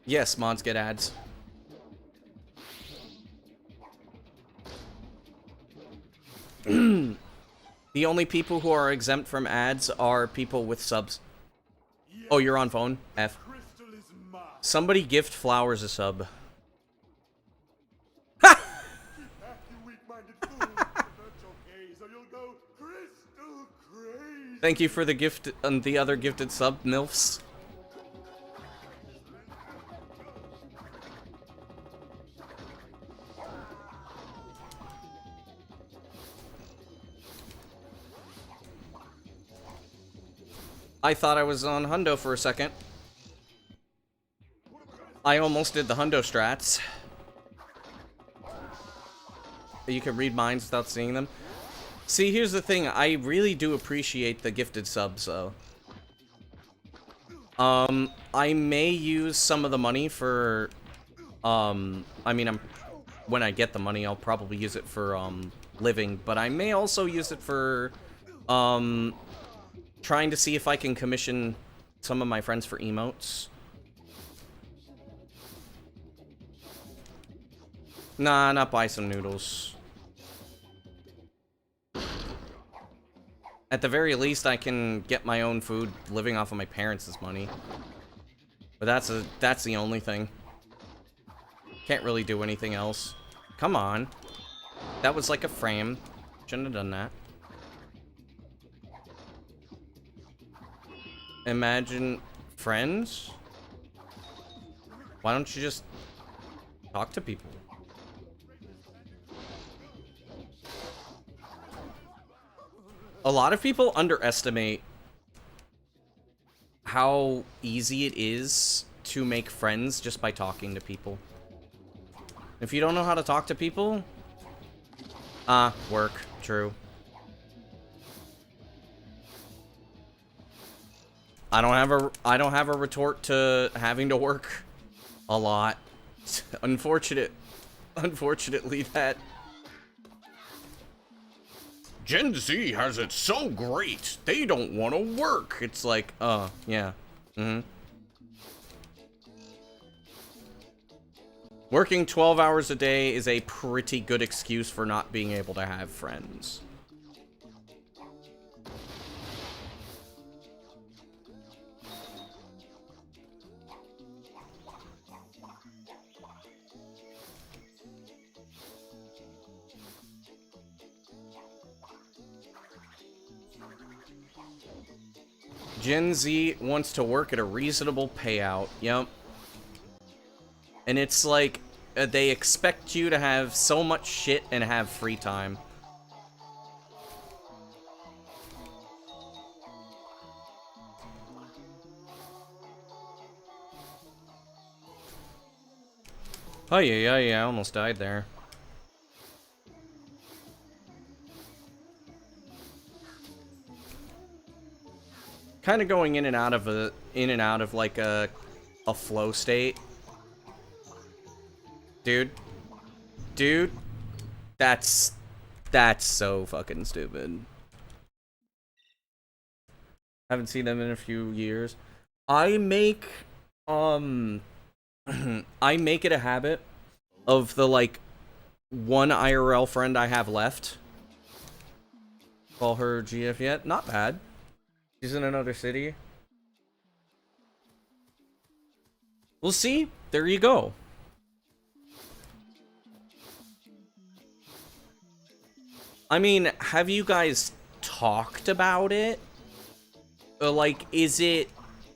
Yes, mods get ads. The only people who are exempt from ads are people with subs. Oh, you're on phone? F. Crystal is mine. Somebody gift Flowers a sub. Back, you weak-minded fool. That's okay, so you'll go crystal crazy. Thank you for the gift and the other gifted sub, MILFs. I thought I was on Hundo for a second. I almost did the Hundo strats. You can read minds without seeing them. See, here's the thing. I really do appreciate the gifted subs, though. I may use some of the money for, I mean, when I get the money, I'll probably use it for, living, but I may also use it for, trying to see if I can commission some of my friends for emotes. Nah, not buy some noodles. At the very least, I can get my own food living off of my parents' money. But that's the only thing. Can't really do anything else. Come on. That was like a frame. Shouldn't have done that. Imagine friends? Why don't you just talk to people? A lot of people underestimate how easy it is to make friends just by talking to people. If you don't know how to talk to people, work, true. I don't have a retort to having to work a lot. Unfortunately, that Gen Z has it so great, they don't want to work. It's like, yeah. Working 12 hours a day is a pretty good excuse for not being able to have friends. Gen Z wants to work at a reasonable payout. Yep. And it's like, they expect you to have so much shit and have free time. Oh yeah, I almost died there. kind of going in and out of like a flow state. Dude, that's so fucking stupid. Haven't seen them in a few years. I make I make it a habit of the like one IRL friend I have left. Call her GF yet? Not bad. She's in another city. We'll see. There you go. I mean, have you guys talked about it? Like, is it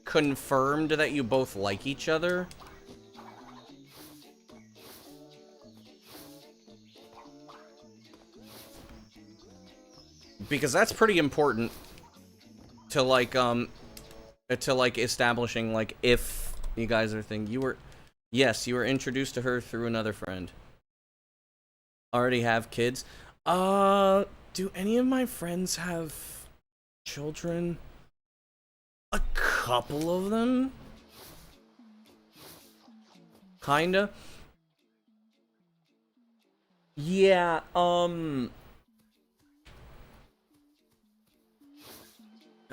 confirmed that you both like each other? Because that's pretty important to like establishing like if you guys are thinking you were introduced to her through another friend. Already have kids? Do any of my friends have children? A couple of them? Kinda. Yeah,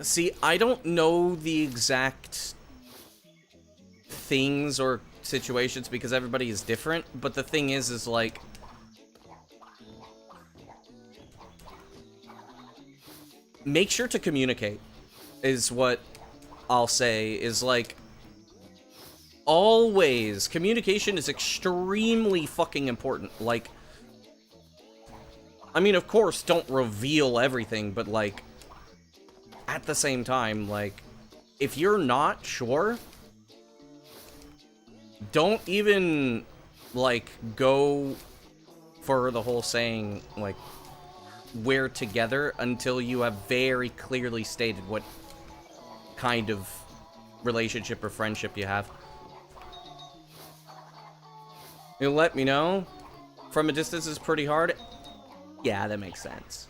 see, I don't know the exact things or situations because everybody is different, but the thing is like, make sure to communicate, is what I'll say, is like, always, communication is extremely fucking important. Like, I mean, of course, don't reveal everything, but like, at the same time, like, if you're not sure, don't even, like, go for the whole saying, like, we're together until you have very clearly stated what kind of relationship or friendship you have. You'll let me know? From a distance is pretty hard? Yeah, that makes sense.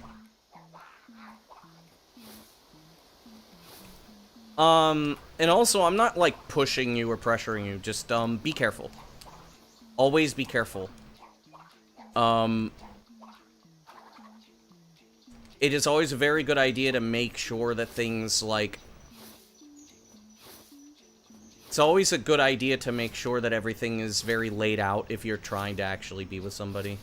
And also, I'm not, like, pushing you or pressuring you. Just, be careful. Always be careful. It is always a very good idea to make sure that things, like... It's always a good idea to make sure that everything is very laid out if you're trying to actually be with somebody.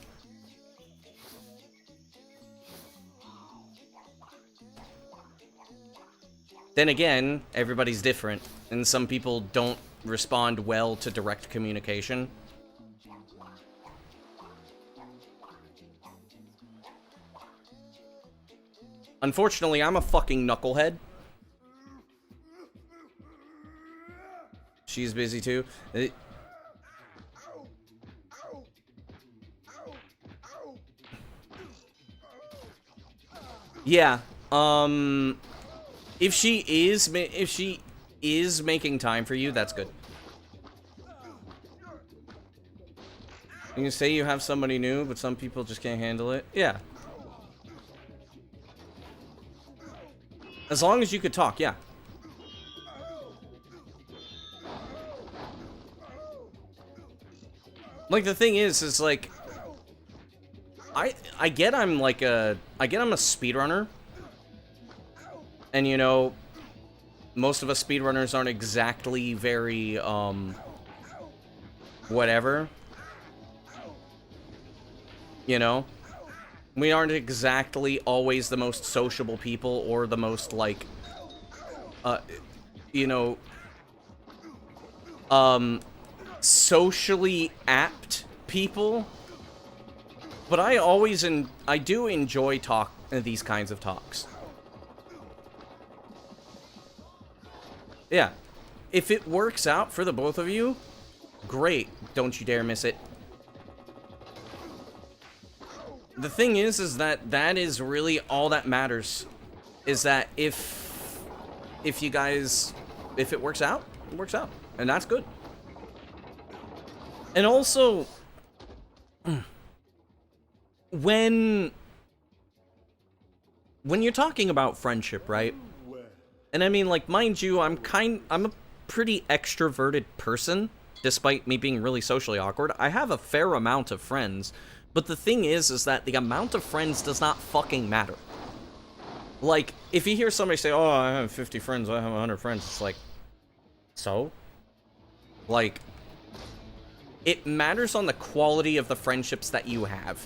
Then again, everybody's different, and some people don't respond well to direct communication. Unfortunately, I'm a fucking knucklehead. She's busy too. Yeah, if she is making time for you, that's good. You can say you have somebody new, but some people just can't handle it. Yeah. As long as you could talk, yeah. Like, the thing is like, I get I'm a speedrunner. And, you know, most of us speedrunners aren't exactly very, whatever. You know? We aren't exactly always the most sociable people or the most, like, you know, socially apt people. But I do enjoy these kinds of talks. Yeah. If it works out for the both of you, great. Don't you dare miss it. The thing is that is really all that matters. Is that if you guys, if it works out, it works out. And that's good. And also, when you're talking about friendship, right? And I mean, like, mind you, I'm a pretty extroverted person, despite me being really socially awkward. I have a fair amount of friends, but the thing is that the amount of friends does not fucking matter. Like, if you hear somebody say, oh, I have 50 friends, I have 100 friends, it's like, so? Like, it matters on the quality of the friendships that you have.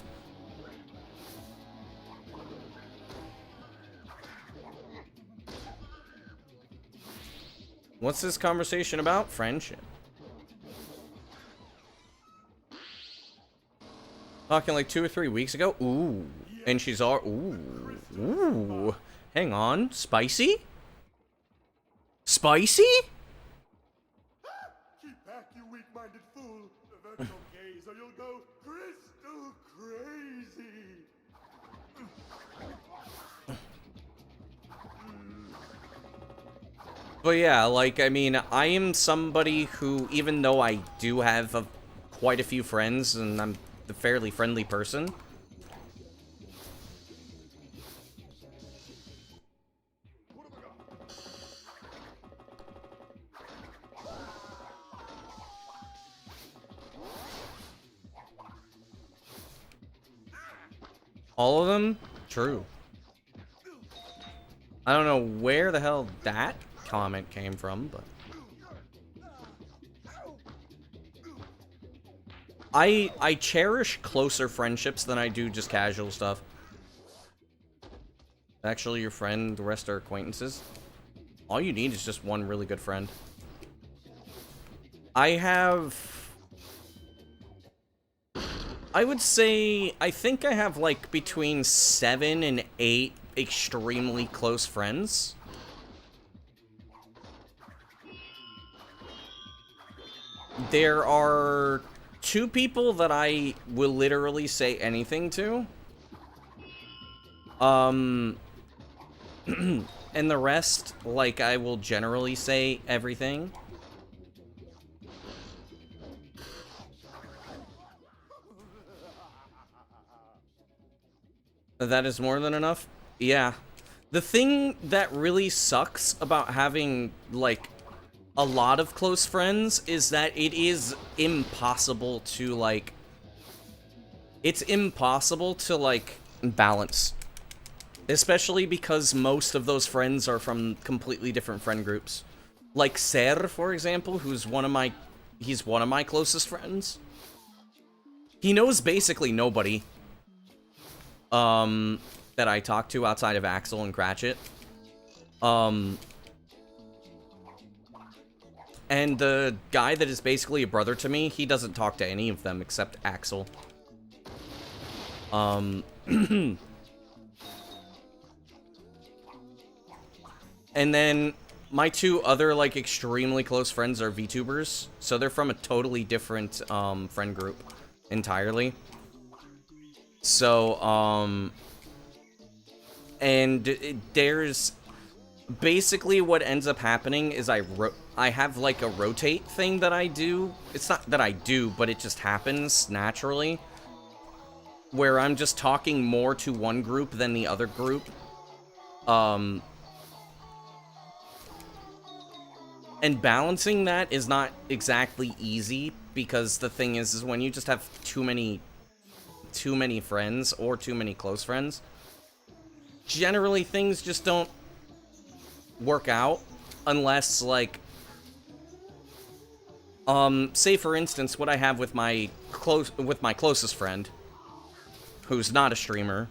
What's this conversation about? Friendship. Talking like 2 or 3 weeks ago? Ooh. And she's all... Ooh. Ooh. Hang on. Spicy? Spicy? Keep back, you weak-minded fool. Avert your gaze or you'll go crystal crazy. But yeah, like, I mean, I am somebody who, even though I do have quite a few friends, and I'm a fairly friendly person, all of them? True. I don't know where the hell that comment came from, but I cherish closer friendships than I do just casual stuff. Actually, your friend, the rest are acquaintances. All you need is just one really good friend. I would say, I think I have like between 7 and 8 extremely close friends. There are 2 people that I will literally say anything to. And the rest, like, I will generally say everything. That is more than enough? Yeah. The thing that really sucks about having, like, a lot of close friends is that it is impossible to, like... It's impossible to, like, balance. Especially because most of those friends are from completely different friend groups. Like Ser, for example, who's he's one of my closest friends. He knows basically nobody. That I talk to outside of Axel and Cratchit. And the guy that is basically a brother to me, he doesn't talk to any of them except Axel. And then my 2 other, like, extremely close friends are VTubers. So they're from a totally different, friend group entirely. So, and there's basically what ends up happening is I have like a rotate thing that I do. It's not that I do, but it just happens naturally. Where I'm just talking more to one group than the other group. And balancing that is not exactly easy, because the thing is when you just have too many friends or too many close friends, generally things just don't work out unless, like, say for instance what I have with my closest friend, who's not a streamer.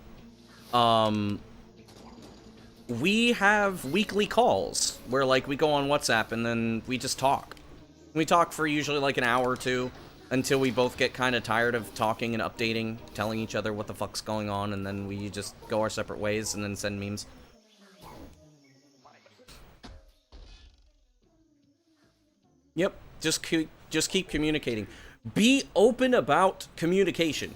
We have weekly calls where, like, we go on WhatsApp and then we just talk. We talk for usually like an hour or 2 until we both get kind of tired of talking and updating, telling each other what the fuck's going on, and then we just go our separate ways and then send memes. Yep, just keep communicating. Be open about communication.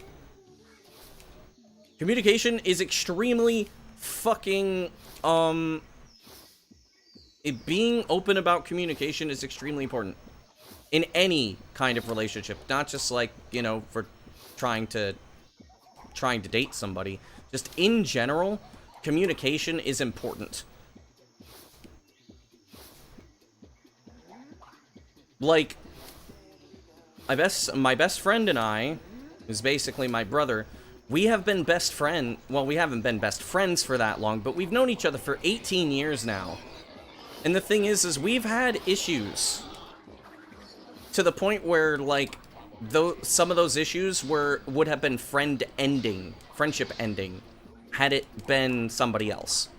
Communication is extremely fucking, being open about communication is extremely important. In any kind of relationship, not just, like, you know, for trying to date somebody. Just in general, communication is important. Like, my best friend and I, who's basically my brother, we have been well, we haven't been best friends for that long, but we've known each other for 18 years now. And the thing is we've had issues. To the point where, like, some of those issues would have been friendship ending, had it been somebody else.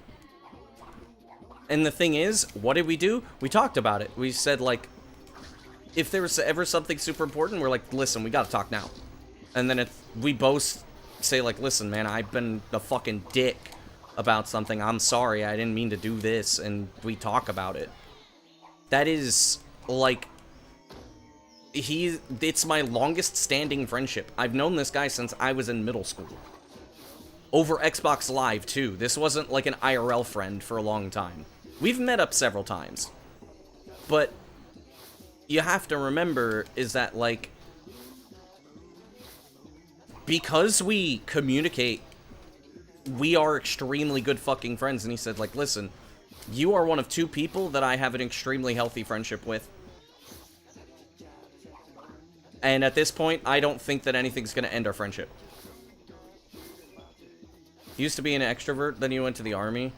And the thing is, what did we do? We talked about it. We said, like, if there was ever something super important, we're like, listen, we gotta talk now. And then we both say, like, listen, man, I've been the fucking dick about something. I'm sorry, I didn't mean to do this, and we talk about it. That is, like, it's my longest standing friendship. I've known this guy since I was in middle school. Over Xbox Live, too. This wasn't, like, an IRL friend for a long time. We've met up several times. But you have to remember is that, like, because we communicate, we are extremely good fucking friends. And he said, like, listen, you are one of 2 people that I have an extremely healthy friendship with. And at this point, I don't think that anything's gonna end our friendship. You used to be an extrovert, then you went to the army.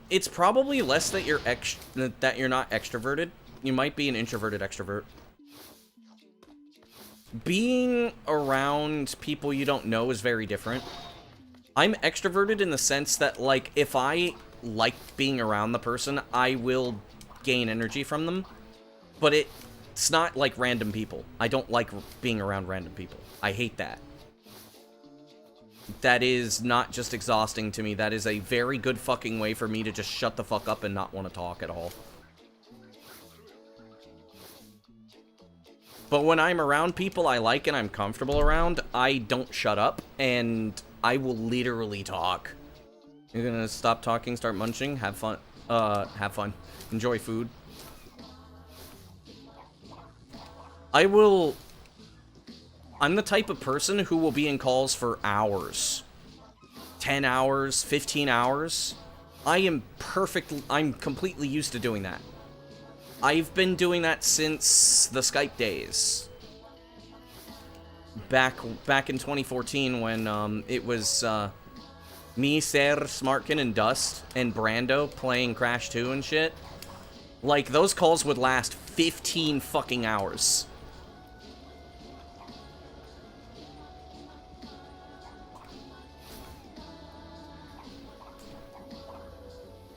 It's probably less that you're not extroverted. You might be an introverted extrovert. Being around people you don't know is very different. I'm extroverted in the sense that, like, if I like being around the person, I will gain energy from them. But it's not like random people. I don't like being around random people. I hate that. That is not just exhausting to me. That is a very good fucking way for me to just shut the fuck up and not want to talk at all. But when I'm around people I like and I'm comfortable around, I don't shut up, and I will literally talk. You're gonna stop talking, start munching, have fun. Enjoy food. I'm the type of person who will be in calls for hours. 10 hours, 15 hours. I'm completely used to doing that. I've been doing that since the Skype days. Back in 2014 when it was me, Ser, Smartkin, and Dust, and Brando playing Crash 2 and shit. Like, those calls would last 15 fucking hours.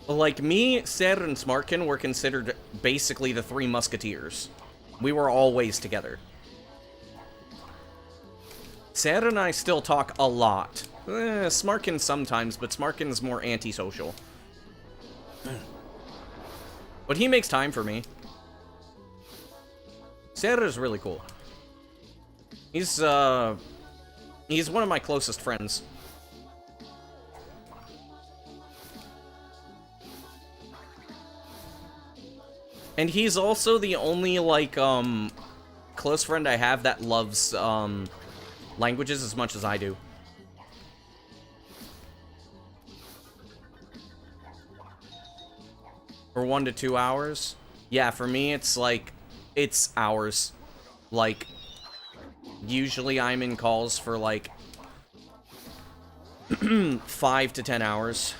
Like, me, Ser, and Smartkin were considered basically the 3 musketeers. We were always together. Ser and I still talk a lot. Smartkin sometimes, but Smartkin's more antisocial. But he makes time for me. Ser is really cool. He's one of my closest friends. And he's also the only, like, close friend I have that loves, languages as much as I do. For 1 to 2 hours? Yeah, for me, it's, like, it's hours. Like, usually I'm in calls for, like, 5 to 10 hours.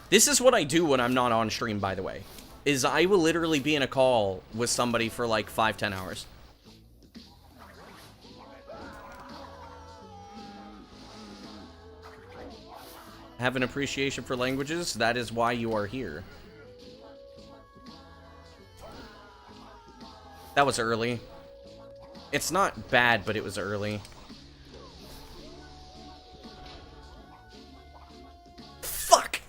This is what I do when I'm not on stream, by the way. Is I will literally be in a call with somebody for like 5-10 hours. Have an appreciation for languages? That is why you are here. That was early. It's not bad, but it was early. Fuck!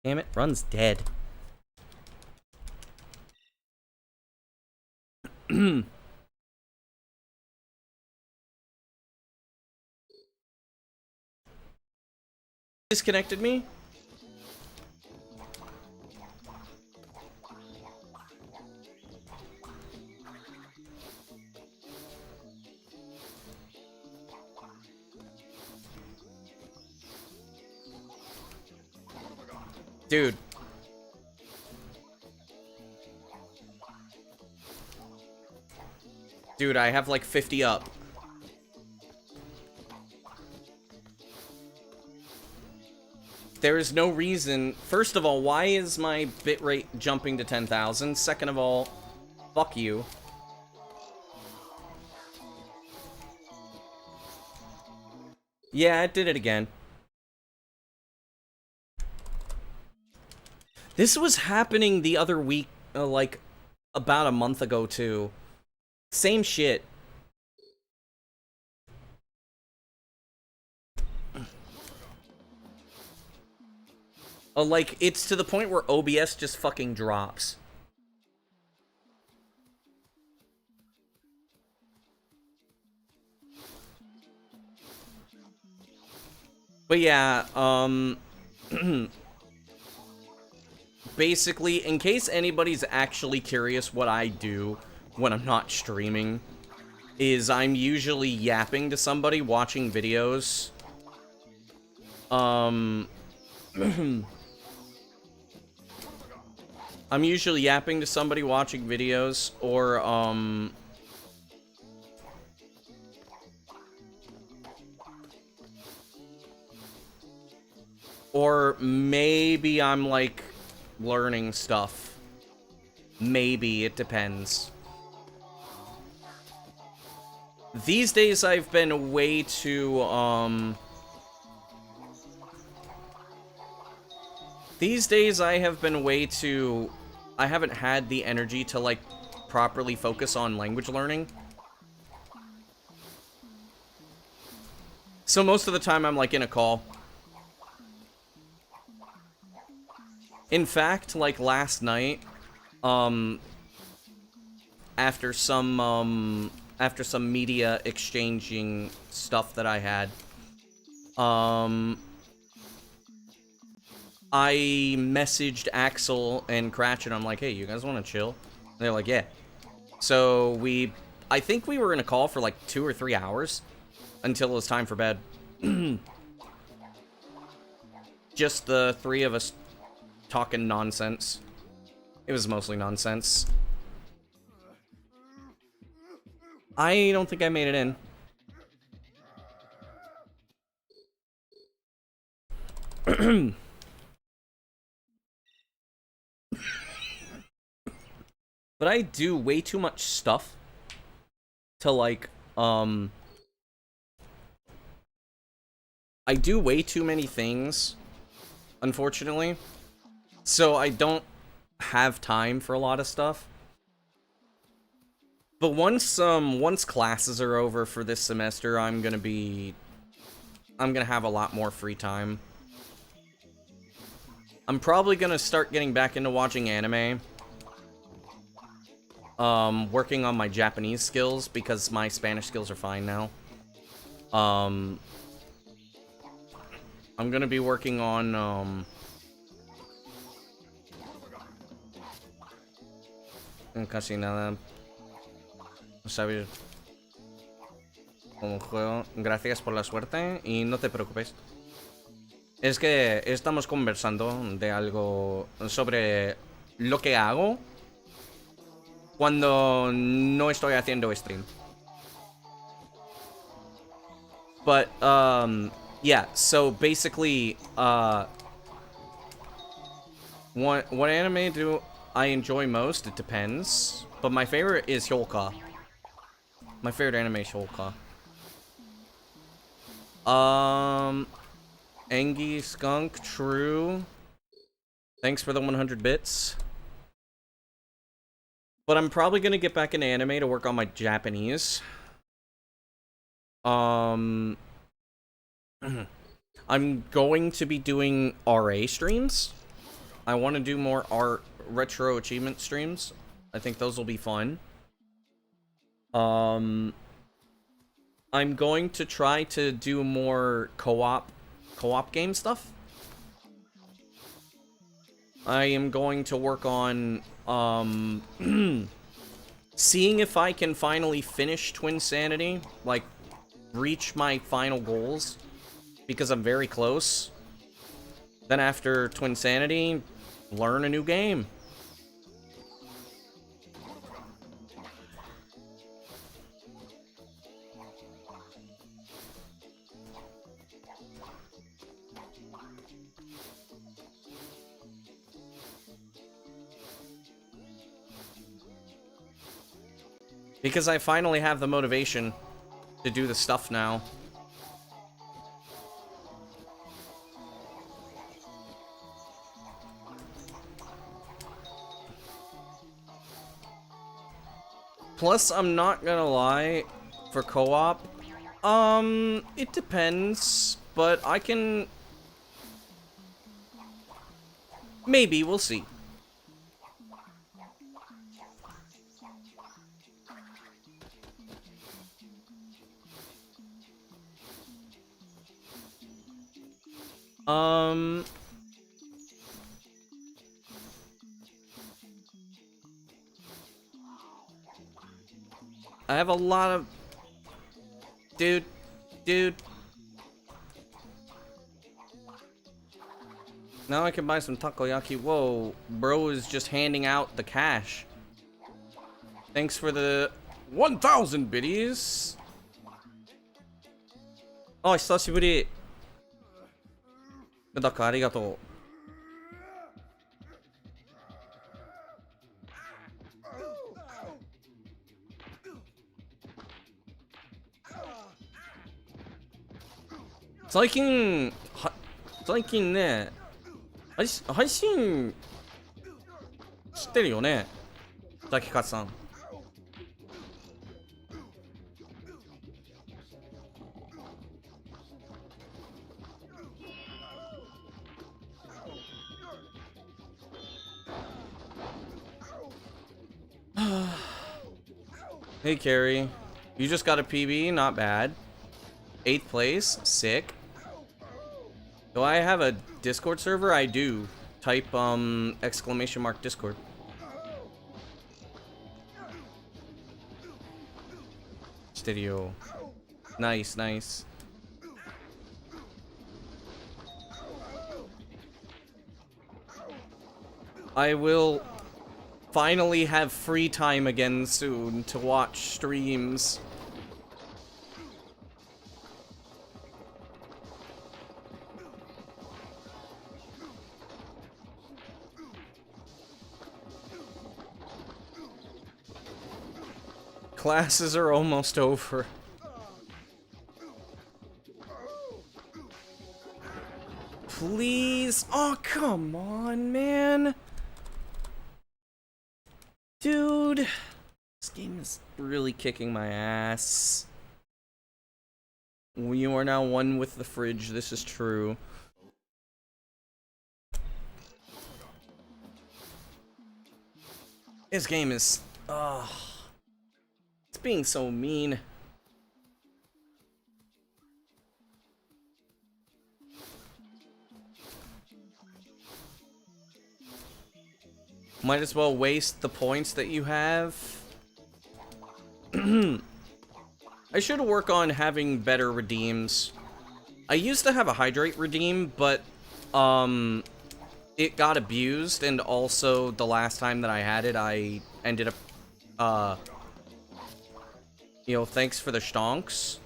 Damn it, Run's dead. Disconnected me? Dude. Dude, I have like 50 up. There is no reason. First of all, why is my bitrate jumping to 10,000? Second of all, fuck you. Yeah, it did it again. This was happening the other week, like, about a month ago, too. Same shit. Like, it's to the point where OBS just fucking drops. But yeah, basically, in case anybody's actually curious what I do when I'm not streaming, is I'm usually yapping to somebody watching videos. I'm usually yapping to somebody watching videos, or maybe I'm, like, learning stuff. Maybe, it depends. These days I've been way too, These days I have been way too... I haven't had the energy to, like, properly focus on language learning. So most of the time I'm, like, in a call. In fact, like, last night, after some media exchanging stuff that I had, I messaged Axel and Cratch, and I'm like, hey, you guys want to chill? And they're like, yeah. So I think we were in a call for like 2 or 3 hours until it was time for bed. Just the 3 of us talking nonsense. It was mostly nonsense. I don't think I made it in. But I do way too much stuff to, like, I do way too many things, unfortunately. So I don't have time for a lot of stuff. But once classes are over for this semester, I'm gonna have a lot more free time. I'm probably gonna start getting back into watching anime. Working on my Japanese skills, because my Spanish skills are fine now. I'm gonna be working on, casi nada. ¿Sabes cómo juego? Gracias por la suerte y no te preocupes. Es que estamos conversando de algo sobre lo que hago cuando no estoy haciendo stream. But, yeah, so basically, what anime do I enjoy most? It depends. But my favorite is Hyouka. My favorite anime is Hyouka. Engie Skunk, true. Thanks for the 100 bits. But I'm probably gonna get back into anime to work on my Japanese. I'm going to be doing RA streams. I want to do more retro achievement streams. I think those will be fun. I'm going to try to do more co-op game stuff. I am going to work on seeing if I can finally finish Twinsanity, like reach my final goals, because I'm very close. Then after Twinsanity, learn a new game. Because I finally have the motivation to do the stuff now. Plus, I'm not gonna lie, for co-op, it depends, but I can... Maybe, we'll see. I have a lot of... Dude. Now I can buy some takoyaki. Whoa, bro is just handing out the cash. Thanks for the 1,000 biddies. Oh, 久しぶり。だからありがとう。最近ね、配信知ってるよね、滝勝さん。Hey Carrie, you just got a PB, not bad. 8th place, sick. Do I have a Discord server? I do. Type exclamation mark Discord. Studio. Nice, nice. I will finally have free time again soon to watch streams. Classes are almost over. Please? Oh, come on, man. Dude. This game is really kicking my ass. You are now one with the fridge. This is true. This game is... it's being so mean. Might as well waste the points that you have. I should work on having better redeems. I used to have a hydrate redeem, but it got abused, and also the last time that I had it, I ended up you know, thanks for the stonks.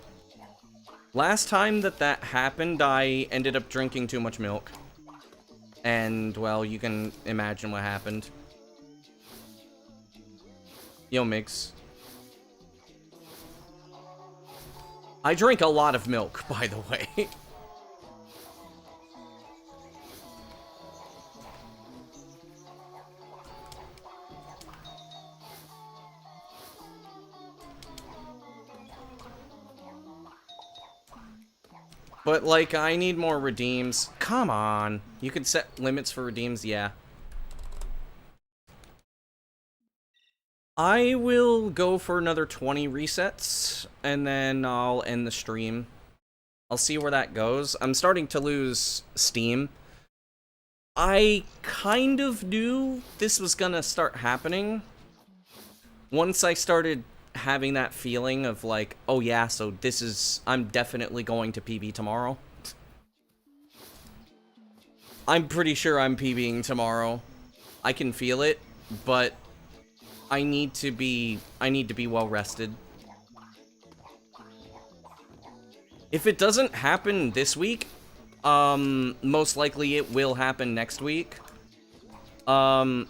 Last time that happened, I ended up drinking too much milk. And, well, you can imagine what happened. Yo, Migs. I drink a lot of milk, by the way. But, like, I need more redeems. Come on. You can set limits for redeems, yeah. I will go for another 20 resets, and then I'll end the stream. I'll see where that goes. I'm starting to lose steam. I kind of knew this was gonna start happening. Once I started having that feeling of like, oh yeah, so this is... I'm definitely going to PB tomorrow. I'm pretty sure I'm PBing tomorrow. I can feel it, but I need to be well rested. If it doesn't happen this week, most likely it will happen next week. So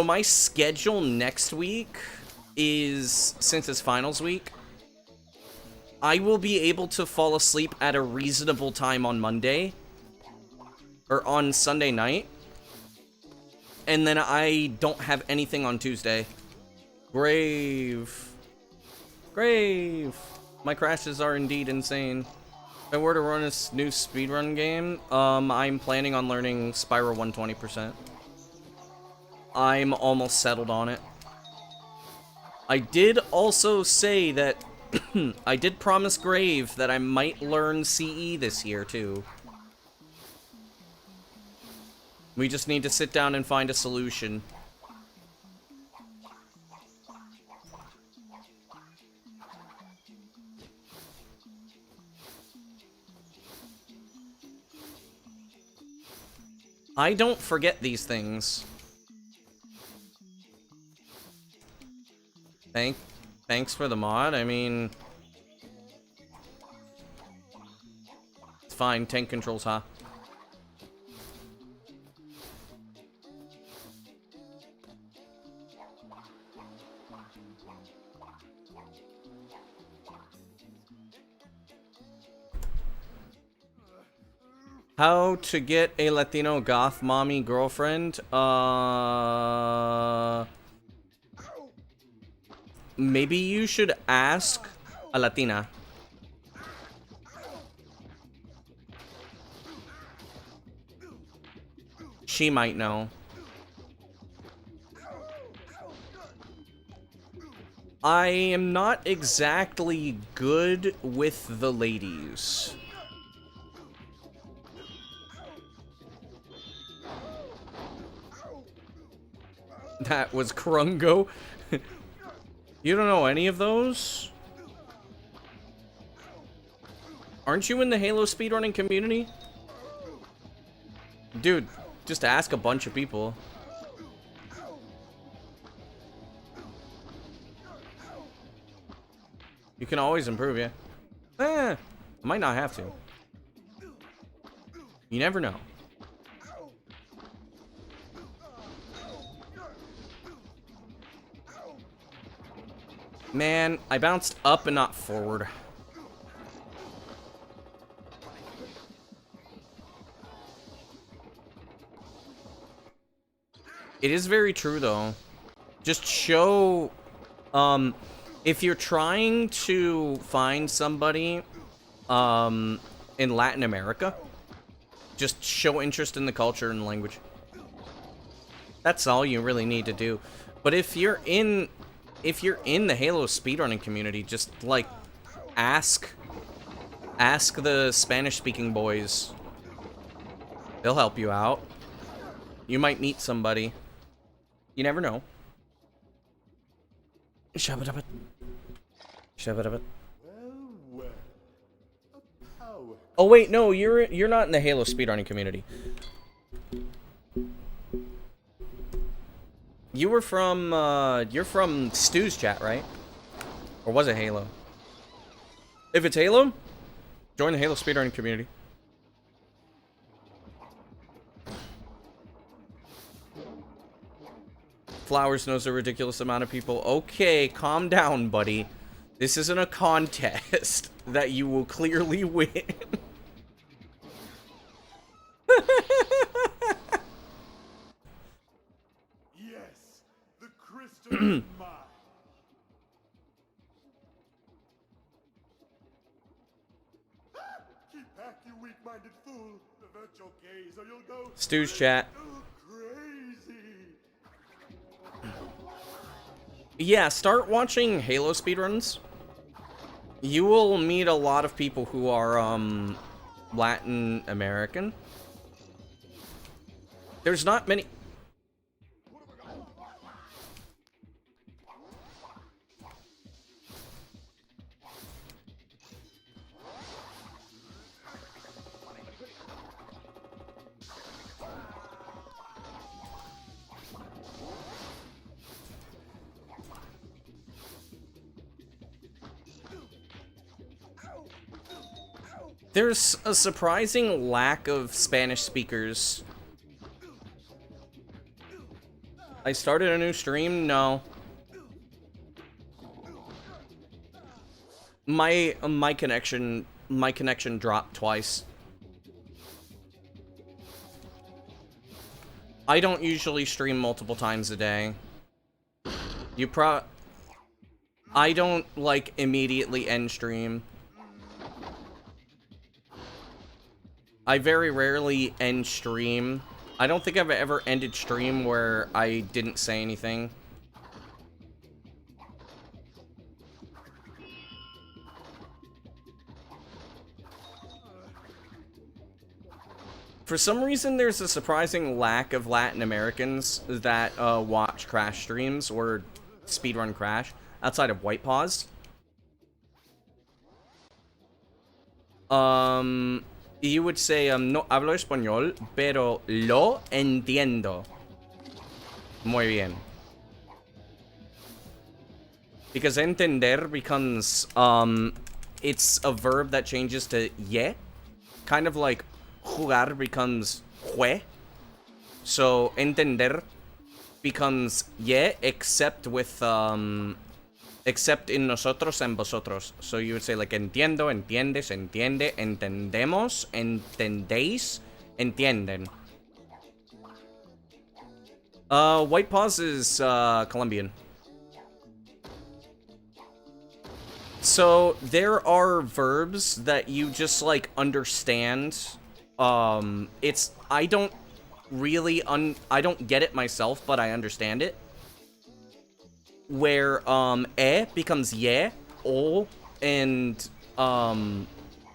my schedule next week is, since it's finals week, I will be able to fall asleep at a reasonable time on Monday, or on Sunday night, and then I don't have anything on Tuesday. Grave. My crashes are indeed insane. If I were to run a new speedrun game, I'm planning on learning Spyro 120%. I'm almost settled on it. I did also say that I did promise Grave that I might learn CE this year, too. We just need to sit down and find a solution. I don't forget these things. Thanks for the mod. I mean, it's fine. Tank controls, huh? How to get a Latino goth mommy girlfriend? Maybe you should ask a Latina. She might know. I am not exactly good with the ladies. That was Krungo. You don't know any of those? Aren't you in the Halo speedrunning community? Dude, just ask a bunch of people. You can always improve, yeah. I might not have to. You never know. Man, I bounced up and not forward. It is very true, though. Just show, if you're trying to find somebody, in Latin America, just show interest in the culture and language. That's all you really need to do. But if you're in the Halo speedrunning community, just, like, ask the Spanish-speaking boys. They'll help you out. You might meet somebody. You never know. Shabba-dabba. Shabba-dabba. Oh wait, no, you're not in the Halo speedrunning community. You were from, you're from Stu's chat, right? Or was it Halo? If it's Halo, join the Halo speedrunning community. Flowers knows a ridiculous amount of people. Okay, calm down, buddy. This isn't a contest that you will clearly win. Yes, the crystal is mine. Keep back, you weak-minded fool. Avert your gaze or you'll go Stu's chat. crazy. Yeah, start watching Halo speedruns. You will meet a lot of people who are, Latin American. There's not many... There's a surprising lack of Spanish speakers. I started a new stream? No. My connection dropped twice. I don't usually stream multiple times a day. I don't, like, immediately end stream. I very rarely end stream. I don't think I've ever ended stream where I didn't say anything. For some reason, there's a surprising lack of Latin Americans that watch Crash streams or speedrun Crash outside of White Paws. You would say, no hablo español, pero lo entiendo. Muy bien. Because entender becomes, it's a verb that changes to ye. Kind of like jugar becomes jue. So, entender becomes ye, except with, except in nosotros and vosotros. So you would say like entiendo, entiendes, entiende, entendemos, entendéis, entienden. White Paws is, Colombian. So there are verbs that you just like understand. I don't really I don't get it myself, but I understand it. Where becomes ye, o, and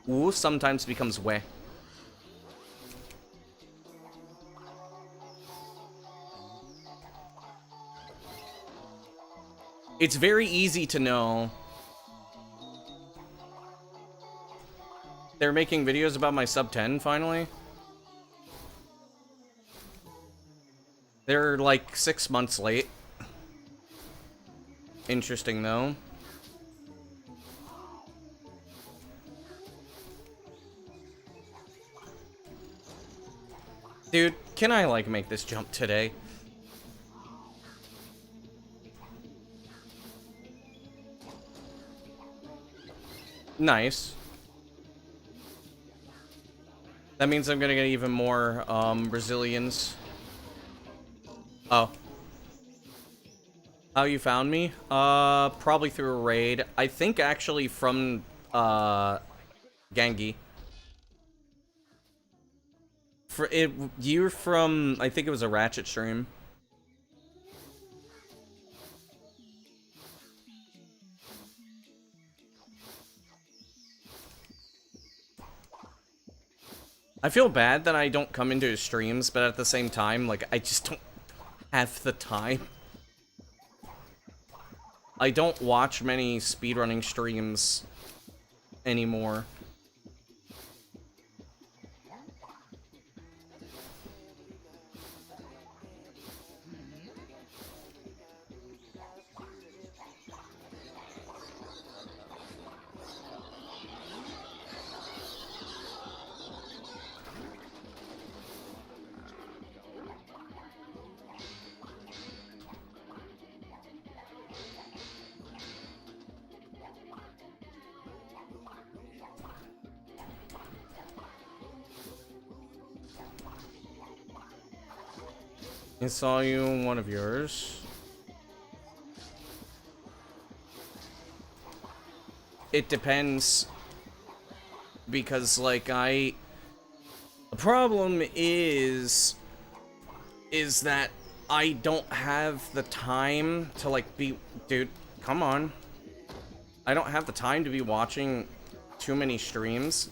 u sometimes becomes we. It's very easy to know. They're making videos about my sub 10 finally. They're like 6 months late. Interesting, though. Dude, can I, like, make this jump today? Nice. That means I'm gonna get even more, Brazilians. Oh. How you found me? Probably through a raid. I think actually from, Gangi. You're from, I think it was a Ratchet stream. I feel bad that I don't come into his streams, but at the same time, like, I just don't have the time. I don't watch many speedrunning streams anymore. I saw you in one of yours. It depends. Because, like, the problem is that I don't have the time to, like, dude, come on. I don't have the time to be watching too many streams.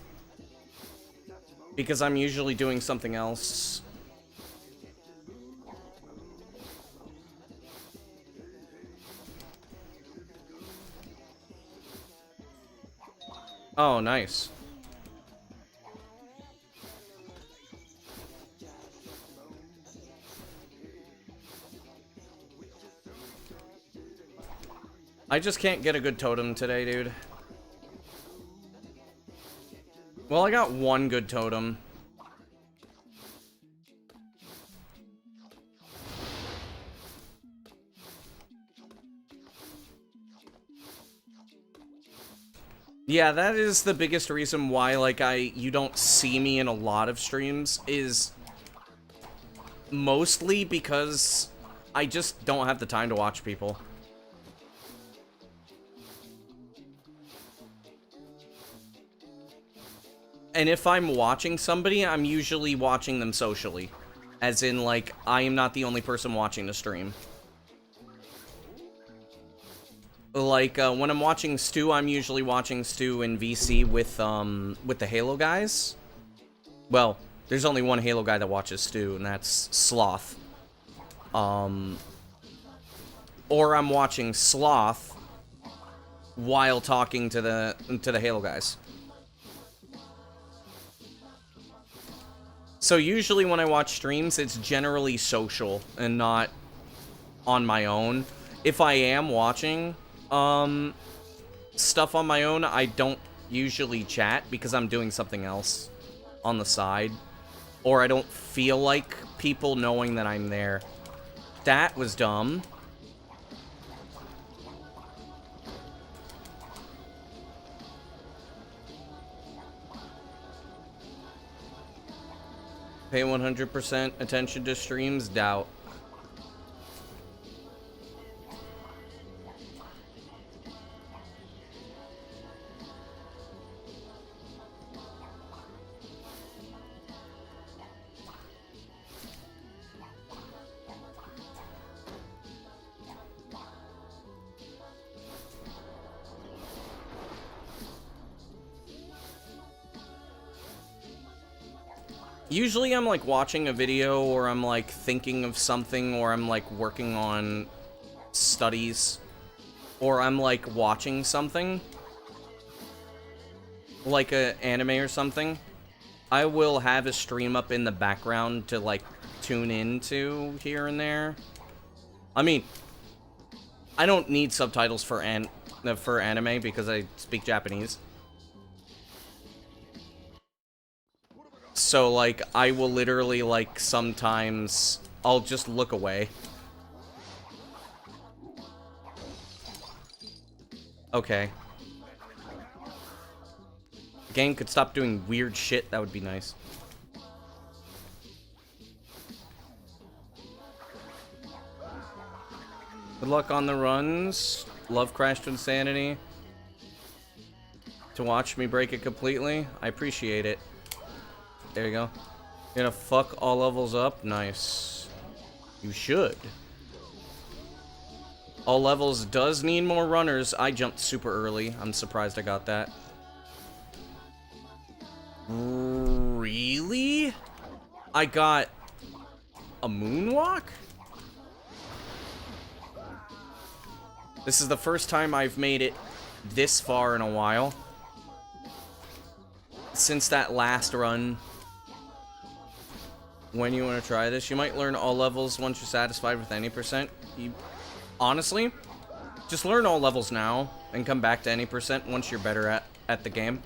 Because I'm usually doing something else. Oh, nice. I just can't get a good totem today, dude. Well, I got one good totem. Yeah, that is the biggest reason why, like, you don't see me in a lot of streams, is mostly because I just don't have the time to watch people. And if I'm watching somebody, I'm usually watching them socially. As in, like, I am not the only person watching the stream. Like, when I'm watching Stu, I'm usually watching Stu in VC with the Halo guys. Well, there's only one Halo guy that watches Stu, and that's Sloth. Or I'm watching Sloth while talking to the Halo guys. So usually when I watch streams, it's generally social and not on my own. If I am watching stuff on my own, I don't usually chat because I'm doing something else on the side. Or I don't feel like people knowing that I'm there. That was dumb. Pay 100% attention to streams? Doubt. Usually I'm like watching a video, or I'm like thinking of something, or I'm like working on studies, or I'm like watching something, like an anime or something. I will have a stream up in the background to like tune into here and there. I mean, I don't need subtitles for anime because I speak Japanese. So, like, I will literally, like, sometimes I'll just look away. Okay. The game could stop doing weird shit, that would be nice. Good luck on the runs. Love Crash Twinsanity. To watch me break it completely, I appreciate it. There you go. You're gonna fuck all levels up? Nice. You should. All levels does need more runners. I jumped super early. I'm surprised I got that. Really? I got a moonwalk? This is the first time I've made it this far in a while. Since that last run. When you want to try this, you might learn all levels once you're satisfied with any percent. Honestly, just learn all levels now and come back to any percent once you're better at the game.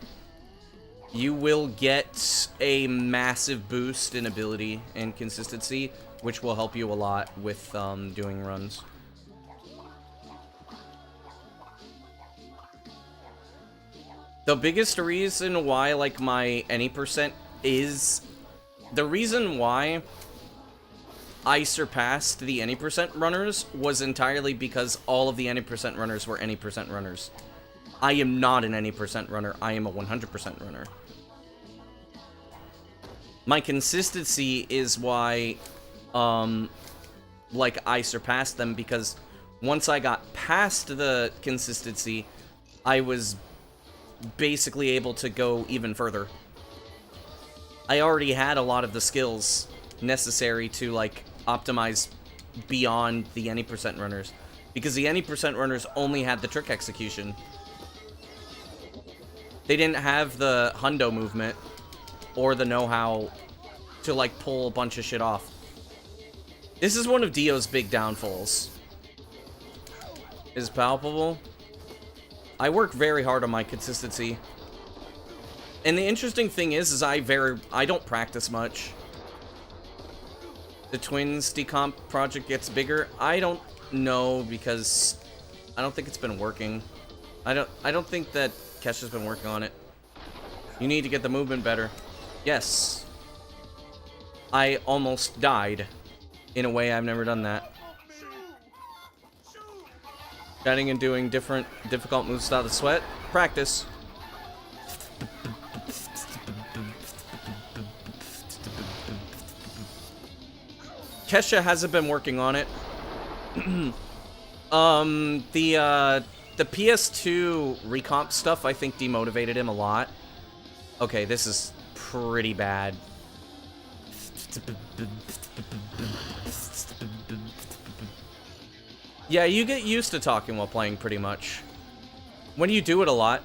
You will get a massive boost in ability and consistency, which will help you a lot with doing runs. The biggest reason why, like, my any percent is... The reason why I surpassed the any percent runners was entirely because all of the any percent runners were any percent runners. I am not an any percent runner. I am a 100% runner. My consistency is why, like, I surpassed them, because once I got past the consistency, I was basically able to go even further. I already had a lot of the skills necessary to, like, optimize beyond the any percent runners. Because the any percent runners only had the trick execution. They didn't have the hundo movement or the know-how to, like, pull a bunch of shit off. This is one of Dio's big downfalls. Is palpable. I work very hard on my consistency. And the interesting thing is I don't practice much. The Twins decomp project gets bigger. I don't know because I don't think it's been working. I don't think that Kesha's been working on it. You need to get the movement better. Yes. I almost died. In a way, I've never done that. Chatting and doing different difficult moves without the sweat. Practice. Kesha hasn't been working on it. The PS2 recomp stuff, I think, demotivated him a lot. Okay, this is pretty bad. Yeah, you get used to talking while playing, pretty much. When you do it a lot.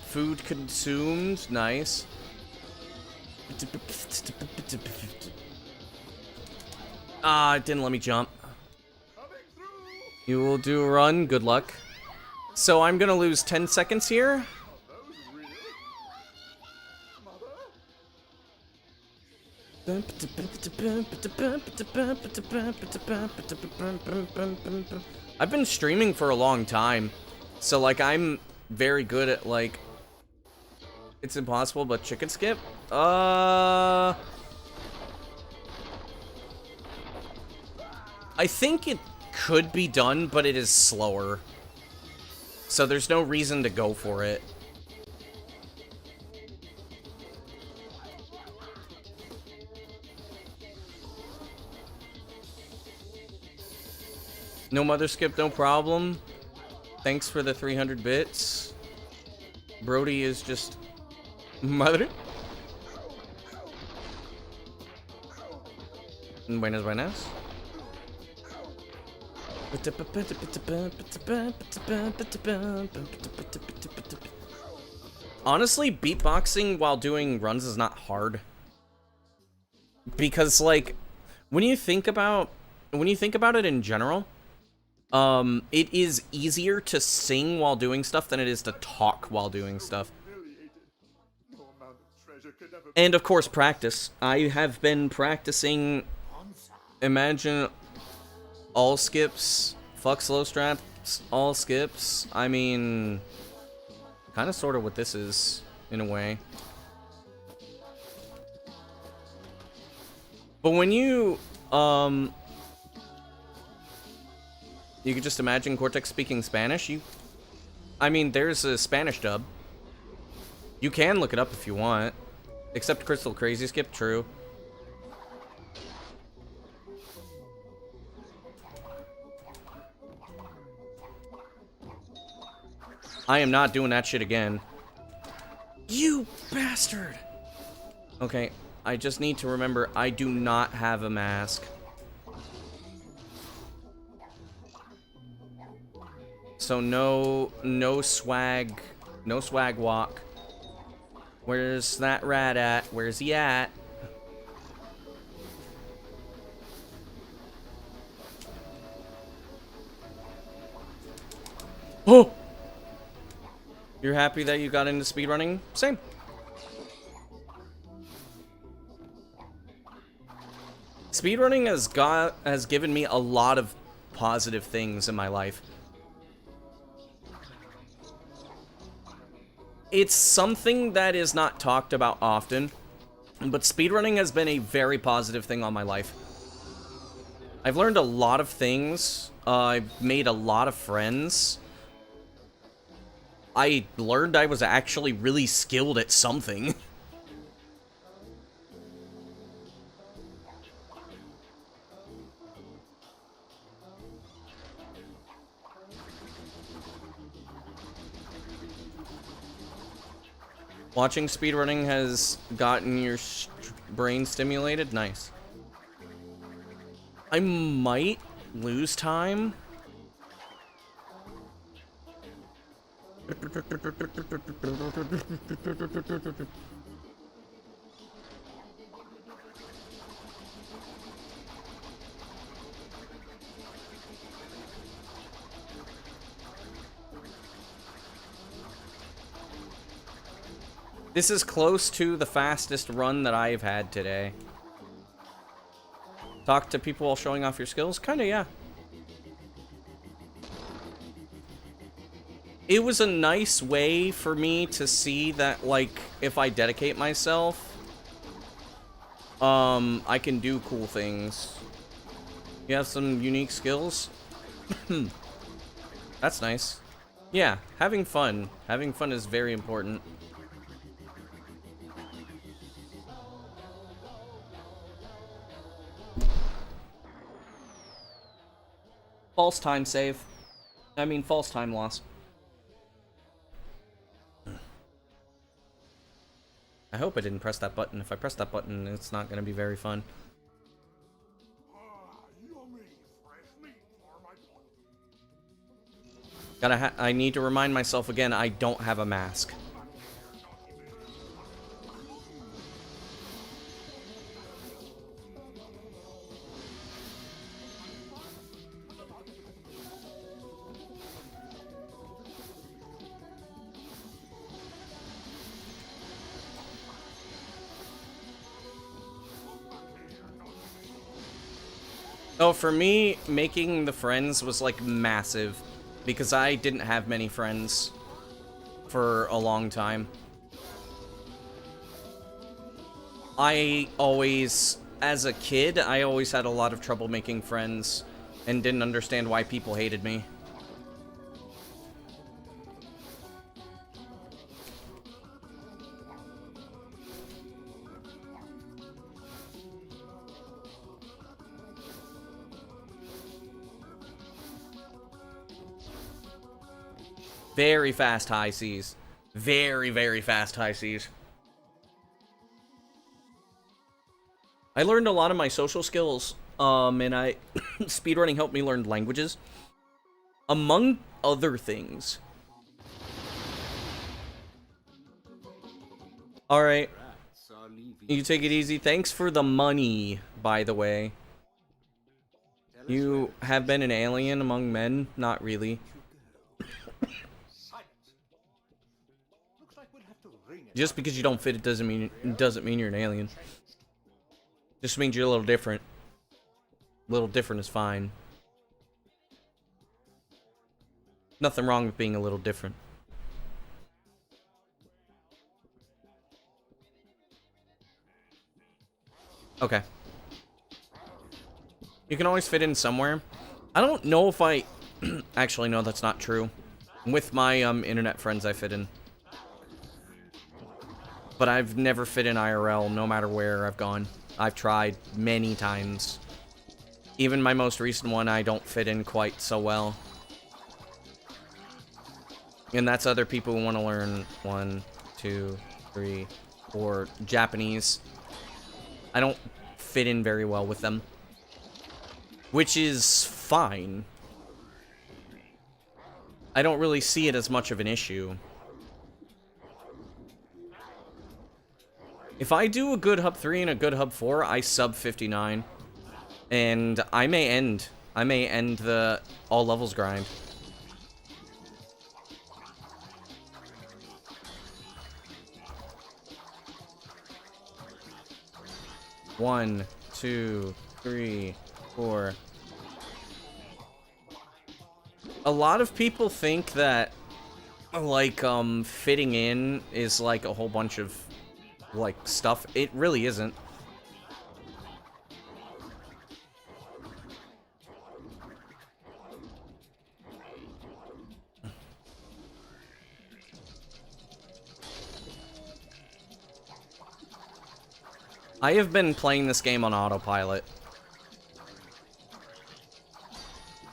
Food consumed, nice. Ah, it didn't let me jump. You will do a run, good luck. So I'm gonna lose 10 seconds here. I've been streaming for a long time, so like I'm very good at like it's impossible but chicken skip. I think it could be done, but it is slower. So there's no reason to go for it. No mother skip, no problem. Thanks for the 300 bits. Brody is just... Mother? Buenas, buenas. Honestly, beatboxing while doing runs is not hard. Because, like, when you think about it in general, it is easier to sing while doing stuff than it is to talk while doing stuff. And, of course, practice. I have been practicing, imagine, all skips, fuck slow straps, all skips. I mean, kind of sort of what this is, in a way. But when you could just imagine Cortex speaking Spanish. I mean, there's a Spanish dub. You can look it up if you want. Except Crystal Crazy Skip, true. I am not doing that shit again. You bastard! Okay, I just need to remember I do not have a mask. So no swag walk. Where's that rat at? Where's he at? Oh! You're happy that you got into speedrunning? Same. Speedrunning has given me a lot of positive things in my life. It's something that is not talked about often, but speedrunning has been a very positive thing on my life. I've learned a lot of things. I've made a lot of friends. I learned I was actually really skilled at something. Watching speedrunning has gotten your brain stimulated? Nice. I might lose time. This is close to the fastest run that I've had today. Talk to people while showing off your skills? Kinda, yeah. It was a nice way for me to see that, like, if I dedicate myself, I can do cool things. You have some unique skills? That's nice. Yeah, having fun. Having fun is very important. False time save. I mean, false time loss. I hope I didn't press that button. If I press that button, it's not going to be very fun. I need to remind myself again, I don't have a mask. Oh, for me, making the friends was, like, massive. Because I didn't have many friends for a long time. As a kid, I always had a lot of trouble making friends. And didn't understand why people hated me. Very fast high seas. Very, very fast high seas. I learned a lot of my social skills, and speedrunning helped me learn languages. Among other things. Alright. You take it easy. Thanks for the money, by the way. You have been an alien among men? Not really. Just because you don't fit, it doesn't mean you're an alien. Just means you're a little different. A little different is fine. Nothing wrong with being a little different. Okay. You can always fit in somewhere. I don't know if I... Actually, no, that's not true. With my internet friends, I fit in. But I've never fit in IRL, no matter where I've gone. I've tried many times. Even my most recent one, I don't fit in quite so well. And that's other people who want to learn 1, 2, 3, 4 Japanese. I don't fit in very well with them. Which is fine. I don't really see it as much of an issue. If I do a good Hub 3 and a good Hub 4, I sub 59. And I may end the all levels grind. One, 2, 3, 4. A lot of people think that, like, fitting in is like a whole bunch of, like, stuff. It really isn't. I have been playing this game on autopilot.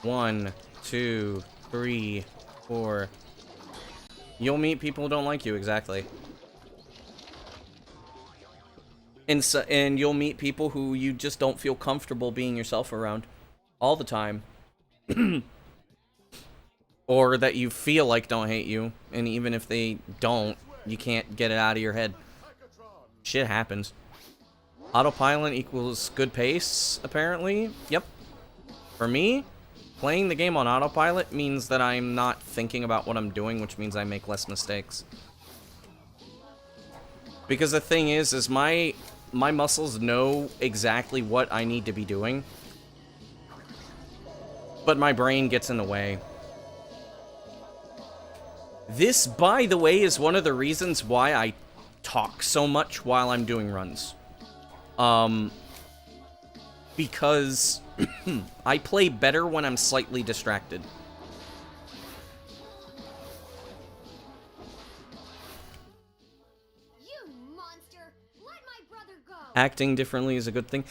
1, 2, 3, 4. You'll meet people who don't like you, exactly. And you'll meet people who you just don't feel comfortable being yourself around. All the time. Or that you feel like don't hate you. And even if they don't, you can't get it out of your head. Shit happens. Autopilot equals good pace, apparently. Yep. For me, playing the game on autopilot means that I'm not thinking about what I'm doing, which means I make less mistakes. Because the thing is my muscles know exactly what I need to be doing. But my brain gets in the way. This, by the way, is one of the reasons why I talk so much while I'm doing runs. Because I play better when I'm slightly distracted. You monster! Let my brother go! Acting differently is a good thing.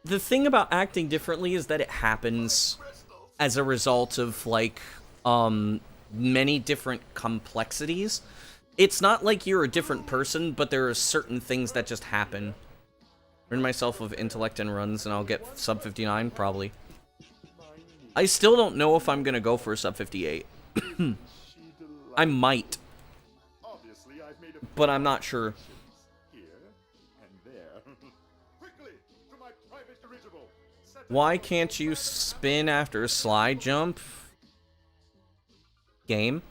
The thing about acting differently is that it happens as a result of, like, many different complexities. It's not like you're a different person, but there are certain things that just happen. Rid myself of intellect and runs, and I'll get sub 59, probably. I still don't know if I'm gonna go for a sub 58. I might, Obviously, I've made a but I'm not sure. here and there. Quickly, to my private dirigible. Set Why can't you spin after a slide jump? Game?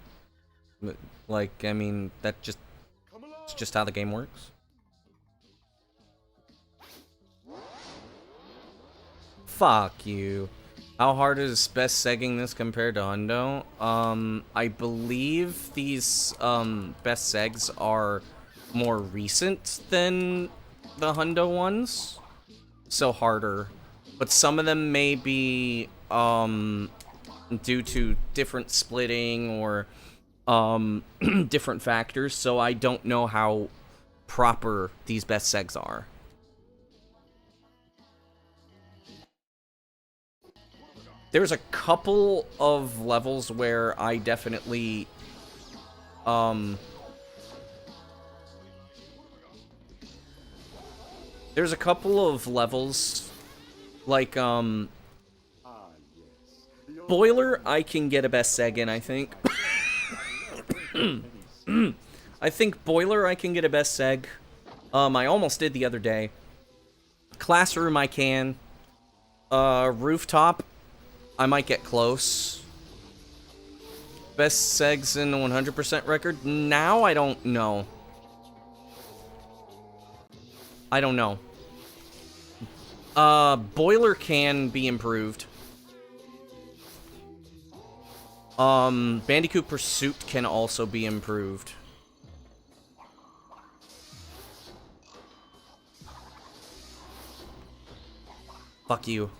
Like, I mean, that just... Come along. It's just how the game works. Fuck you. How hard is best segging this compared to Hundo? I believe these, best segs are more recent than the Hundo ones. So harder. But some of them may be, due to different splitting or, different factors. So I don't know how proper these best segs are. There's a couple of levels where I definitely, there's a couple of levels, like, Ah, yes. The old Boiler, I can get a best seg in, I think. I think Boiler, I can get a best seg. I almost did the other day. Classroom, I can. Rooftop, I might get close. Best segs in the 100% record? Now, I don't know. I don't know. Boiler can be improved. Bandicoot Pursuit can also be improved. Fuck you.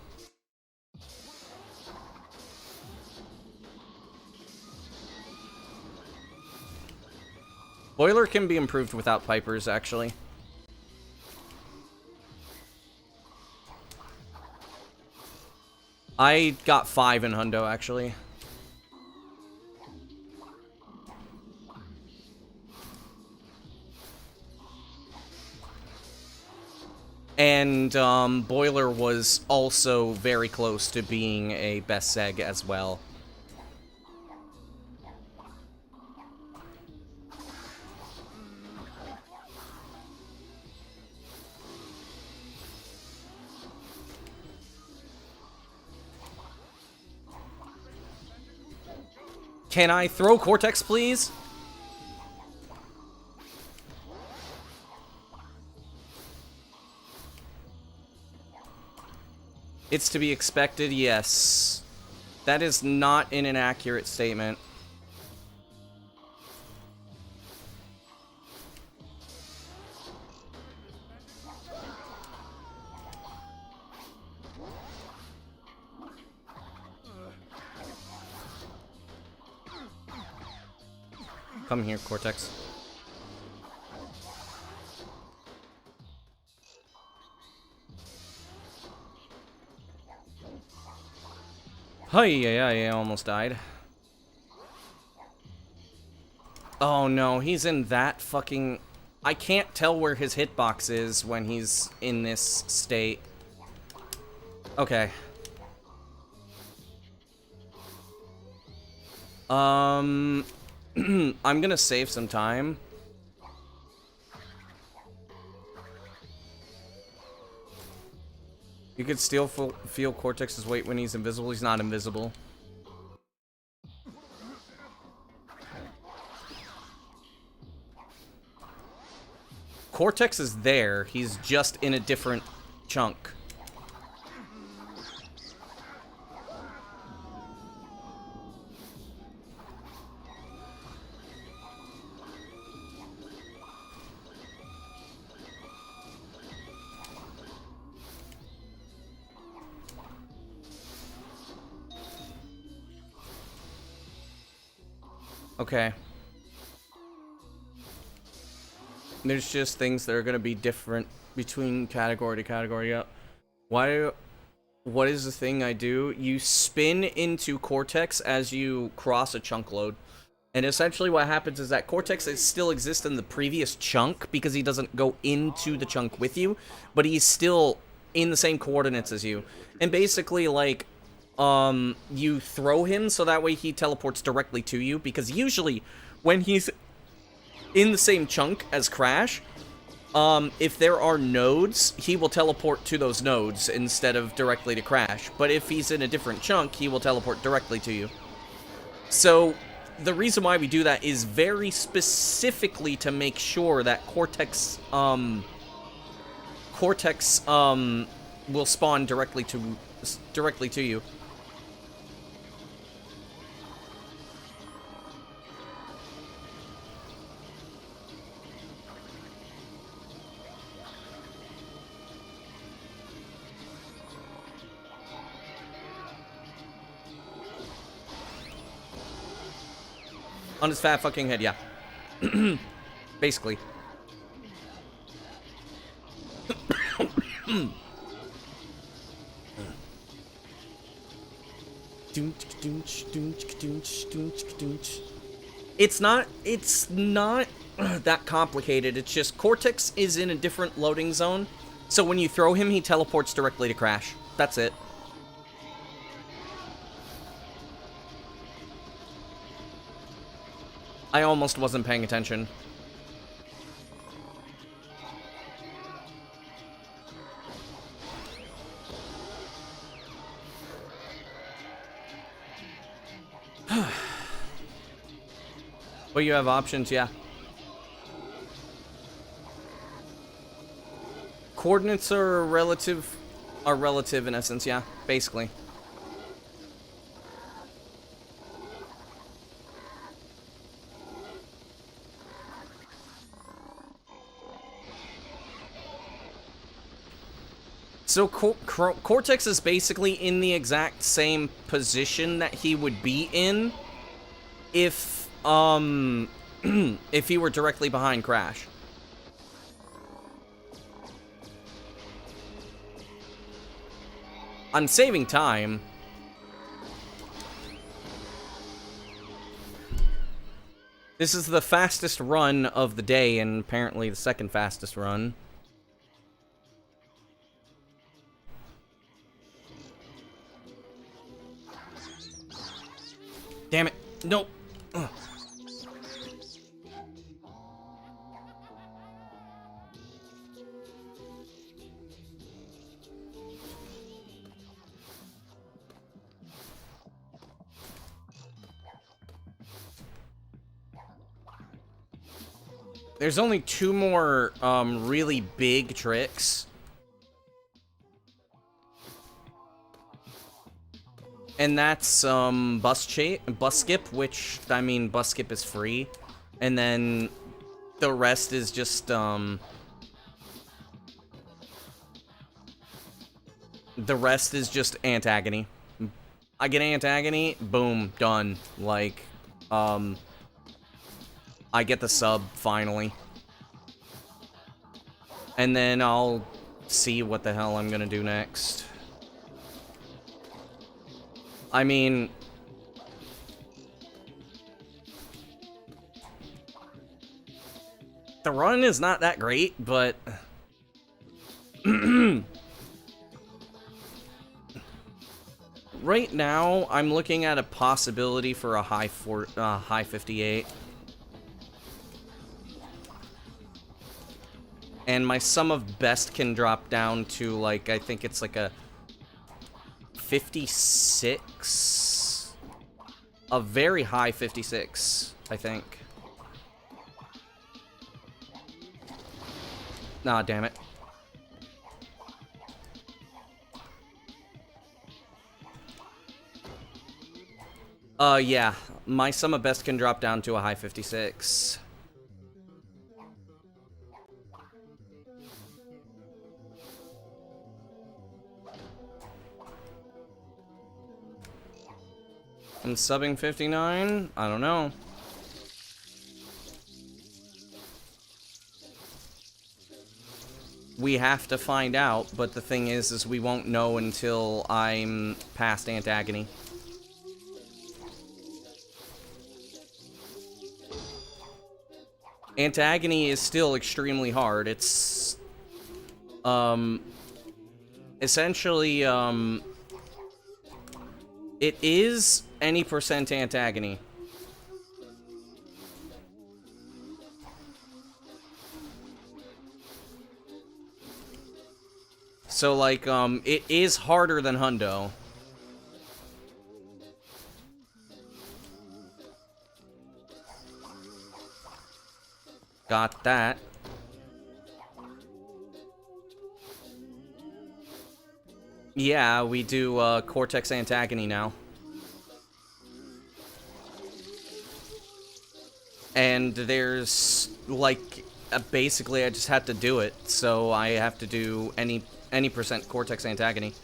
Boiler can be improved without Pipers, actually. I got 5 in Hundo, actually. And, Boiler was also very close to being a best seg as well. Can I throw Cortex, please? It's to be expected, yes. That is not an inaccurate statement. Come here, Cortex. I almost died. Oh no, he's in that fucking... I can't tell where his hitbox is when he's in this state. Okay. I'm gonna save some time. You could still feel Cortex's weight when he's invisible. He's not invisible. Cortex is there, he's just in a different chunk. Okay. There's just things that are going to be different between category to category. Yeah. What is the thing I do? You spin into Cortex as you cross a chunk load. And essentially what happens is that Cortex still exists in the previous chunk because he doesn't go into the chunk with you, but he's still in the same coordinates as you. And basically, like, you throw him so that way he teleports directly to you, because usually when he's in the same chunk as Crash, if there are nodes, he will teleport to those nodes instead of directly to Crash. But if he's in a different chunk, he will teleport directly to you. So the reason why we do that is very specifically to make sure that Cortex will spawn directly to you. On his fat fucking head, yeah. Basically. It's not that complicated. It's just Cortex is in a different loading zone. So when you throw him, he teleports directly to Crash. That's it. I almost wasn't paying attention. But you have options, yeah. Coordinates are relative in essence, yeah, basically. So Cortex is basically in the exact same position that he would be in if if he were directly behind Crash. I'm saving time. This is the fastest run of the day, and apparently the second fastest run. Damn it. No. Ugh. There's only 2 more really big tricks. And that's bus skip, which, I mean, bus skip is free. And then the rest is just the rest is just antagony. I get antagony, boom, done. Like, I get the sub finally. And then I'll see what the hell I'm gonna do next. I mean, the run is not that great, but right now I'm looking at a possibility for a high 58. And my sum of best can drop down to, like, I think it's like a 56, a very high 56, I think. Nah, damn it. Yeah. My sum of best can drop down to a high 56. I'm subbing 59? I don't know. We have to find out, but the thing is we won't know until I'm past Antagony. Antagony is still extremely hard. It's, essentially, it is any percent Antagony. So, like, it is harder than Hundo. Got that. Yeah, we do, Cortex Antagony now. And there's, like, basically I just had to do it, so I have to do any percent Cortex Antagony.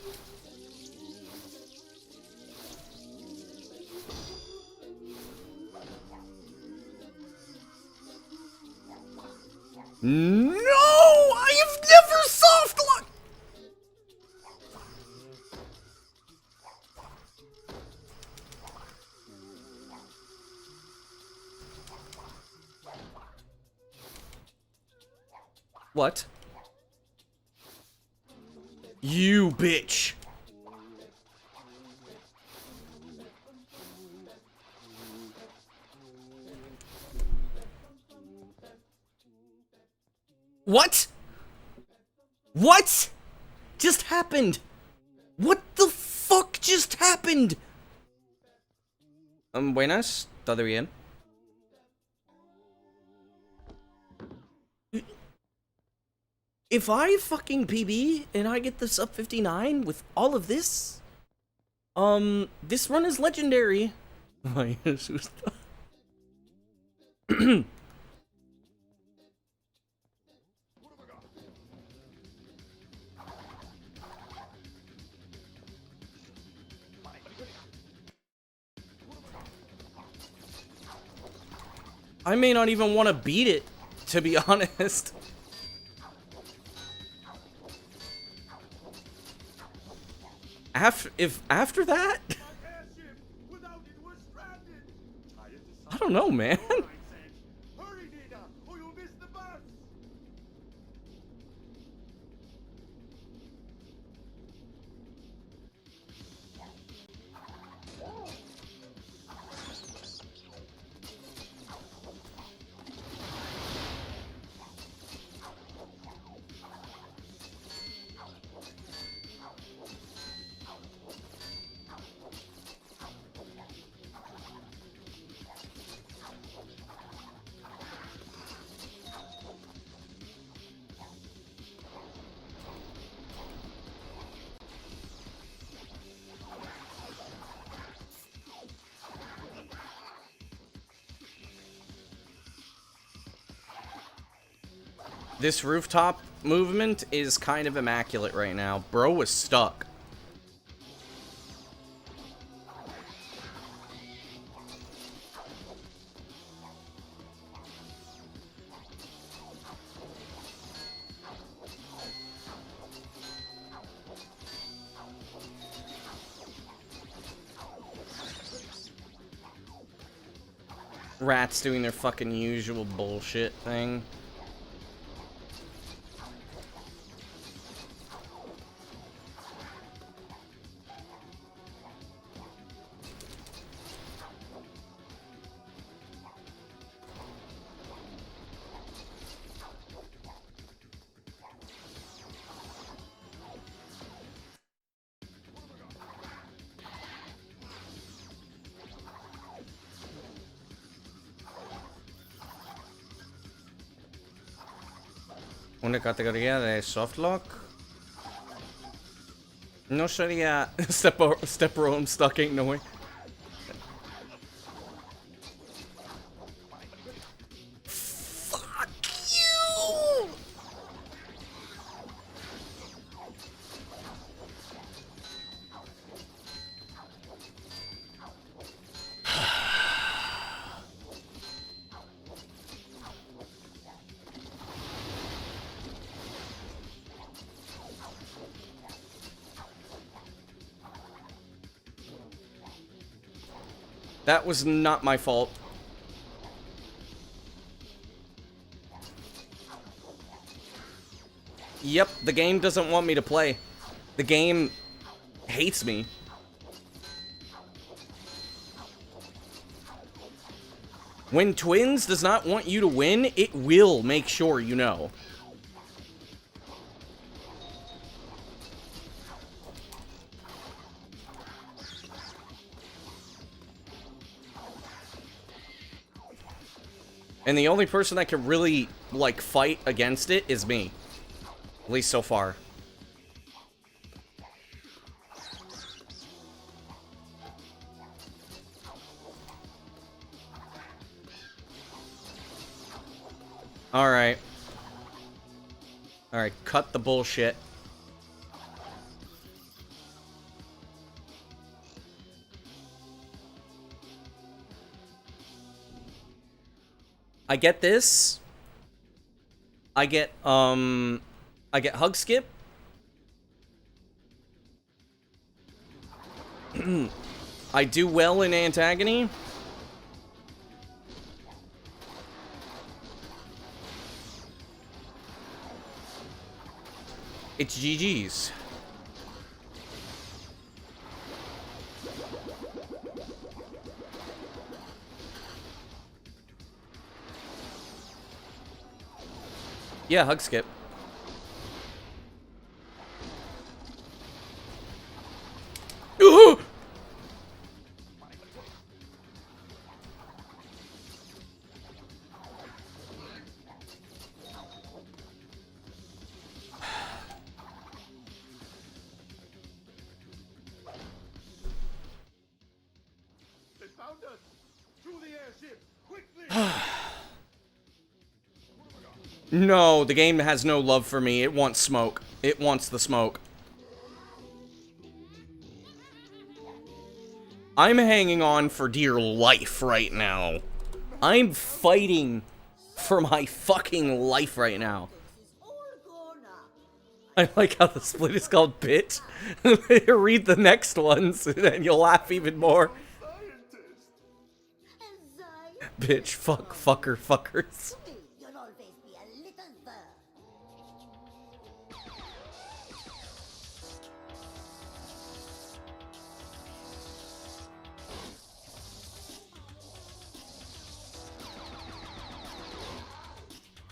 No! I've never soft locked! What? You bitch! What? What just happened? What the fuck just happened? Buenas, ¿todo bien? If I fucking PB and I get the sub 59 with all of this, this run is legendary. My Jesus. I may not even want to beat it, to be honest. After that? I don't know, man. Hurry, Nina, or you'll miss the bus! This rooftop movement is kind of immaculate right now. Bro was stuck. Rats doing their fucking usual bullshit thing. Una categoría de softlock. No sería step roam stuck ain't no way. Fuck you! That was not my fault. Yep, the game doesn't want me to play. The game hates me. When Twins does not want you to win, it will make sure you know. And the only person that can really, like, fight against it is me. At least so far. Alright. Alright, cut the bullshit. I get this. I get hug skip. I do well in antagony. It's GG's. Yeah, hug skip. Ooh! They found us! Through the airship! Quickly! No, the game has no love for me. It wants smoke. It wants the smoke. I'm hanging on for dear life right now. I'm fighting for my fucking life right now. Is all grown up. I like how the split is called bitch. Read the next ones and you'll laugh even more. Scientist! And Bitch, fuck, fucker, fuckers. you'll always be a little bird.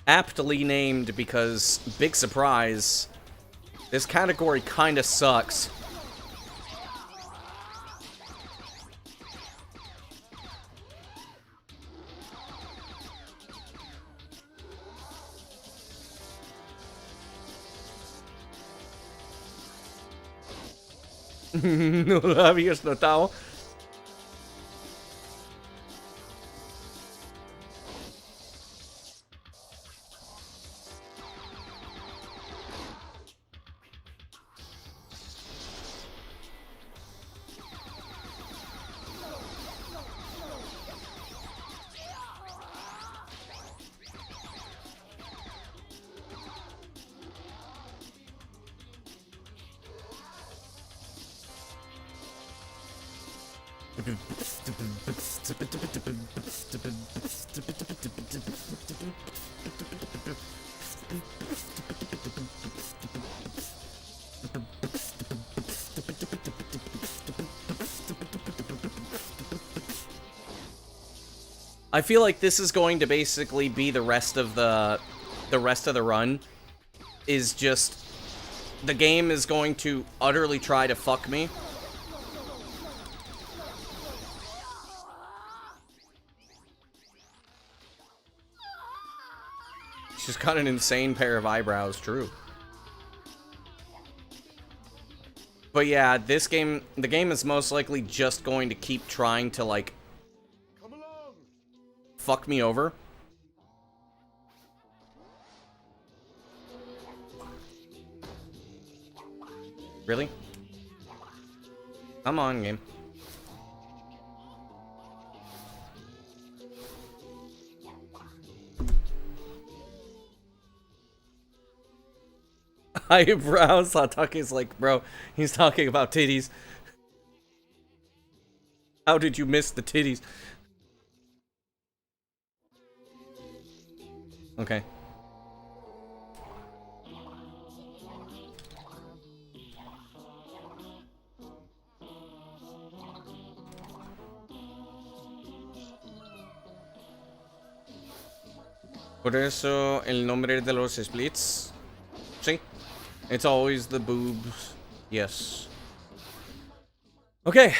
Aptly named because, big surprise, this category kinda sucks. No lo habías notado. I feel like this is going to basically be the rest of the run. Is just the game is going to utterly try to fuck me. She's got an insane pair of eyebrows, true. But yeah, this game, the game is most likely just going to keep trying to, like, fuck me over. Really? Come on, game. Eyebrows. Hatake's like, bro, he's talking about titties. How did you miss the titties? Okay. Por eso el nombre de los splits. Sí. It's always the boobs. Yes. Okay.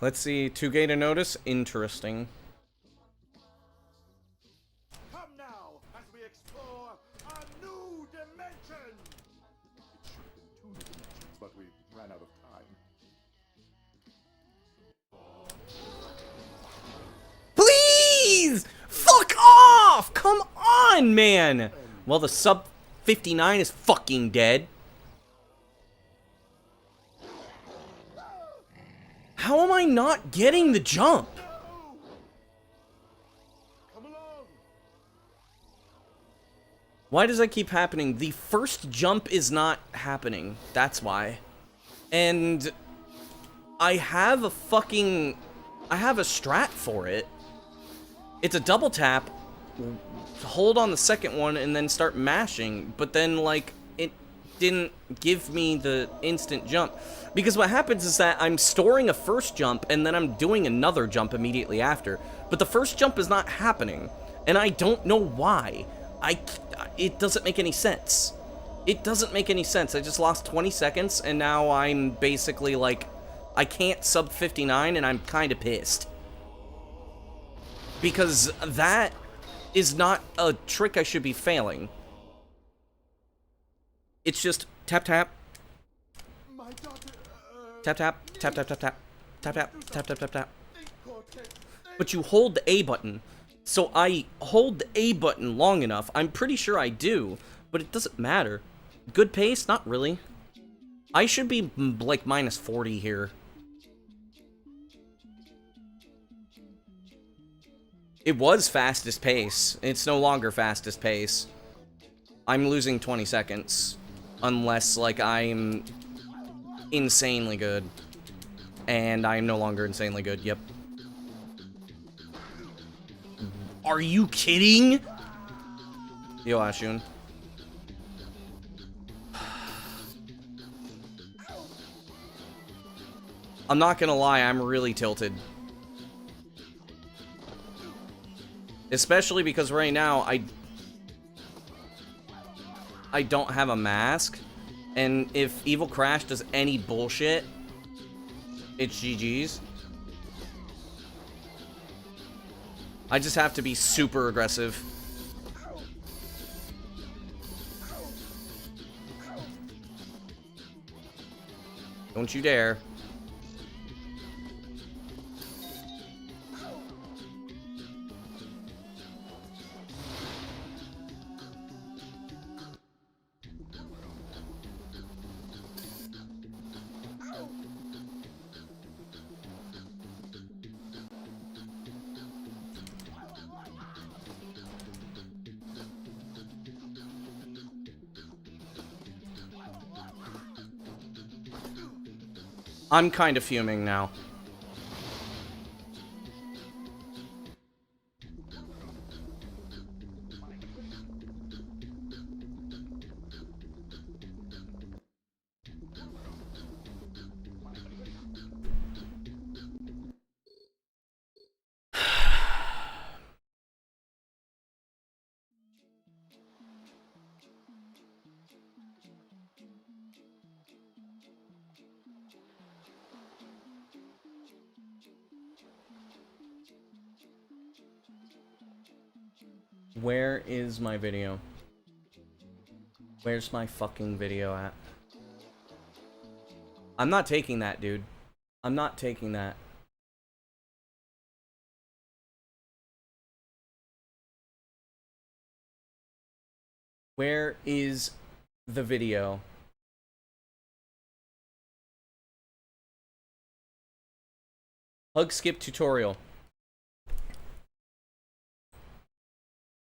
Let's see. 2K to notice. Interesting. Come now, as we explore a new dimension! It should have been 2 dimensions, but we ran out of time. Please! Fuck off! Come on, man! Well, the sub 59 is fucking dead. How am I not getting the jump? Come along! Why does that keep happening? The first jump is not happening. That's why. And I have a strat for it. It's a double tap, hold on the second one, and then start mashing. But then, like, it didn't give me the instant jump. Because what happens is that I'm storing a first jump, and then I'm doing another jump immediately after. But the first jump is not happening. And I don't know why. It doesn't make any sense. It doesn't make any sense. I just lost 20 seconds, and now I'm basically, like, I can't sub 59, and I'm kind of pissed. Because that is not a trick I should be failing. It's just tap tap. My daughter, Tap tap, tap tap tap tap. Tap tap, tap tap tap tap. But you hold the A button. So I hold the A button long enough. I'm pretty sure I do, but it doesn't matter. Good pace? Not really. I should be like minus 40 here. It was fastest pace. It's no longer fastest pace. I'm losing 20 seconds. Unless, like, I'm insanely good. And I'm no longer insanely good. Yep. Are you kidding? Yo, Ashun. I'm not gonna lie, I'm really tilted. Especially because right now, I don't have a mask. And if Evil Crash does any bullshit, it's GG's. I just have to be super aggressive. Don't you dare. I'm kind of fuming now. Where is my video? Where's my fucking video at? I'm not taking that, dude. I'm not taking that. Where is the video? Hug skip tutorial.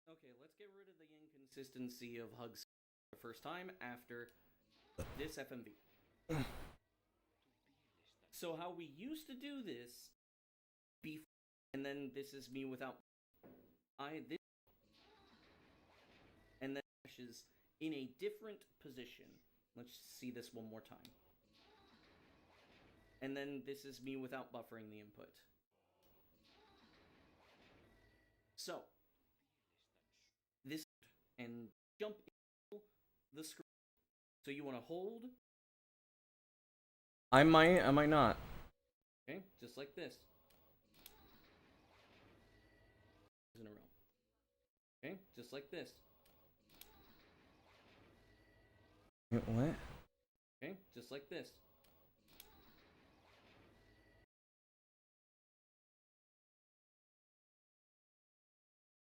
Okay, let's get rid of the inconsistency of hug skip the first time after this FMV. So how we used to do this before, and then this is me without this, and then is in a different position. Let's see this one more time. And then this is me without buffering the input. So this and jump into the screen. So you want to hold. I might not. Okay, just like this. In a row. Okay, just like this. Wait, what? Okay, just like this.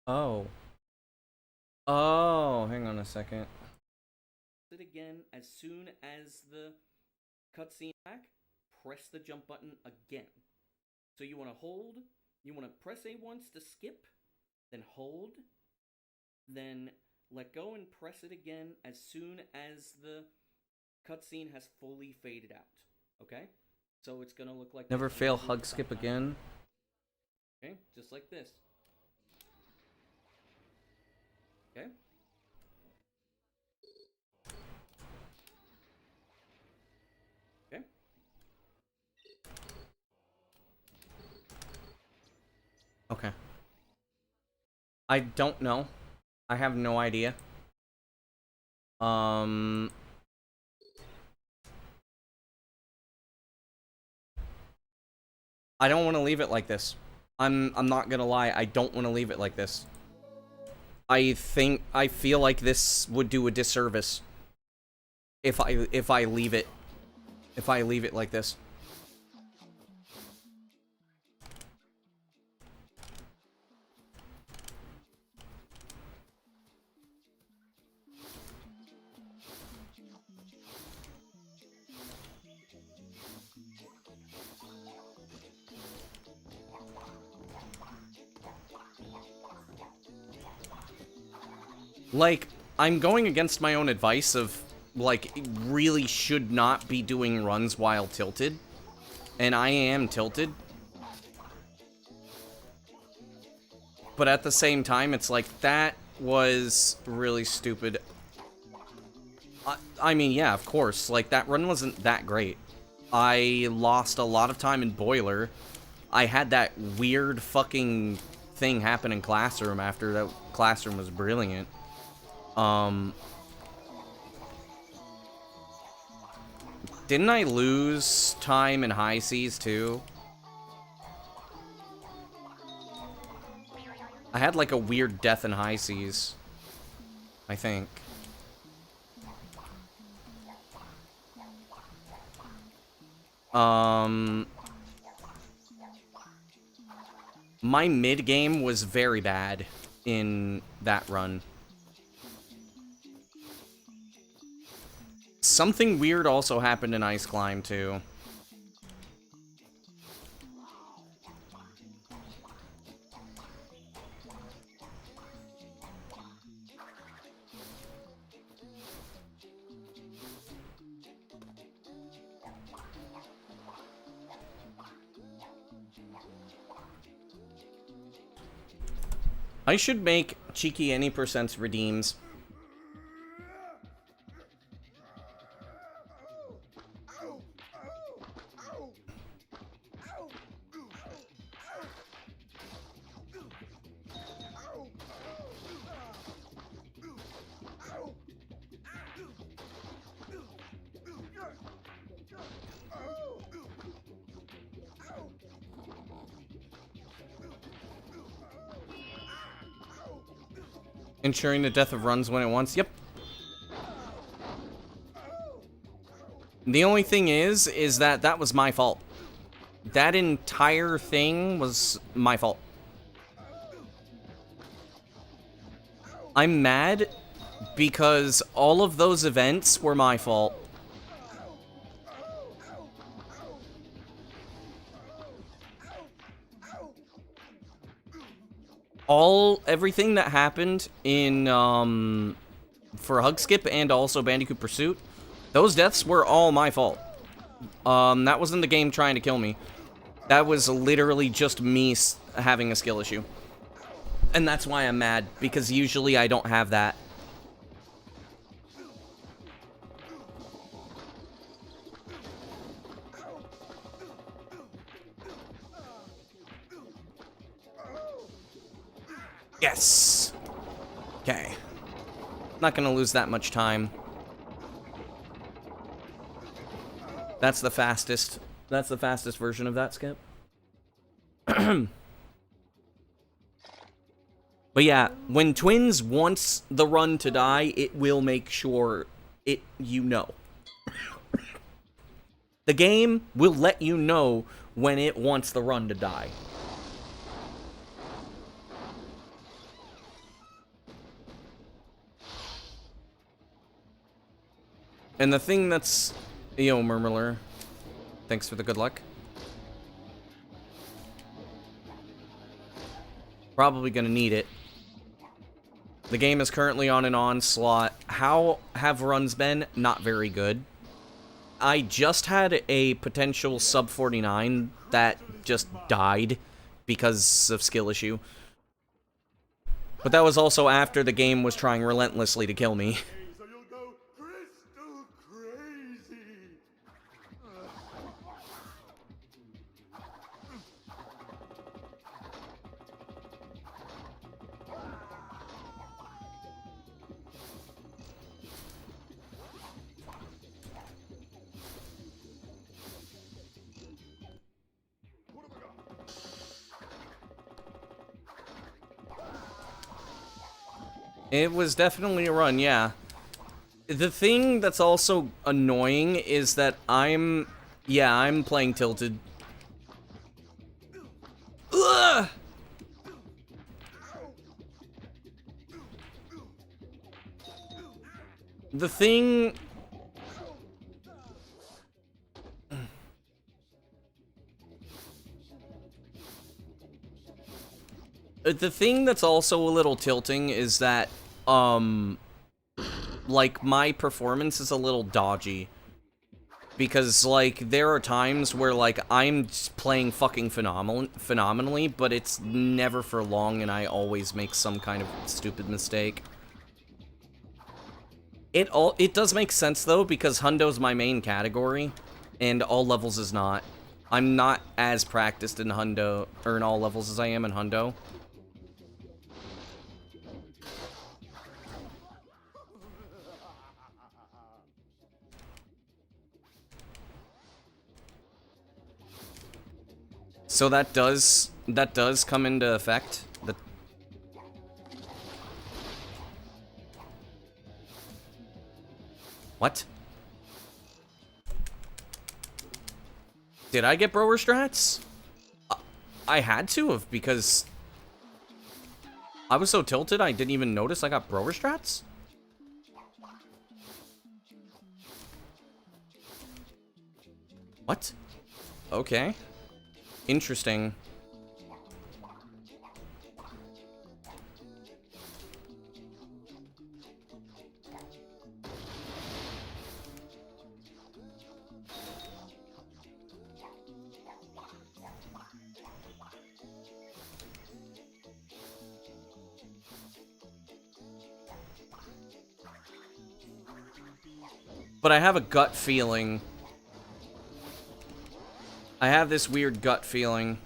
Oh. Oh, hang on a second. It again as soon as the cutscene back, press the jump button again. So you want to hold, you want to press A once to skip, then hold, then let go and press it again as soon as the cutscene has fully faded out. Okay? So it's gonna look like... Never fail hug skip again. Okay, just like this. Okay? Okay? Okay. I don't know. I have no idea. I don't want to leave it like this. I'm not gonna lie, I don't want to leave it like this. I feel like this would do a disservice if I leave it like this. Like, I'm going against my own advice of, like, really should not be doing runs while tilted. And I am tilted. But at the same time, it's like, that was really stupid. I mean, yeah, of course. Like, that run wasn't that great. I lost a lot of time in Boiler. I had that weird fucking thing happen in Classroom after that Classroom was brilliant. Didn't I lose time in High Seas too? I had like a weird death in High Seas, I think. My mid game was very bad in that run. Something weird also happened in Ice Climb, too. I should make Cheeky any percents redeems. Ensuring the death of runs when it wants. Yep. The only thing is that that was my fault. That entire thing was my fault. I'm mad because all of those events were my fault. Everything that happened in, for Hug Skip and also Bandicoot Pursuit, those deaths were all my fault. That wasn't the game trying to kill me. That was literally just me having a skill issue. And that's why I'm mad, because usually I don't have that. Yes! Okay. Not gonna lose that much time. That's the fastest. That's the fastest version of that skip. But yeah, when Twins wants the run to die, it will make sure you know. The game will let you know when it wants the run to die. And the thing that's... Yo, Murmuler. Thanks for the good luck. Probably gonna need it. The game is currently on an onslaught. How have runs been? Not very good. I just had a potential sub 49 that just died because of skill issue. But that was also after the game was trying relentlessly to kill me. So you'll go crystal crazy. It was definitely a run, yeah. The thing that's also annoying is that I'm playing tilted. Ugh! The thing... The thing that's also a little tilting is that, like, my performance is a little dodgy. Because, like, there are times where, like, I'm playing fucking phenomenally, but it's never for long, and I always make some kind of stupid mistake. It does make sense, though, because Hundo's my main category, and all levels is not. I'm not as practiced in Hundo, or in all levels as I am in Hundo. So that does come into effect. What? Did I get Brower strats? I had to have, because I was so tilted I didn't even notice I got Brower strats? What? Okay. Interesting. But I have a gut feeling. I have this weird gut feeling.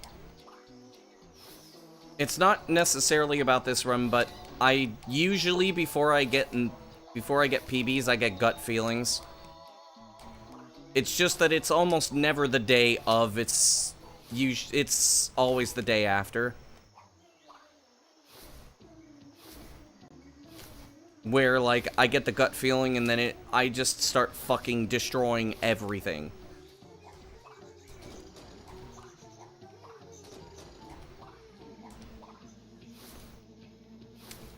It's not necessarily about this run, but I usually, before I get PBs, I get gut feelings. It's just that it's almost never the day of, it's always the day after. Where, like, I get the gut feeling and then I just start fucking destroying everything.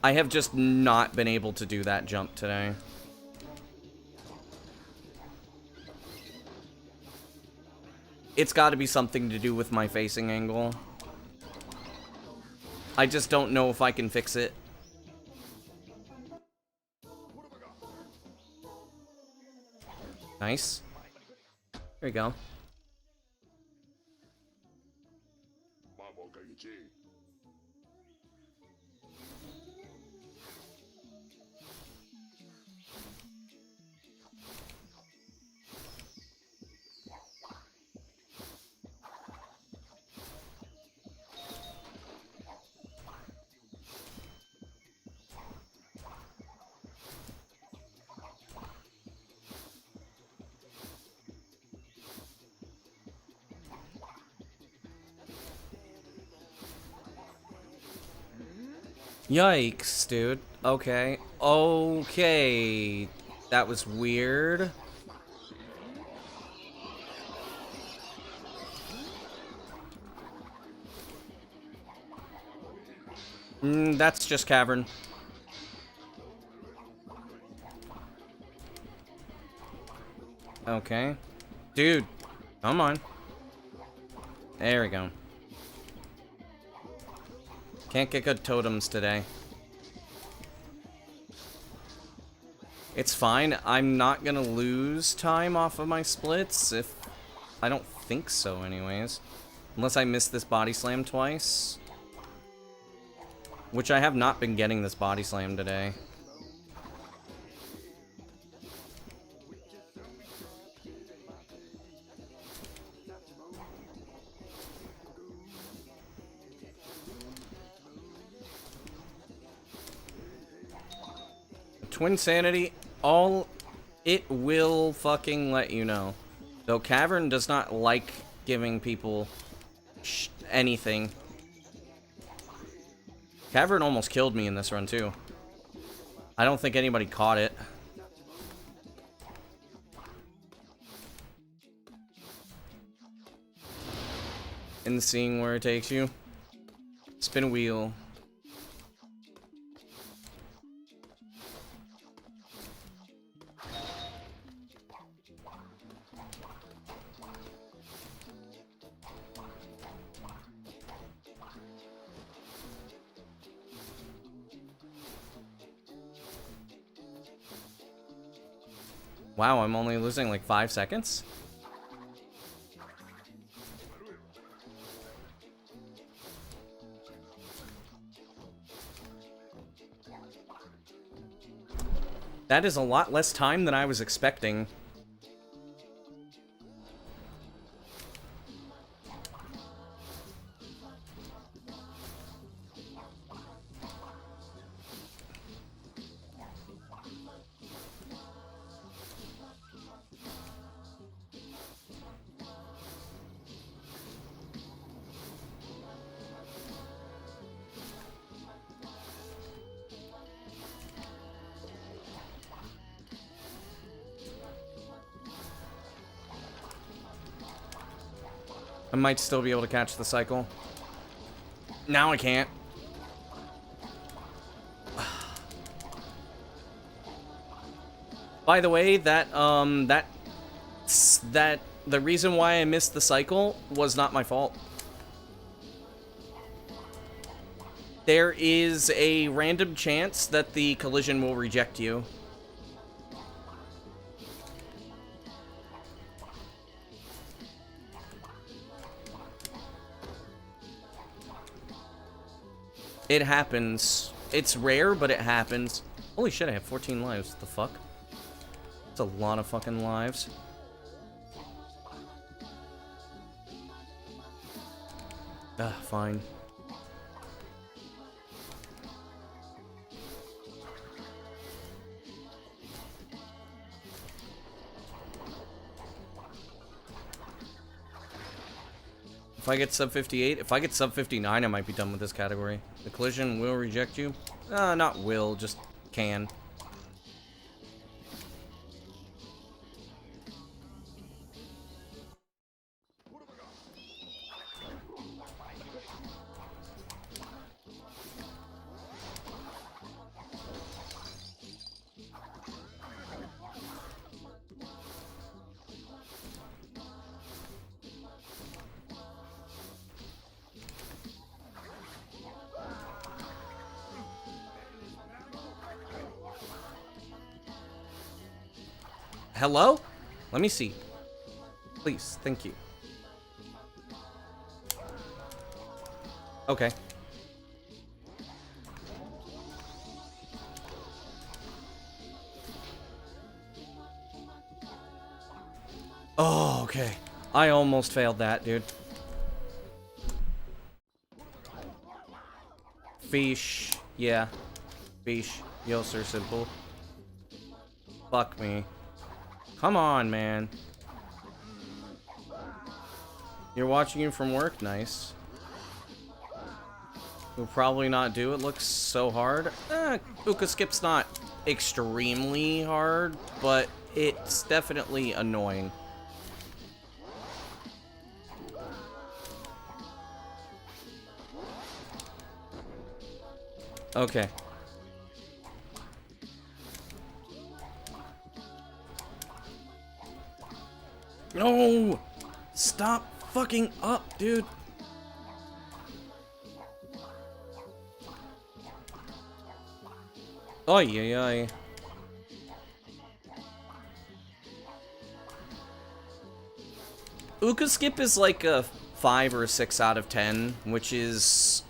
I have just not been able to do that jump today. It's got to be something to do with my facing angle. I just don't know if I can fix it. Nice. There you go. Yikes, dude. Okay. Okay. That was weird. That's just cavern. Okay. Dude, come on. There we go. Can't get good totems today. It's fine. I'm not gonna lose time off of my splits if... I don't think so anyways. Unless I miss this body slam twice. Which I have not been getting this body slam today. Twinsanity, all it will fucking let you know. Though Cavern does not like giving people anything. Cavern almost killed me in this run too. I don't think anybody caught it. And seeing where it takes you. Spin a wheel. Wow, I'm only losing like 5 seconds? That is a lot less time than I was expecting. I might still be able to catch the cycle. Now I can't. By the way, the reason why I missed the cycle was not my fault. There is a random chance that the collision will reject you. It happens. It's rare, but it happens. Holy shit, I have 14 lives. What the fuck? That's a lot of fucking lives. Fine. If I get sub 58, if I get sub 59, I might be done with this category. The collision will reject you. Not will, just can. Hello? Let me see. Please, thank you. Okay. Oh, okay. I almost failed that, dude. Fish. Yeah. Fish. Yo, sir, simple. Fuck me. Come on, man. You're watching you from work? Nice. We'll probably not do it. Looks so hard. Uka Skip's not extremely hard, but it's definitely annoying. Okay. No! Stop fucking up, dude. Oy, oy, oy. Uka Skip is like a 5 or a 6 out of 10, which is...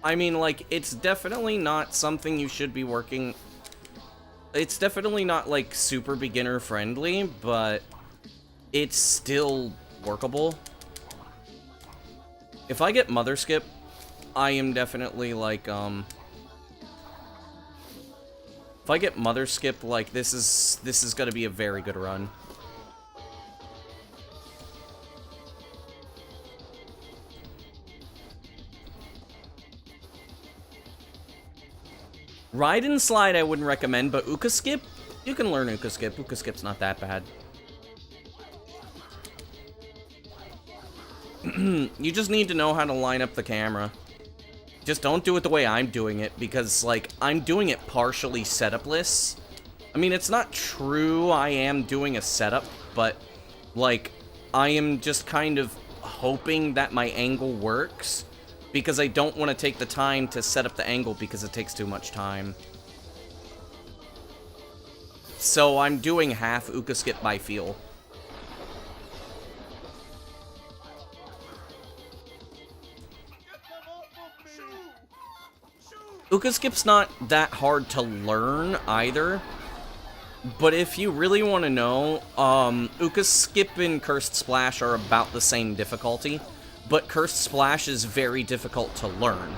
I mean, like, it's definitely not something you should be working... It's definitely not, like, super beginner-friendly, but it's still workable. If I get Mother Skip, I am definitely, like, If I get Mother Skip, like, this is gonna be a very good run. Ride and Slide I wouldn't recommend, but Uka Skip, you can learn Uka Skip. Uka Skip's not that bad. You just need to know how to line up the camera. Just don't do it the way I'm doing it, because, like, I'm doing it partially setupless. I mean, it's not true I am doing a setup, but, like, I am just kind of hoping that my angle works, because I don't want to take the time to set up the angle because it takes too much time. So I'm doing half Uka Skip by feel. Uka Skip's not that hard to learn either, but if you really want to know, Uka Skip and Cursed Splash are about the same difficulty, but Cursed Splash is very difficult to learn.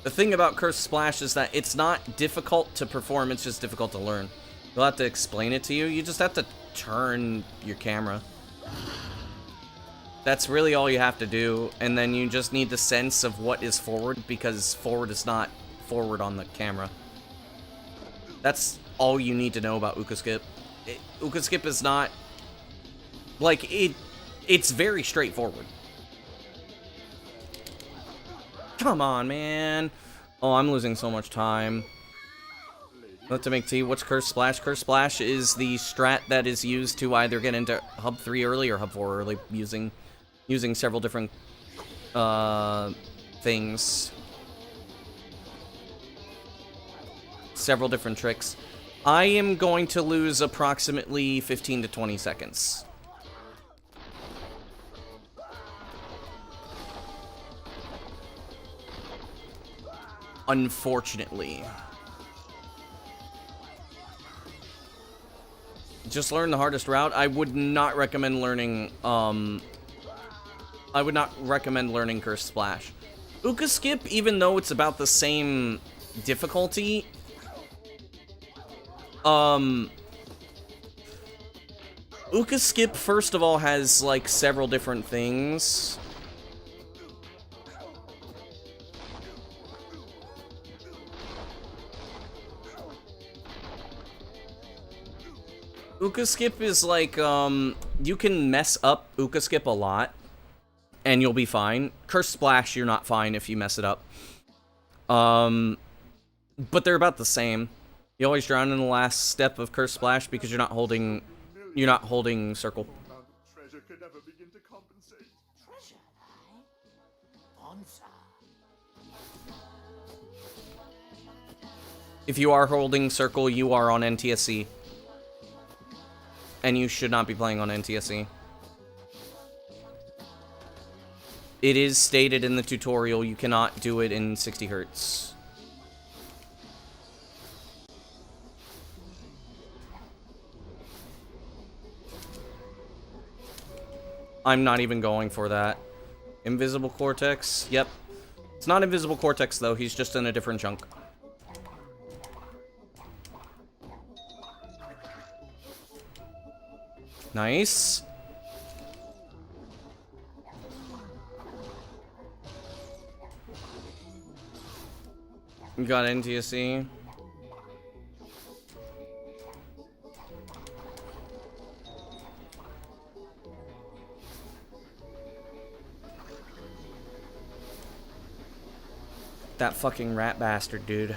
The thing about Cursed Splash is that it's not difficult to perform, it's just difficult to learn. We'll have to explain it to you. You just have to turn your camera. That's really all you have to do, and then you just need the sense of what is forward, because forward is not forward on the camera. That's all you need to know about Uka Skip. Uka Skip is not... Like, it's very straightforward. Come on, man. Oh, I'm losing so much time. Let to make tea. What's Cursed Splash? Cursed Splash is the strat that is used to either get into Hub 3 early or Hub 4 early, using several different things. Several different tricks. I am going to lose approximately 15 to 20 seconds. Unfortunately. Just learn the hardest route. I would not recommend learning, I would not recommend learning Cursed Splash. Uka Skip, even though it's about the same difficulty, Uka Skip, first of all, has, like, several different things. Uka Skip is like, you can mess up Uka Skip a lot, and you'll be fine. Cursed Splash, you're not fine if you mess it up. But they're about the same. You always drown in the last step of Cursed Splash because you're not holding circle. Treasure could never begin to compensate. Treasure, eh? Bonza. If you are holding circle, you are on NTSC. And you should not be playing on NTSC. It is stated in the tutorial you cannot do it in 60 hertz. I'm not even going for that. Invisible Cortex? Yep. It's not Invisible Cortex, though. He's just in a different chunk. Nice. We got NTSC. That fucking rat bastard, dude.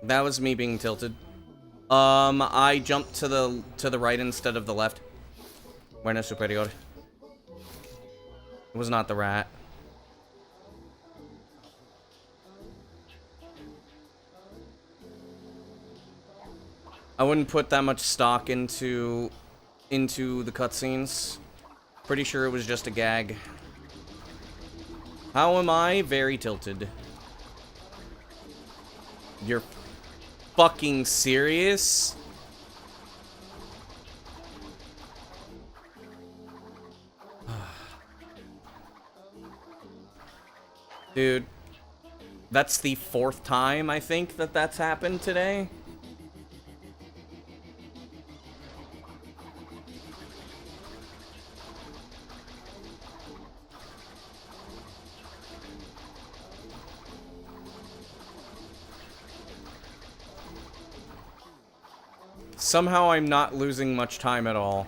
That was me being tilted. I jumped to the right instead of the left. Buena superior. It was not the rat. I wouldn't put that much stock into the cutscenes. Pretty sure it was just a gag. How am I? Very tilted. You're fucking serious? Dude, that's the 4th time I think that's happened today. Somehow I'm not losing much time at all.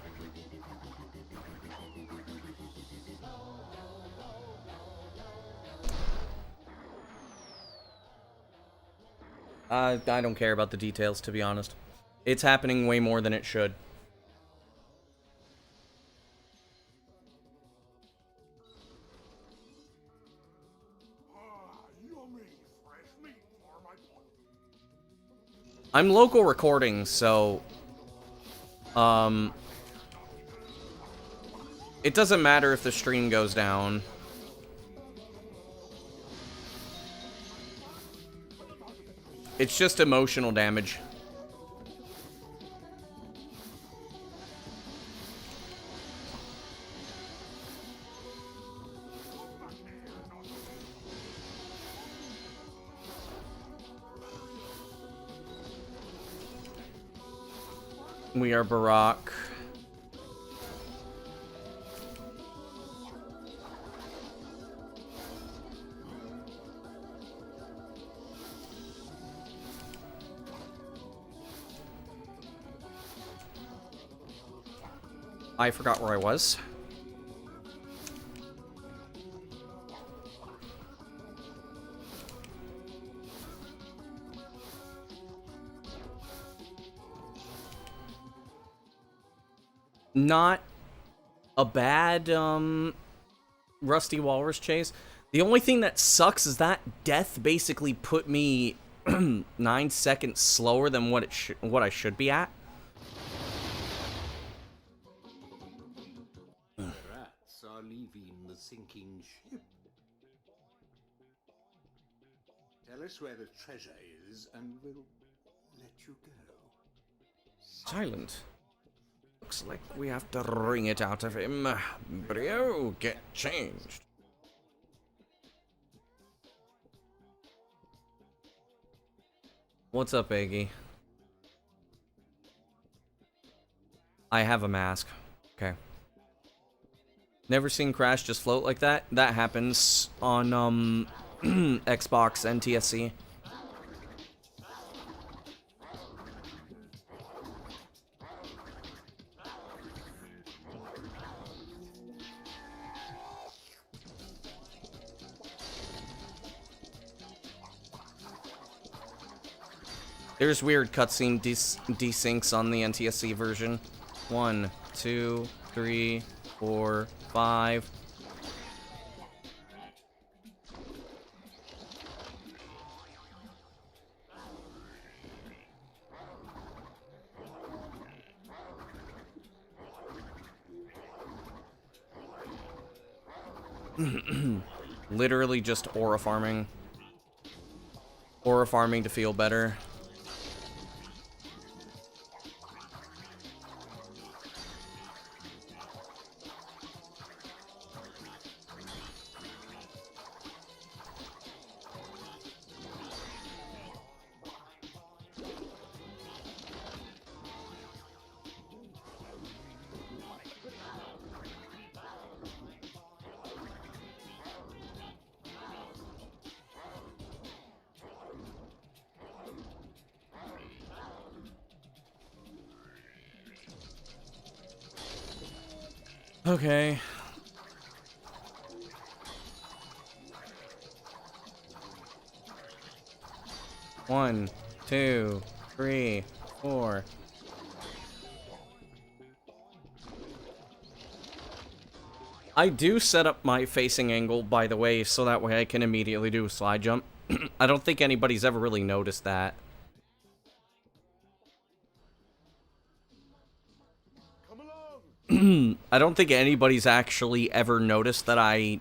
I don't care about the details, to be honest. It's happening way more than it should. I'm local recording, so it doesn't matter if the stream goes down. It's just emotional damage. We are Barack. I forgot where I was. Not a bad Rusty Walrus chase. The only thing that sucks is that death basically put me 9 seconds slower than what I should be at. Rats are leaving the sinking ship. Tell us where the treasure is, and we'll let you go. Silent. Looks like we have to wring it out of him. Brio, get changed. What's up, Aggie? I have a mask. Okay. Never seen Crash just float like that? That happens on, Xbox NTSC. There's weird cutscene desyncs on the NTSC version. 1, 2, 3, 4, 5. Literally just aura farming. Aura farming to feel better. Okay. One, two, three, four. I do set up my facing angle, by the way, so that way I can immediately do a slide jump. I don't think anybody's ever really noticed that. I don't think anybody's actually ever noticed that I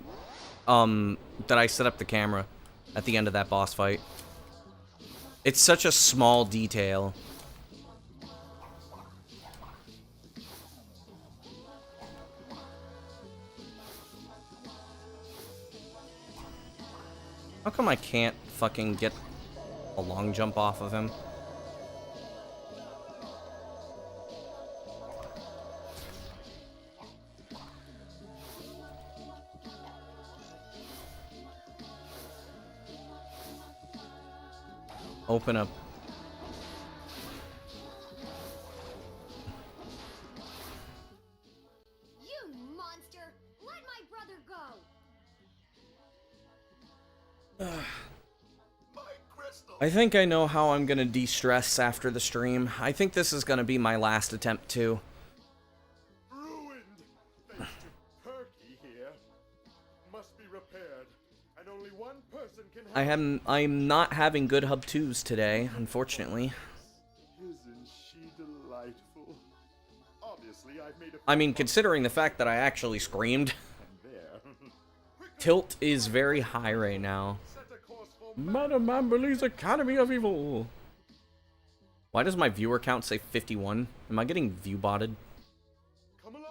set up the camera at the end of that boss fight. It's such a small detail. How come I can't fucking get a long jump off of him? Open up. You monster! Let my brother go! I think I know how I'm gonna de-stress after the stream. I think this is gonna be my last attempt too. Ruined! Thanks to Perky here. Must be repaired. And only one person can help. I'm not having good hub 2s today, unfortunately. Isn't she delightful? Obviously, I've made a I mean, considering the fact that I actually screamed, and there. tilt is very high right now. Set a course for Madame Amberley's Academy of Evil. Why does my viewer count say 51? Am I getting view botted? Come along.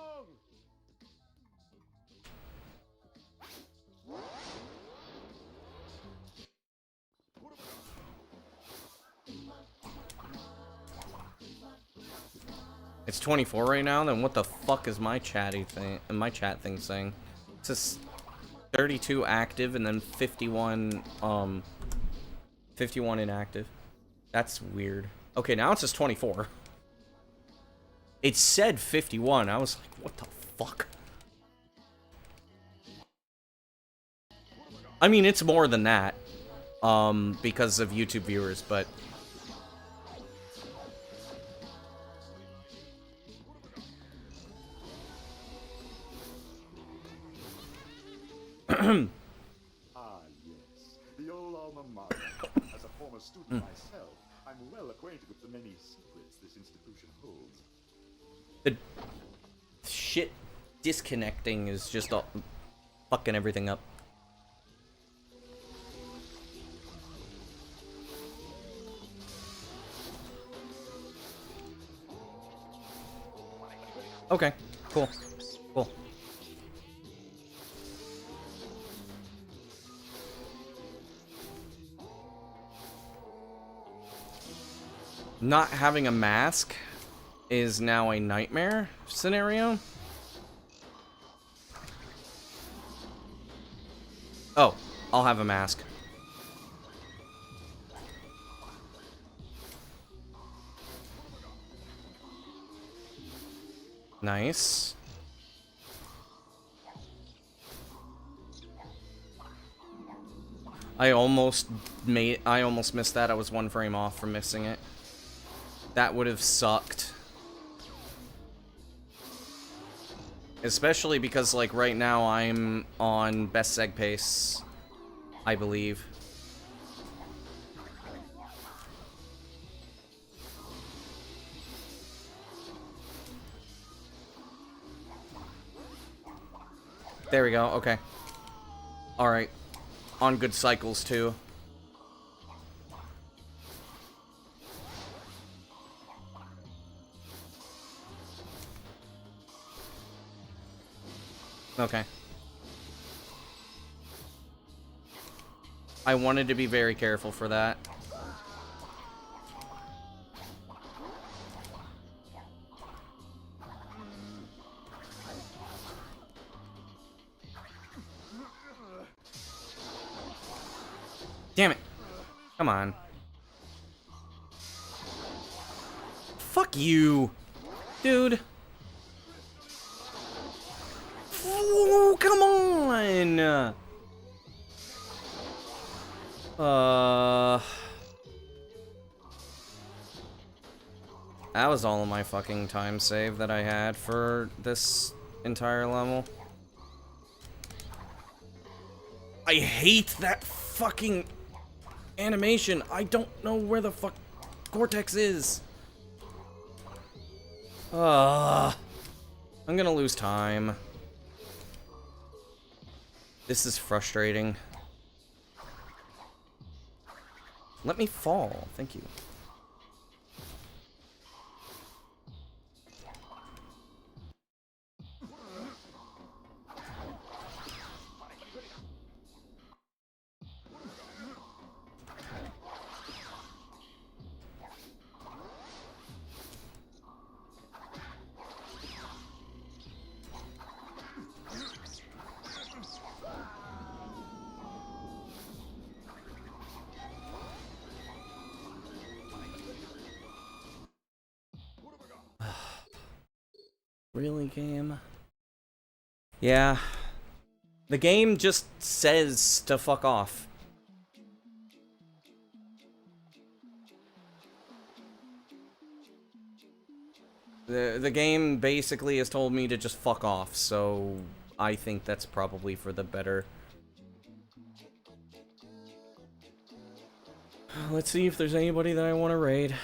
It's 24 right now, then what the fuck is my chat thing saying? It says 32 active and then 51 inactive. That's weird. Okay, now it says 24. It said 51. I was like, what the fuck? I mean, it's more than that. Because of YouTube viewers, but Ah, yes. The old alma mater. As a former student myself, I'm well acquainted with the many secrets this institution holds. the shit disconnecting is just all fucking everything up. Okay, cool. Cool. Not having a mask is now a nightmare scenario. Oh, I'll have a mask. Nice. I almost missed that. I was one frame off from missing it. That would have sucked. Especially because, like, right now I'm on best seg pace, I believe. There we go, okay. Alright. On good cycles, too. Okay. I wanted to be very careful for that. Damn it. Come on. Fuck you. Dude. Oh, come on. That was all of my fucking time save that I had for this entire level. I hate that fucking animation. I don't know where the fuck Cortex is. I'm gonna lose time. This is frustrating. Let me fall. Thank you. Really, game? Yeah. The game just says to fuck off. The game basically has told me to just fuck off, so I think that's probably for the better. Let's see if there's anybody that I want to raid.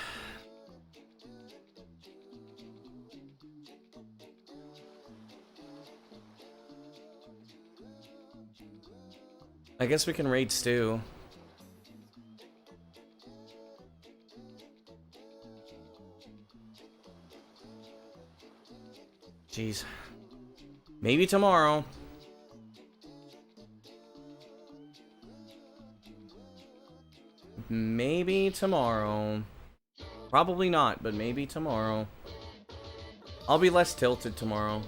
I guess we can raid Stu. Jeez. Maybe tomorrow. Maybe tomorrow. Probably not, but maybe tomorrow. I'll be less tilted tomorrow.